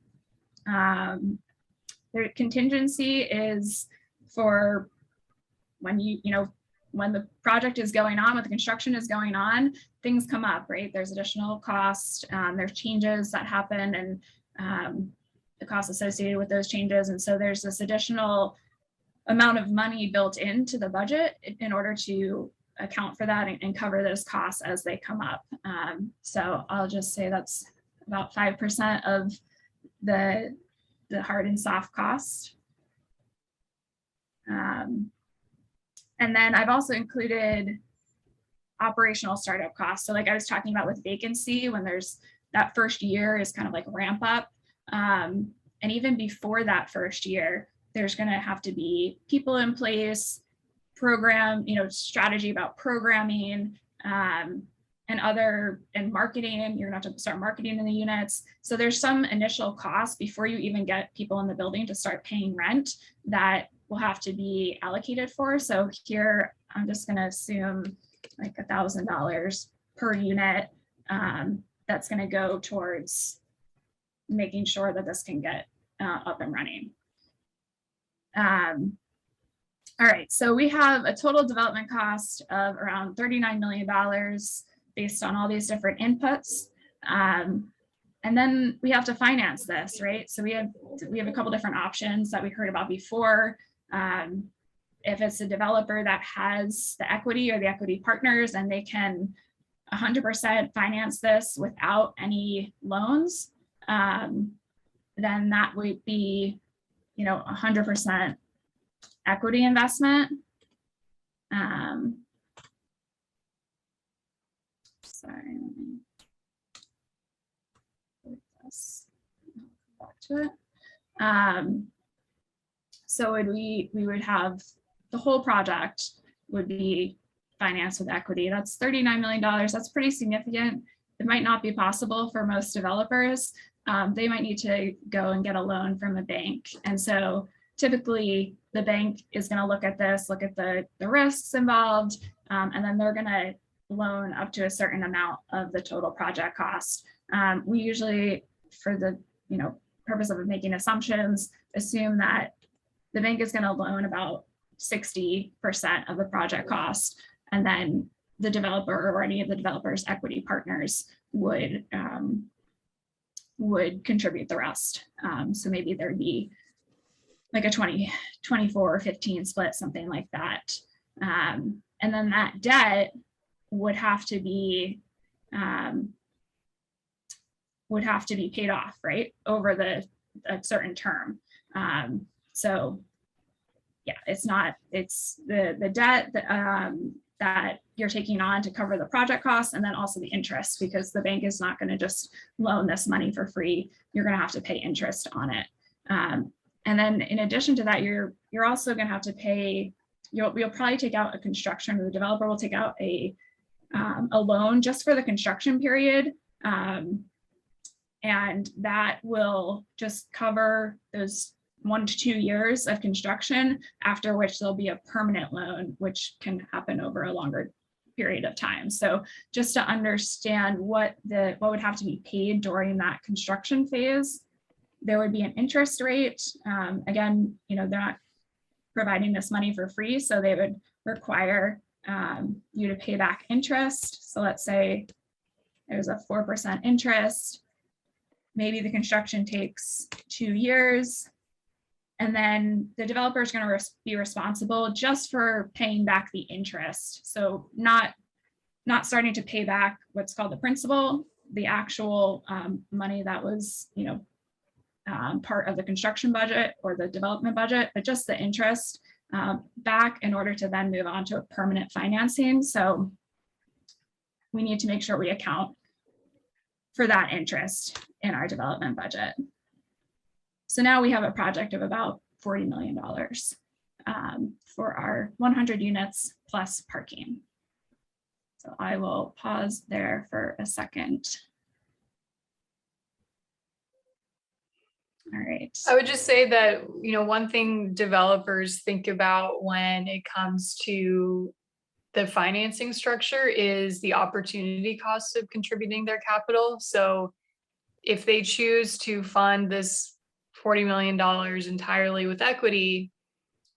Their contingency is for when when the project is going on, when the construction is going on, things come up, right? There's additional costs, there's changes that happen, and the costs associated with those changes. And so there's this additional amount of money built into the budget in order to account for that and cover those costs as they come up. So I'll just say that's about 5% of the hard and soft cost. And then I've also included operational startup costs. So like I was talking about with vacancy, when there's that first year is kind of like ramp up. And even before that first year, there's going to have to be people in place, program, strategy about programming, and marketing. You're going to have to start marketing in the units. So there's some initial costs before you even get people in the building to start paying rent that will have to be allocated for. So here, I'm just going to assume like $1,000 per unit. That's going to go towards making sure that this can get up and running. All right, so we have a total development cost of around $39 million based on all these different inputs. And then we have to finance this, right? So we have a couple different options that we heard about before. If it's a developer that has the equity or the equity partners and they can 100% finance this without any loans, then that would be, 100% equity investment. Sorry, let me put this back to it. So we would have the whole project would be financed with equity. That's $39 million. That's pretty significant. It might not be possible for most developers. They might need to go and get a loan from a bank. And so typically the bank is going to look at this, look at the risks involved, and then they're going to loan up to a certain amount of the total project cost. We usually, for the purpose of making assumptions, assume that the bank is going to loan about 60% of the project cost, and then the developer or any of the developer's equity partners would contribute the rest. So maybe there'd be like a 20-24-15 split, something like that. And then that debt would have to be paid off, right, over a certain term. So yeah, it's the debt that you're taking on to cover the project costs, and then also the interest, because the bank is not going to just loan this money for free. You're going to have to pay interest on it. And then in addition to that, you're also going to have to pay, you'll probably take out a construction, or the developer will take out a loan just for the construction period. And that will just cover those 1 to 2 years of construction, after which there'll be a permanent loan, which can happen over a longer period of time. So just to understand what would have to be paid during that construction phase, there would be an interest rate. Again, they're not providing this money for free, so they would require you to pay back interest. So let's say there's a 4% interest. Maybe the construction takes 2 years. And then the developer is going to be responsible just for paying back the interest. So not starting to pay back what's called the principal, the actual money that was, part of the construction budget or the development budget, but just the interest back in order to then move on to a permanent financing. So we need to make sure we account for that interest in our development budget. So now we have a project of about $40 million for our 100 units plus parking. So I will pause there for a second. All right. I would just say that, one thing developers think about when it comes to the financing structure is the opportunity cost of contributing their capital. So if they choose to fund this $40 million entirely with equity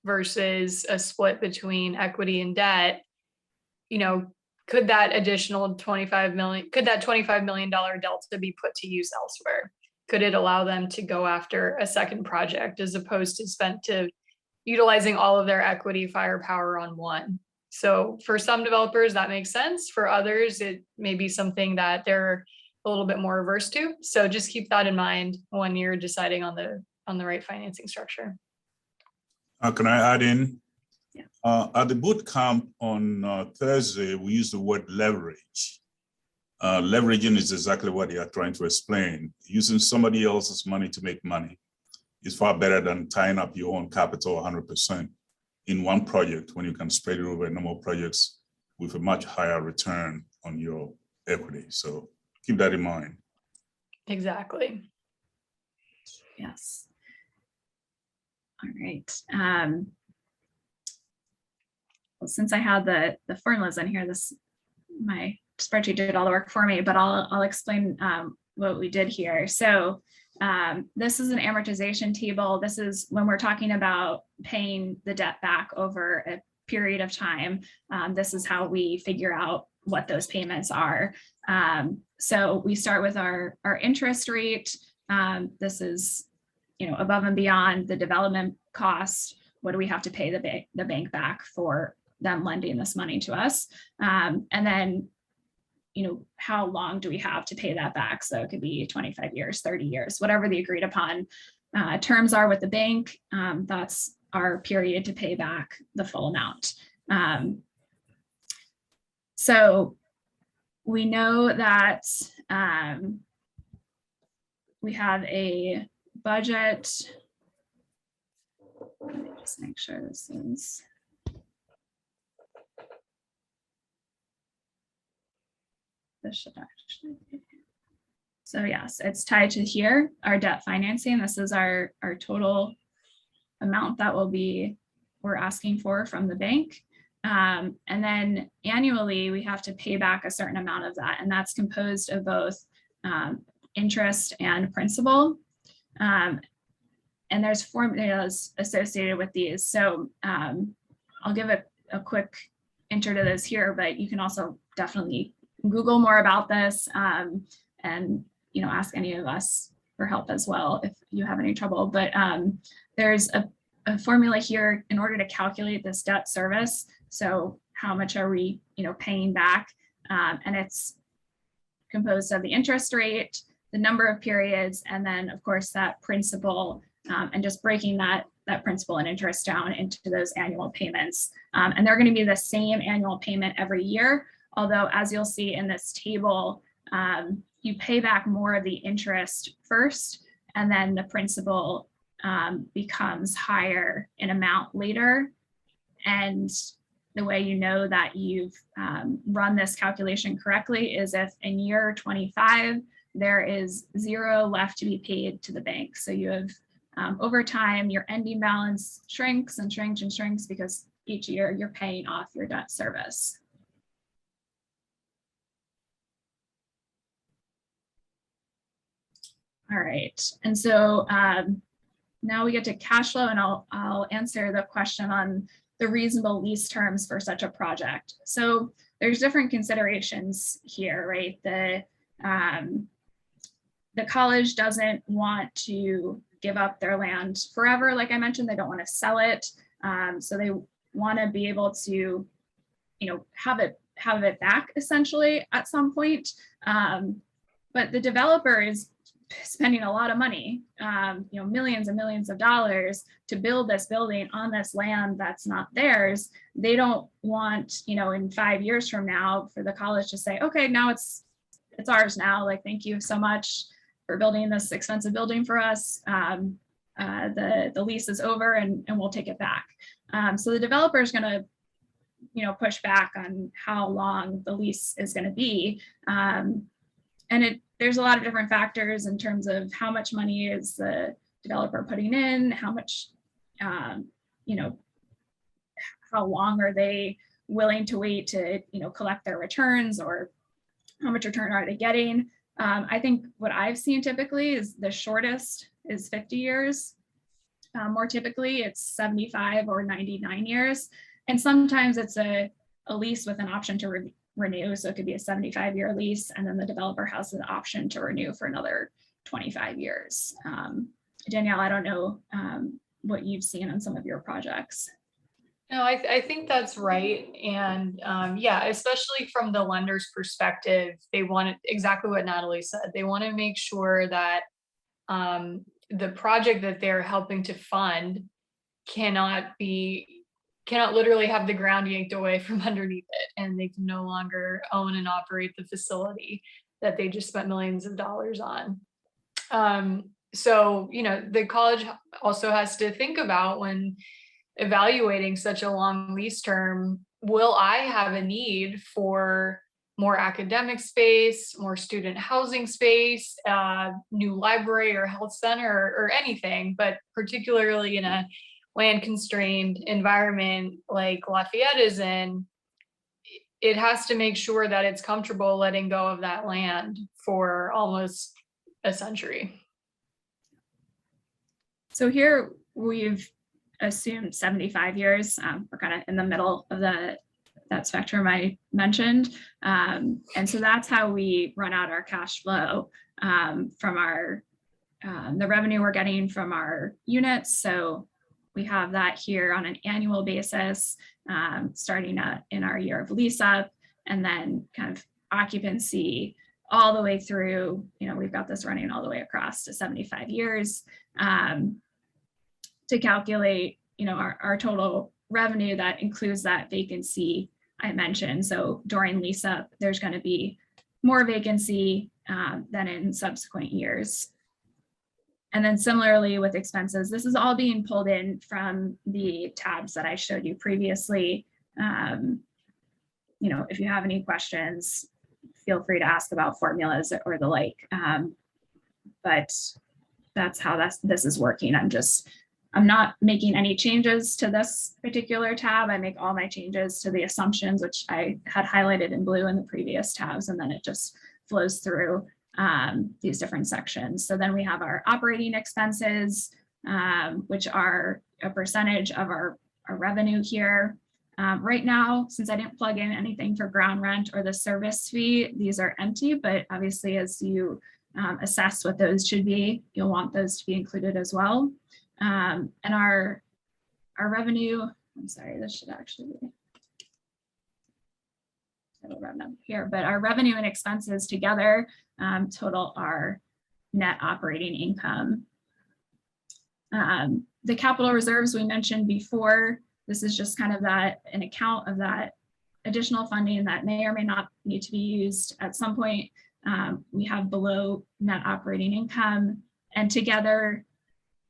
versus a split between equity and debt, could that additional $25 million delta be put to use elsewhere? Could it allow them to go after a second project as opposed to utilizing all of their equity firepower on one? So for some developers, that makes sense. For others, it may be something that they're a little bit more averse to. So just keep that in mind when you're deciding on the right financing structure. Can I add in? Yeah. At the boot camp on Thursday, we used the word leverage. Leveraging is exactly what they are trying to explain. Using somebody else's money to make money is far better than tying up your own capital 100% in one project, when you can spread it over a number of projects with a much higher return on your equity. So keep that in mind. Exactly. Yes. All right. Well, since I had the formulas in here, my spreadsheet did all the work for me, but I'll explain what we did here. So This is an amortization table. This is when we're talking about paying the debt back over a period of time. This is how we figure out what those payments are. So we start with our interest rate. This is, above and beyond the development cost. What do we have to pay the bank back for them lending this money to us? And then, how long do we have to pay that back? So it could be 25 years, 30 years, whatever the agreed upon terms are with the bank. That's our period to pay back the full amount. So we know that we have a budget. Let me just make sure this is. This should actually be. So yes, it's tied to here, our debt financing. This is our total amount that we're asking for from the bank. And then annually, we have to pay back a certain amount of that. And that's composed of both interest and principal. And there's formulas associated with these. So I'll give a quick intro to this here, but you can also definitely Google more about this and ask any of us for help as well if you have any trouble. But there's a formula here in order to calculate this debt service. So how much are we paying back? And it's composed of the interest rate, the number of periods, and then of course that principal, and just breaking that principal and interest down into those annual payments. And they're going to be the same annual payment every year. Although, as you'll see in this table, you pay back more of the interest first, and then the principal becomes higher in amount later. And the way you know that you've run this calculation correctly is if in year 25, there is 0 left to be paid to the bank. So you have, over time, your ending balance shrinks and shrinks and shrinks because each year you're paying off your debt service. All right, and so now we get to cash flow, and I'll answer the question on the reasonable lease terms for such a project. So there's different considerations here, right? The college doesn't want to give up their land forever. Like I mentioned, they don't want to sell it. So they want to be able to, have it back essentially at some point. But the developer is spending a lot of money, millions and millions of dollars to build this building on this land that's not theirs. They don't want, in 5 years from now for the college to say, okay, now it's ours now. Like, thank you so much for building this expensive building for us. The lease is over and we'll take it back. So the developer is going to, push back on how long the lease is going to be. And there's a lot of different factors in terms of how much money is the developer putting in, how much, how long are they willing to wait to, collect their returns, or how much return are they getting? I think what I've seen typically is the shortest is 50 years. More typically it's 75 or 99 years. And sometimes it's a lease with an option to renew. So it could be a 75-year lease, and then the developer has an option to renew for another 25 years. Danielle, I don't know what you've seen on some of your projects. No, I think that's right. And yeah, especially from the lender's perspective, they want exactly what Natalie said. They want to make sure that the project that they're helping to fund cannot literally have the ground yanked away from underneath it, and they can no longer own and operate the facility that they just spent millions of dollars on. So, the college also has to think about, when evaluating such a long lease term, will I have a need for more academic space, more student housing space, new library or health center, or anything, but particularly in a land constrained environment like Lafayette is in, it has to make sure that it's comfortable letting go of that land for almost a century. So here we've assumed 75 years. We're kind of in the middle of that spectrum I mentioned. And so that's how we run out our cash flow from our the revenue we're getting from our units. So we have that here on an annual basis, starting in our year of lease up, and then kind of occupancy all the way through, we've got this running all the way across to 75 years to calculate, our total revenue that includes that vacancy I mentioned. So during lease up, there's going to be more vacancy than in subsequent years. And then similarly with expenses, this is all being pulled in from the tabs that I showed you previously. If you have any questions, feel free to ask about formulas or the like. But that's how this is working. I'm not making any changes to this particular tab. I make all my changes to the assumptions, which I had highlighted in blue in the previous tabs, and then it just flows through these different sections. So then we have our operating expenses, which are a percentage of our revenue here. Right now, since I didn't plug in anything for ground rent or the service fee, these are empty, but obviously as you assess what those should be, you'll want those to be included as well. And our revenue, I'm sorry, this should actually be here, but our revenue and expenses together total our net operating income. The capital reserves we mentioned before, this is just kind of an account of that additional funding that may or may not need to be used at some point. We have below net operating income, and together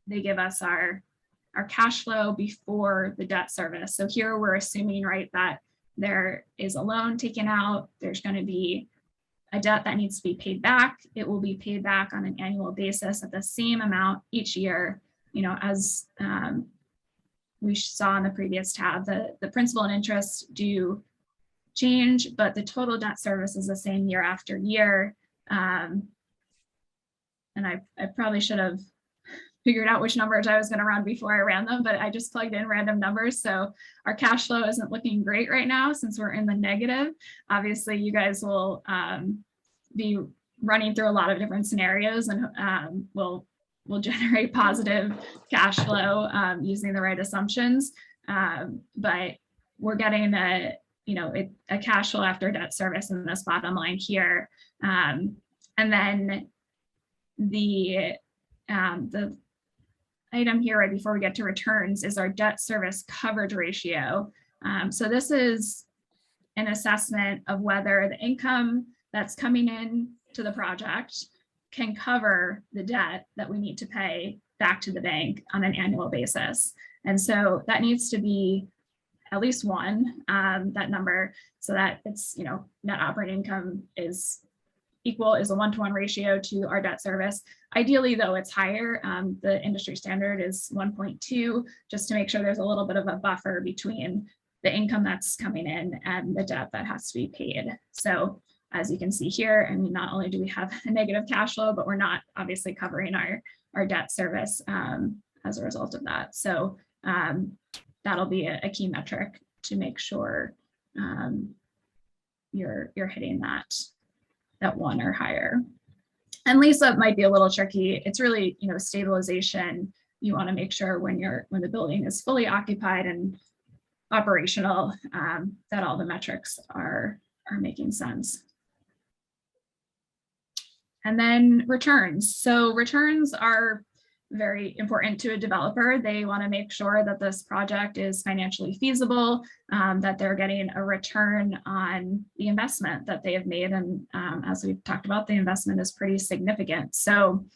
they give us our cash flow before the debt service. So here we're assuming, right, that there is a loan taken out, there's going to be a debt that needs to be paid back. It will be paid back on an annual basis at the same amount each year. As we saw in the previous tab, the principal and interest do change, but the total debt service is the same year after year. And I probably should have figured out which numbers I was going to run before I ran them, but I just plugged in random numbers. So our cash flow isn't looking great right now since we're in the negative. Obviously, you guys will be running through a lot of different scenarios, and we'll generate positive cash flow using the right assumptions. But we're getting a cash flow after debt service in this bottom line here. And then the item here right before we get to returns is our debt service coverage ratio. So this is an assessment of whether the income that's coming in to the project can cover the debt that we need to pay back to the bank on an annual basis. And so that needs to be at least one, that number, so that it's, net operating income is a 1-to-1 ratio to our debt service. Ideally, though, it's higher. The industry standard is 1.2, just to make sure there's a little bit of a buffer between the income that's coming in and the debt that has to be paid. So as you can see here, not only do we have a negative cash flow, but we're not obviously covering our debt service as a result of that. So that'll be a key metric to make sure you're hitting that 1 or higher. And lease up might be a little tricky. It's really, stabilization. You want to make sure when the building is fully occupied and operational, that all the metrics are making sense. And then returns. So returns are very important to a developer. They want to make sure that this project is financially feasible, that they're getting a return on the investment that they have made. And as we've talked about, the investment is pretty significant. So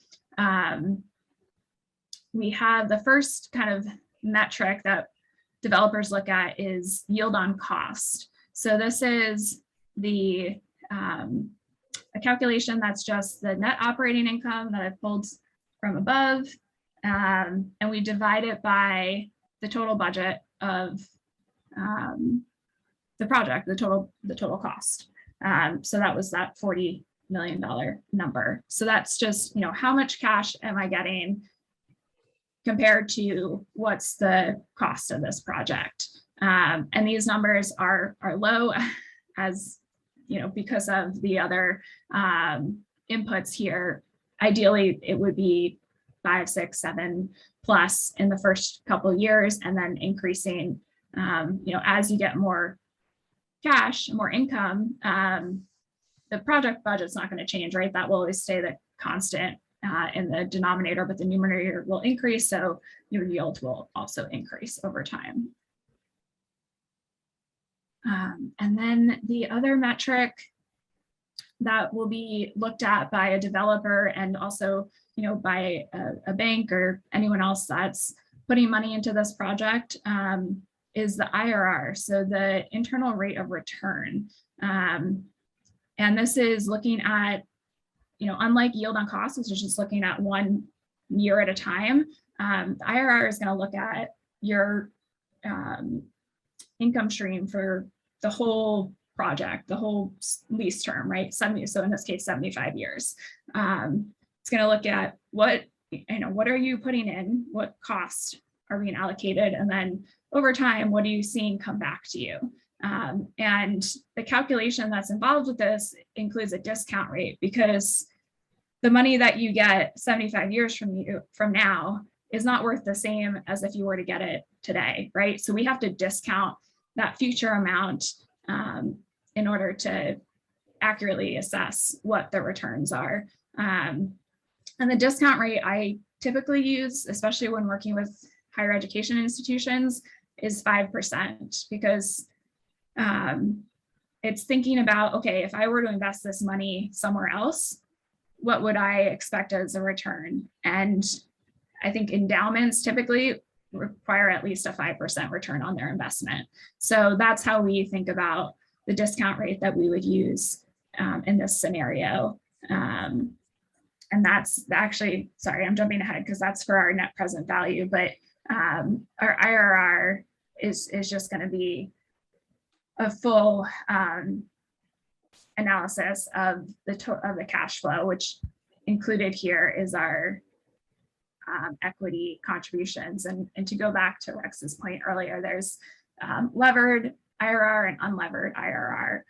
we have the first kind of metric that developers look at is yield on cost. So this is a calculation that's just the net operating income that I've pulled from above, and we divide it by the total budget of the project, the total cost. So that was that $40 million number. So that's just, how much cash am I getting compared to what's the cost of this project. And these numbers are low, as you know, because of the other inputs here. Ideally, it would be 5, 6, 7 plus in the first couple of years, and then increasing, you know, as you get more cash, more income, the project budget's not going to change, right? That will always stay the constant in the denominator, but the numerator will increase. So your yield will also increase over time. And then the other metric that will be looked at by a developer and also, you know, by a bank or anyone else that's putting money into this project is the IRR, so the internal rate of return. And this is looking at, you know, unlike yield on cost, which is just looking at 1 year at a time, the IRR is going to look at your income stream for the whole project, the whole lease term, right? 70, so in this case, 75 years. It's going to look at what, you know, what are you putting in, what costs are being allocated, and then over time, what are you seeing come back to you? And the calculation that's involved with this includes a discount rate, because the money that you get 75 years from now is not worth the same as if you were to get it today, right? So we have to discount that future amount in order to accurately assess what the returns are. And the discount rate I typically use, especially when working with higher education institutions, is 5%, because it's thinking about, okay, if I were to invest this money somewhere else, what would I expect as a return? And I think endowments typically require at least a 5% return on their investment. So that's how we think about the discount rate that we would use in this scenario. And that's actually, sorry, I'm jumping ahead because that's for our net present value, but our IRR is just going to be a full analysis of the cash flow, which included here is our equity contributions. And to go back to Rex's point earlier, there's levered IRR and unlevered IRR.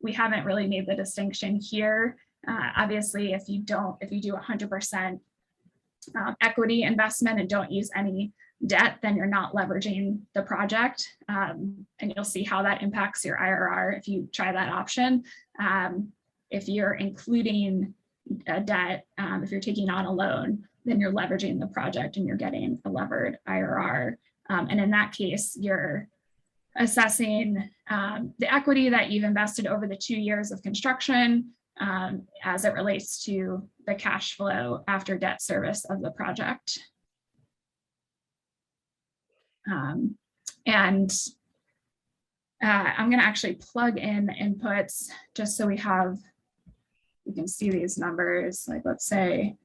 We haven't really made the distinction here. Obviously, if you do 100% equity investment and don't use any debt, then you're not leveraging the project. And you'll see how that impacts your IRR if you try that option. If you're including a debt, if you're taking on a loan, then you're leveraging the project and you're getting a levered IRR. And in that case, you're assessing the equity that you've invested over the 2 years of construction as it relates to the cash flow after debt service of the project. And I'm going to actually plug in the inputs just so we can see these numbers, like let's say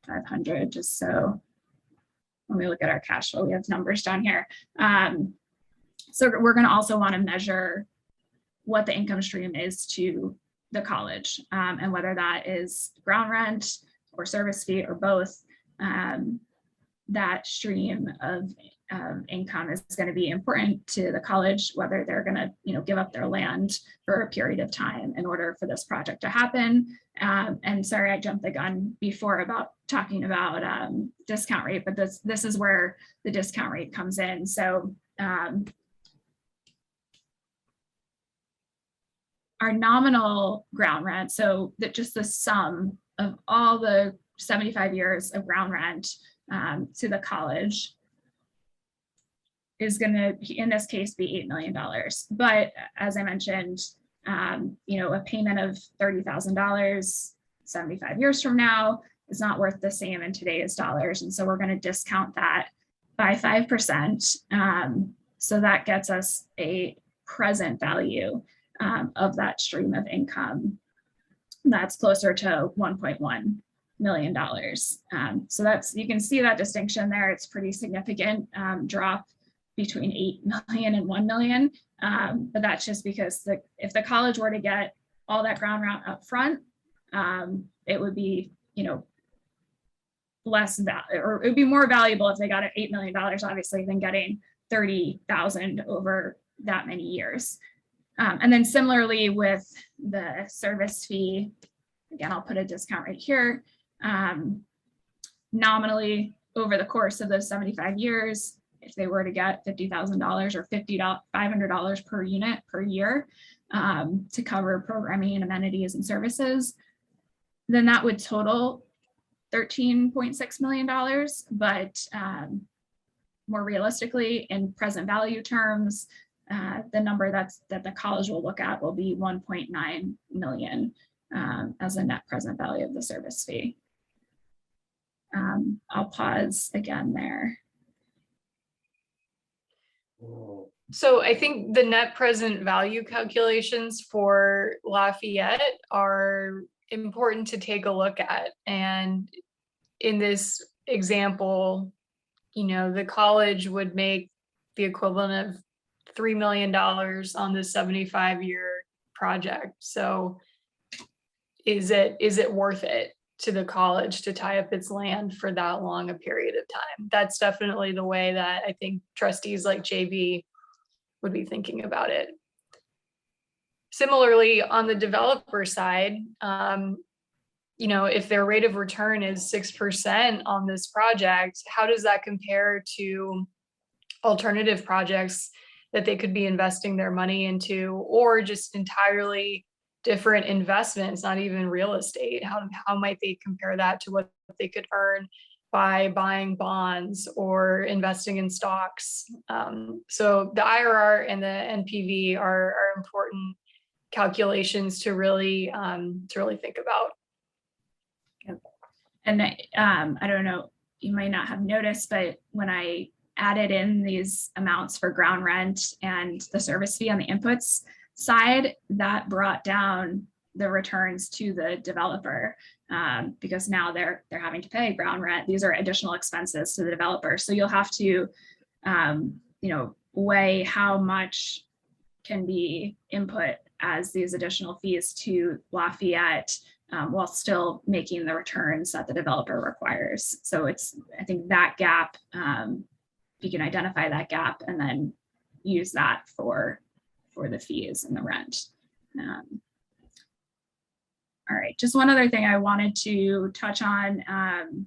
500, just so when we look at our cash flow, we have numbers down here. So we're going to also want to measure what the income stream is to the college, and whether that is ground rent or service fee or both. That stream of income is going to be important to the college, whether they're going to, give up their land for a period of time in order for this project to happen. And sorry, I jumped the gun before about talking about discount rate, but this is where the discount rate comes in. So our nominal ground rent, so that just the sum of all the 75 years of ground rent to the college is going to, in this case, be $8 million. But as I mentioned, a payment of $30,000 75 years from now is not worth the same in today's dollars. And so we're going to discount that by 5%. So that gets us a present value of that stream of income that's closer to $1.1 million. So you can see that distinction there. It's pretty significant drop between 8 million and 1 million. But that's just because if the college were to get all that ground rent up front, it would be, less or it would be more valuable if they got $8 million, obviously, than getting 30,000 over that many years. And then similarly with the service fee, again, I'll put a discount right here. Nominally over the course of those 75 years, if they were to get $50,000 or $500 per unit per year to cover programming and amenities and services, then that would total $13.6 million. But more realistically, in present value terms, the number that the college will look at will be 1.9 million as a net present value of the service fee. I'll pause again there. So I think the net present value calculations for Lafayette are important to take a look at. And in this example, you know, the college would make the equivalent of $3 million on the 75-year project. So is it worth it to the college to tie up its land for that long a period of time? That's definitely the way that I think trustees like JB would be thinking about it. Similarly, on the developer side, you know, if their rate of return is 6% on this project, how does that compare to alternative projects that they could be investing their money into, or just entirely different investments, not even real estate? How might they compare that to what they could earn by buying bonds or investing in stocks? So the IRR and the NPV are important calculations to really think about. And I don't know, you might not have noticed, but when I added in these amounts for ground rent and the service fee on the inputs side, that brought down the returns to the developer because now they're having to pay ground rent. These are additional expenses to the developer. So you'll have to, you know, weigh how much can be input as these additional fees to Lafayette while still making the returns that the developer requires. So it's, I think that gap, you can identify that gap and then use that for the fees and the rent. All right, just one other thing I wanted to touch on, and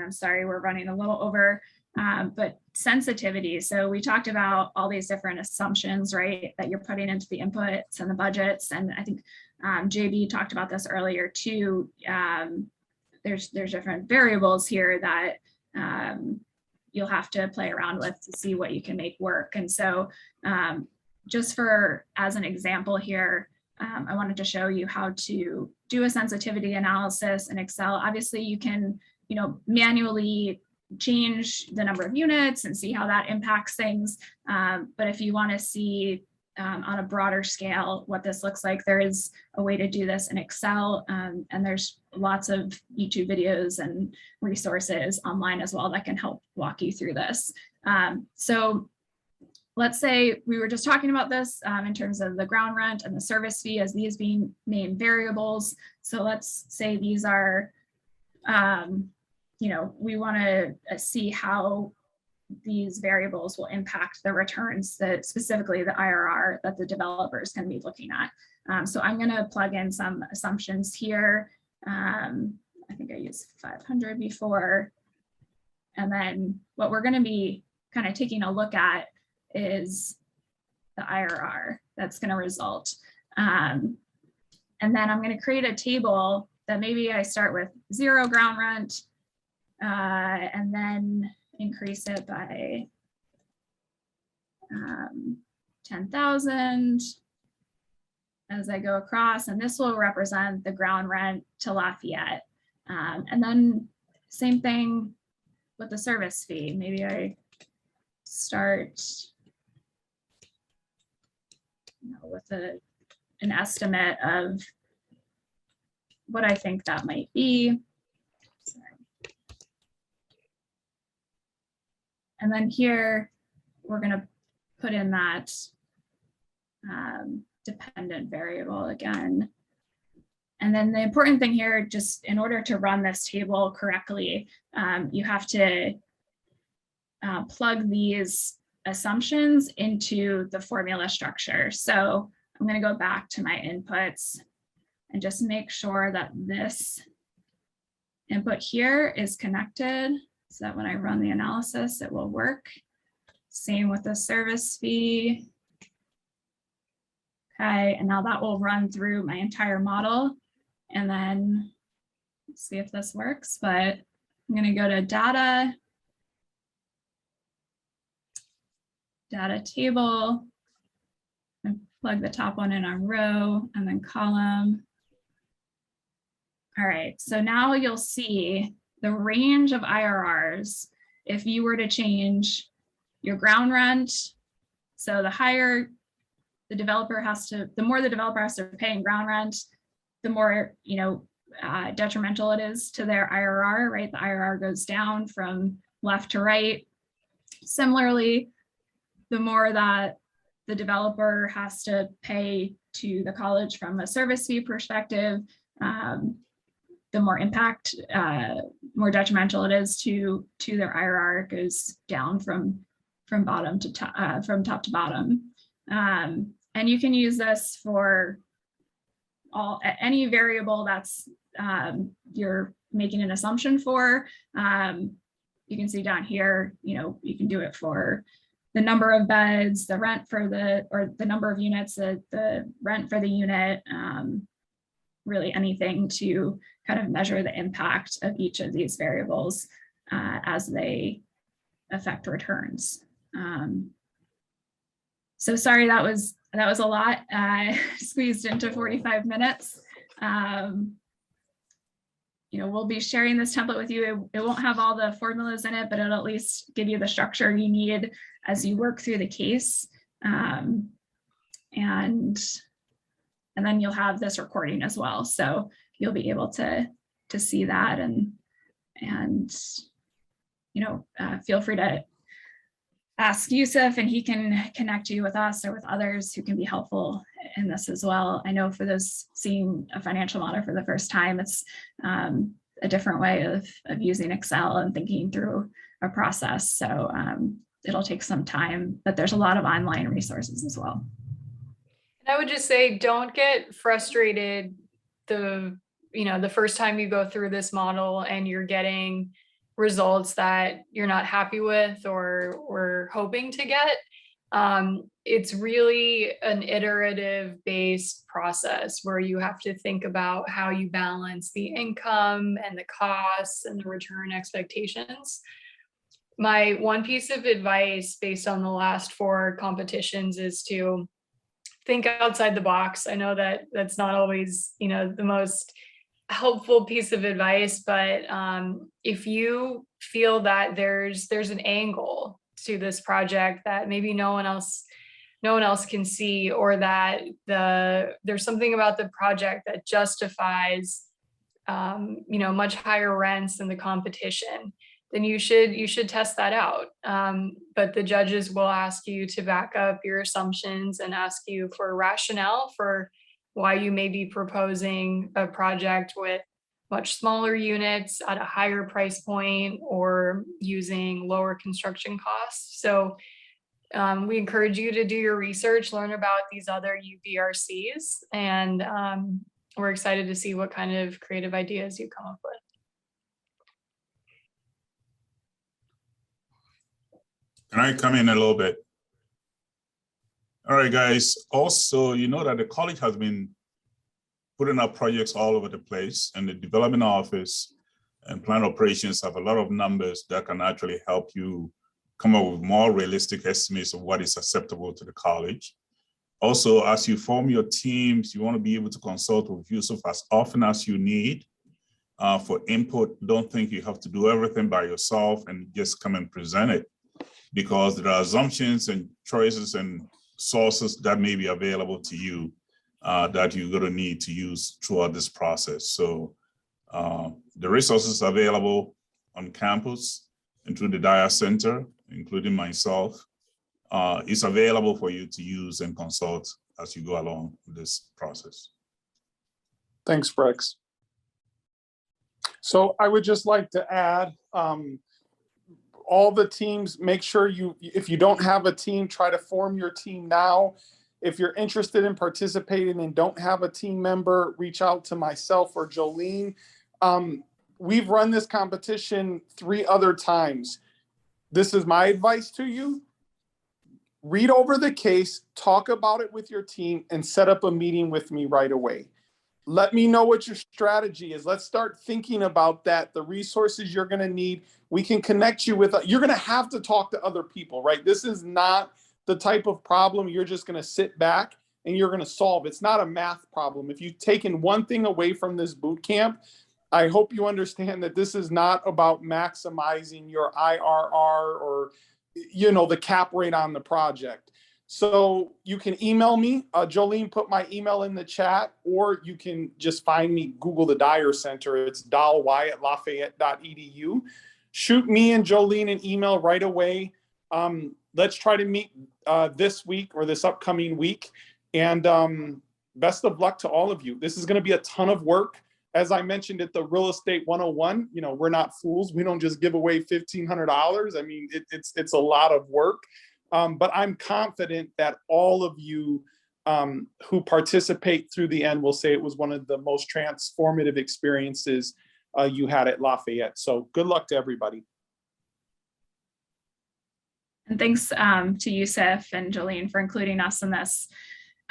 I'm sorry, we're running a little over, but sensitivity. So we talked about all these different assumptions, right, that you're putting into the inputs and the budgets. And I think JB talked about this earlier too. There's different variables here that you'll have to play around with to see what you can make work. And so just as an example here, I wanted to show you how to do a sensitivity analysis in Excel. Obviously you can, you know, manually change the number of units and see how that impacts things. But if you want to see on a broader scale what this looks like, there is a way to do this in Excel. And there's lots of YouTube videos and resources online as well that can help walk you through this. So let's say we were just talking about this in terms of the ground rent and the service fee as these being main variables. So let's say these are, you know, we want to see how these variables will impact the returns, that specifically the IRR that the developers can be looking at. So I'm going to plug in some assumptions here. I think I used 500 before. And then what we're going to be kind of taking a look at is the IRR that's going to result. And then I'm going to create a table that maybe I start with 0 ground rent and then increase it by 10,000 as I go across, and this will represent the ground rent to Lafayette. And then same thing with the service fee. Maybe I start with an estimate of what I think that might be. Sorry. And then here, we're going to put in that dependent variable again. And then the important thing here, just in order to run this table correctly, you have to plug these assumptions into the formula structure. So I'm going to go back to my inputs and just make sure that this input here is connected so that when I run the analysis, it will work. Same with the service fee. Okay, and now that will run through my entire model. And then let's see if this works, but I'm going to go to data, data table, and plug the top one in on row and then column. All right, so now you'll see the range of IRRs if you were to change your ground rent. So the higher the developer has to, the more the developer has to pay in ground rent, the more, detrimental it is to their IRR, right? The IRR goes down from left to right. Similarly, the more that the developer has to pay to the college from a service fee perspective, the more impact, more detrimental it is to their IRR. It goes down from bottom to top, from top to bottom. And you can use this for any variable that's you're making an assumption for. You can see down here, you can do it for the number of beds, the rent for or the number of units, the rent for the unit, really anything to kind of measure the impact of each of these variables as they affect returns. So sorry, that was a lot squeezed into 45 minutes. We'll be sharing this template with you. It won't have all the formulas in it, but it'll at least give you the structure you need as you work through the case. And then you'll have this recording as well. So you'll be able to see that and feel free to ask Yusuf and he can connect you with us or with others who can be helpful in this as well. I know for those seeing a financial model for the first time, it's a different way of using Excel and thinking through a process. So it'll take some time, but there's a lot of online resources as well. And I would just say, don't get frustrated the first time you go through this model and you're getting results that you're not happy with or hoping to get. It's really an iterative based process where you have to think about how you balance the income and the costs and the return expectations. My one piece of advice based on the last 4 competitions is to think outside the box. I know that that's not always, the most helpful piece of advice, but if you feel that there's an angle to this project that maybe no one else can see, or that there's something about the project that justifies much higher rents than the competition, then you should test that out. But the judges will ask you to back up your assumptions and ask you for a rationale for why you may be proposing a project with much smaller units at a higher price point or using lower construction costs. So we encourage you to do your research, learn about these other UBRCs, and we're excited to see what kind of creative ideas you come up with. Can I come in a little bit? All right, guys. Also, you know that the college has been putting up projects all over the place, and the development office and plant operations have a lot of numbers that can actually help you come up with more realistic estimates of what is acceptable to the college. Also, as you form your teams, you want to be able to consult with Yusuf as often as you need for input. Don't think you have to do everything by yourself and just come and present it, because there are assumptions and choices and sources that may be available to you that you're going to need to use throughout this process. So the resources available on campus and through the Dyer Center, including myself, is available for you to use and consult as you go along this process. Thanks, Brex. So I would just like to add, all the teams, make sure if you don't have a team, try to form your team now. If you're interested in participating and don't have a team member, reach out to myself or Jolene. We've run this competition 3 other times. This is my advice to you. Read over the case, talk about it with your team, and set up a meeting with me right away. Let me know what your strategy is. Let's start thinking about that, the resources you're going to need. We can connect you with, you're going to have to talk to other people, right? This is not the type of problem you're just going to sit back and you're going to solve. It's not a math problem. If you've taken one thing away from this boot camp, I hope you understand that this is not about maximizing your IRR or, the cap rate on the project. So you can email me. Jolene put my email in the chat, or you can just find me, Google the Dyer Center. It's dolly@lafayette.edu. Shoot me and Jolene an email right away. Let's try to meet this week or this upcoming week. And best of luck to all of you. This is going to be a ton of work. As I mentioned at the Real Estate 101, we're not fools. We don't just give away $1,500. I mean, it's a lot of work. But I'm confident that all of you who participate through the end will say it was one of the most transformative experiences you had at Lafayette. So good luck to everybody. And thanks to Yusuf and Jolene for including us in this.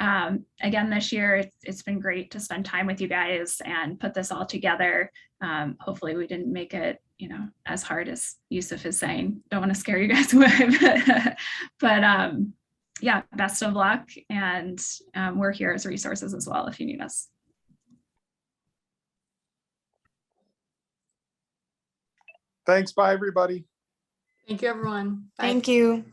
Again, this year, it's been great to spend time with you guys and put this all together. Hopefully we didn't make it, as hard as Yusuf is saying. Don't want to scare you guys away, but yeah, best of luck. And we're here as resources as well if you need us. Thanks. Bye, everybody. Thank you, everyone. Bye. Thank you.